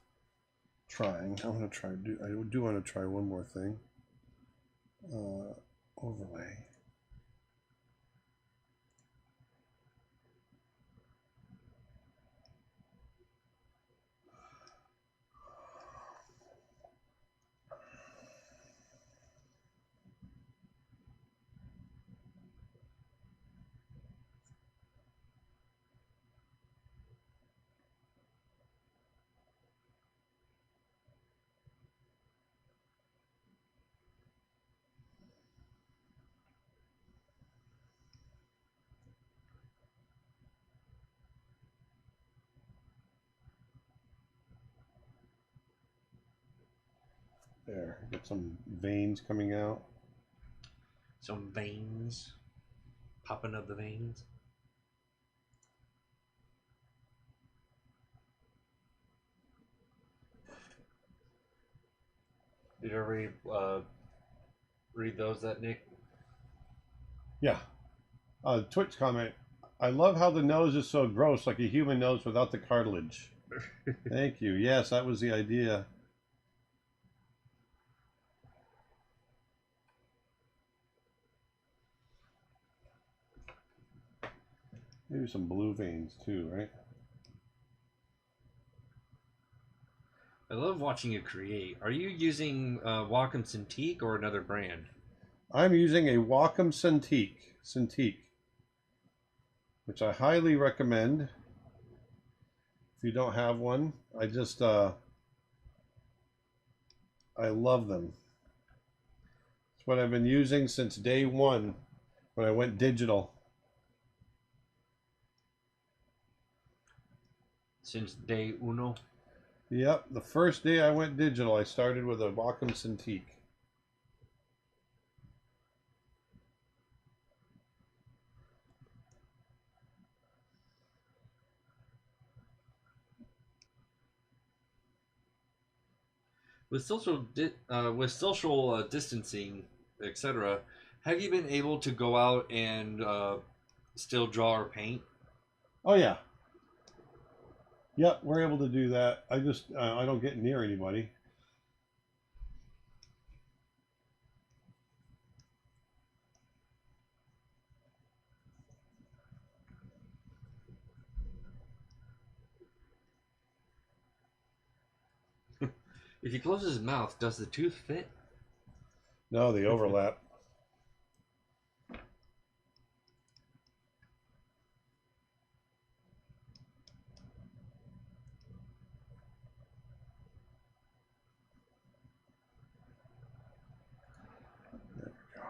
trying. I'm gonna try. I do want to try one more thing. Overlay. There, get some veins coming out. Some veins. Popping up the veins. Did you ever read those, that Nick? Yeah. Twitch comment. I love how the nose is so gross, like a human nose without the cartilage. Thank you. Yes, that was the idea. Maybe some blue veins too, right? I love watching you create. Are you using Wacom Cintiq or another brand? I'm using a Wacom Cintiq, which I highly recommend. If you don't have one, I love them. It's what I've been using since day one when I went digital. Since day uno? Yep, the first day I went digital, I started with a Wacom Cintiq. With social distancing, etc., have you been able to go out and still draw or paint? Oh yeah. Yep, we're able to do that. I don't get near anybody. If he closes his mouth, does the tooth fit? No, they overlap. There we go.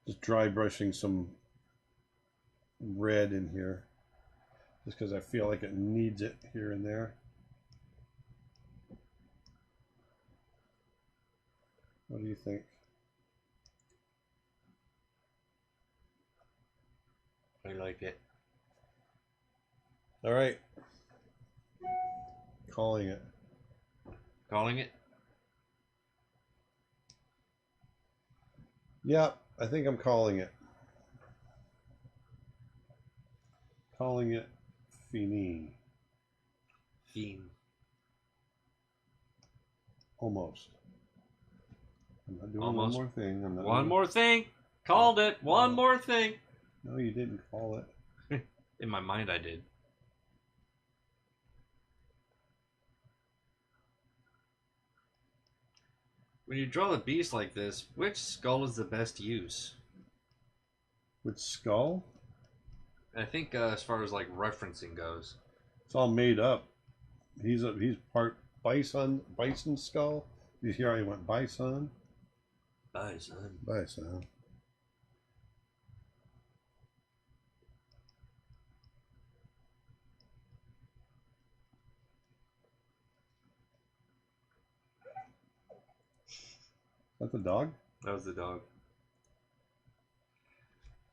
Just dry brushing some red in here, just because I feel like it needs it here and there. What do you think? I like it. All right. Calling it. Calling it? Yep, I think I'm calling it. Calling it fini. Theme. Almost. I'm not doing Almost. one more thing. I'm not One doing... more thing. Called it. One more thing. No, you didn't call it. In my mind, I did. When you draw the beast like this, which skull is the best use? Which skull? I think as far as like referencing goes. It's all made up. He's part bison skull. You hear I went bison? Bison. Bison. Is that the dog? That was the dog.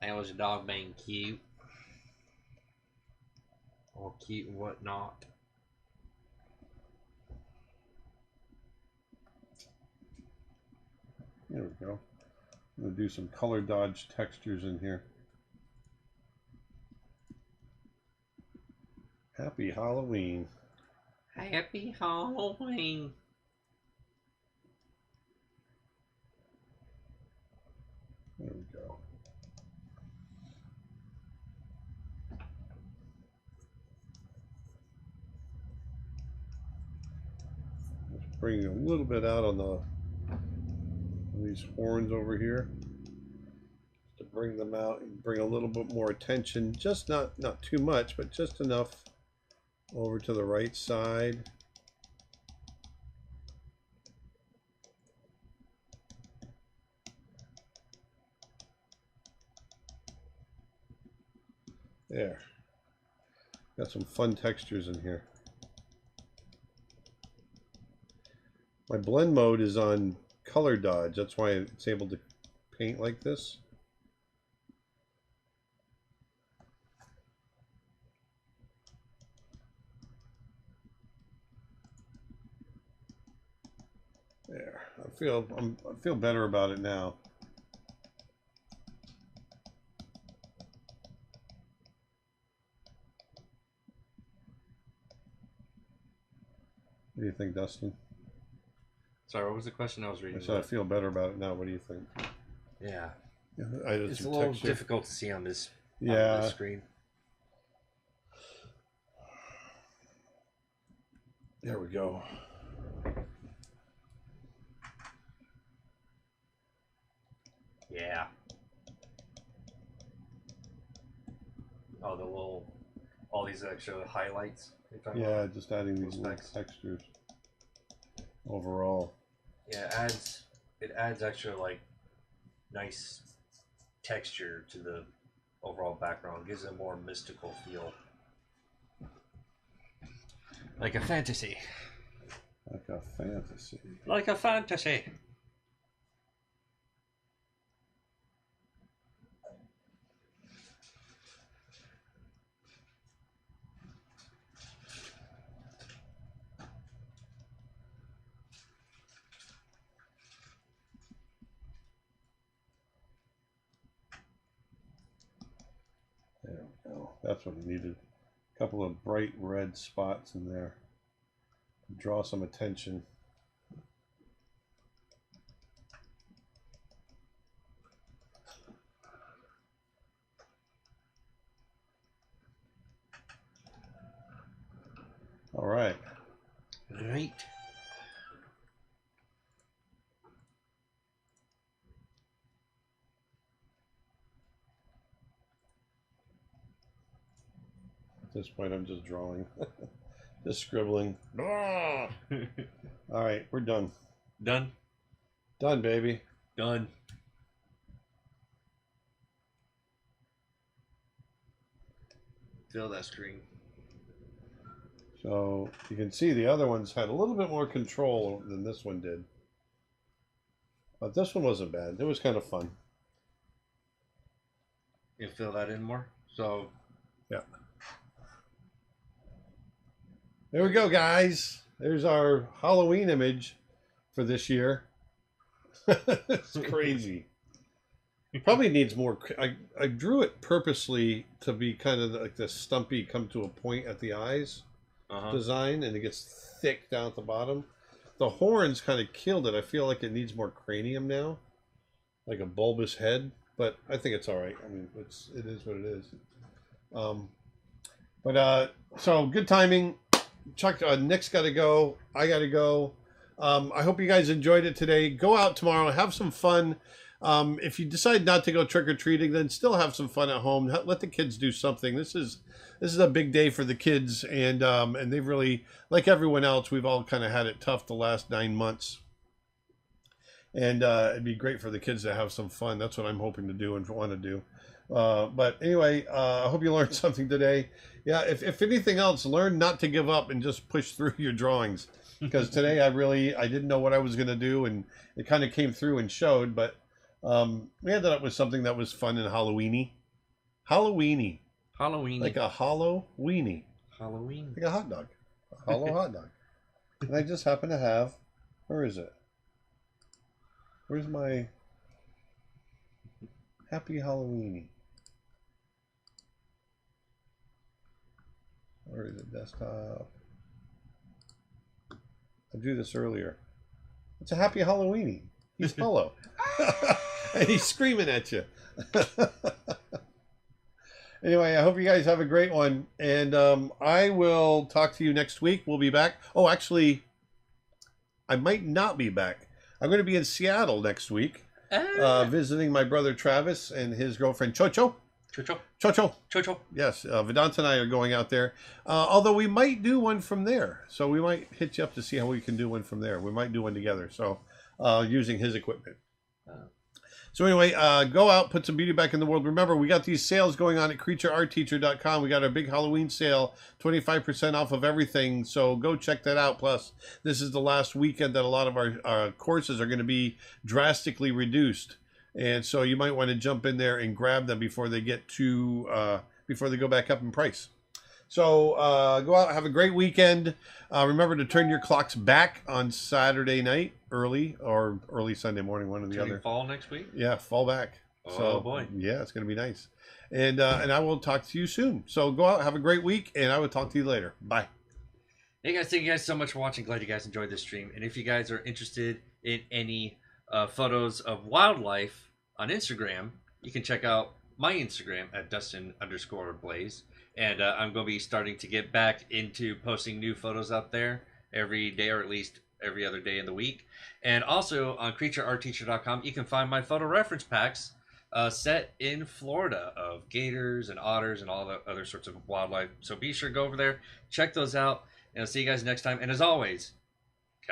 That was a dog being cute. All cute and whatnot. There we go. I'm going to do some color dodge textures in here. Happy Halloween. Happy Halloween. There we go. Just bringing a little bit out on these horns over here. To bring them out and bring a little bit more attention. Just not too much, but just enough over to the right side. There. Got some fun textures in here. My blend mode is on color dodge. That's why it's able to paint like this. There. I feel better about it now. What do you think, Dustin? Sorry, what was the question I was reading? I said I feel better about it now. What do you think? Yeah. It's a little difficult to see on this, on this screen. There we go. Yeah. Oh, all these extra highlights. Yeah, just adding these little textures overall. Yeah, it adds extra like nice texture to the overall background. It gives it a more mystical feel. Like a fantasy. Like a fantasy. Like a fantasy. There we go. That's what we needed. A couple of bright red spots in there. Draw some attention. All right. Great. At this point, I'm just drawing. Just scribbling. All right, we're done. Done? Done, baby. Done. Fill that screen. So you can see the other ones had a little bit more control than this one did. But this one wasn't bad. It was kind of fun. You fill that in more? So yeah. There we go, guys. There's our Halloween image for this year. It's crazy. Probably needs more. I drew it purposely to be kind of like this stumpy, come to a point at the eyes design, and it gets thick down at the bottom. The horns kind of killed it. I feel like it needs more cranium now, like a bulbous head. But I think it's all right. I mean, it is what it is. So good timing. Chuck, Nick's got to go. I got to go. I hope you guys enjoyed it today. Go out tomorrow, have some fun. If you decide not to go trick-or-treating, then still have some fun at home. Let the kids do something. This is a big day for the kids, and they've really, like everyone else, we've all kind of had it tough the last 9 months. And it'd be great for the kids to have some fun. That's what I'm hoping to do and want to do. But anyway, I hope you learned something today. Yeah, if anything else, learn not to give up and just push through your drawings. Because today I didn't know what I was going to do, and it kind of came through and showed. But we ended up with something that was fun and Halloweeny. Halloweeny. Halloweeny. Like a hollow weenie. Halloween. Like a hot dog. A hollow hot dog. And I just happen to have, where is it? Where's my Happy Halloweeny? Where is it? Desktop. I drew this earlier. It's a happy Halloweeny. He's hollow. And he's screaming at you. Anyway, I hope you guys have a great one. And I will talk to you next week. We'll be back. Oh, actually, I might not be back. I'm going to be in Seattle next week, visiting my brother Travis and his girlfriend Chocho. Chocho. Yes, Vedanta and I are going out there. Although we might do one from there. So we might hit you up to see how we can do one from there. We might do one together. So using his equipment. So anyway, go out, put some beauty back in the world. Remember, we got these sales going on at creatureartteacher.com. We got our big Halloween sale, 25% off of everything. So go check that out. Plus, this is the last weekend that a lot of our courses are going to be drastically reduced. And so you might want to jump in there and grab them before they get before they go back up in price. So go out, have a great weekend. Remember to turn your clocks back on Saturday night early or early Sunday morning, one or the other. Fall next week? Yeah, fall back. Oh, so, boy. Yeah, it's going to be nice. And I will talk to you soon. So go out, have a great week, and I will talk to you later. Bye. Hey, guys. Thank you guys so much for watching. Glad you guys enjoyed this stream. And if you guys are interested in any photos of wildlife on Instagram, you can check out my Instagram at Dustin_Blaise. And I'm going to be starting to get back into posting new photos out there every day, or at least every other day in the week. And also on creatureartteacher.com, you can find my photo reference packs set in Florida of gators and otters and all the other sorts of wildlife. So be sure to go over there, check those out, and I'll see you guys next time. And as always,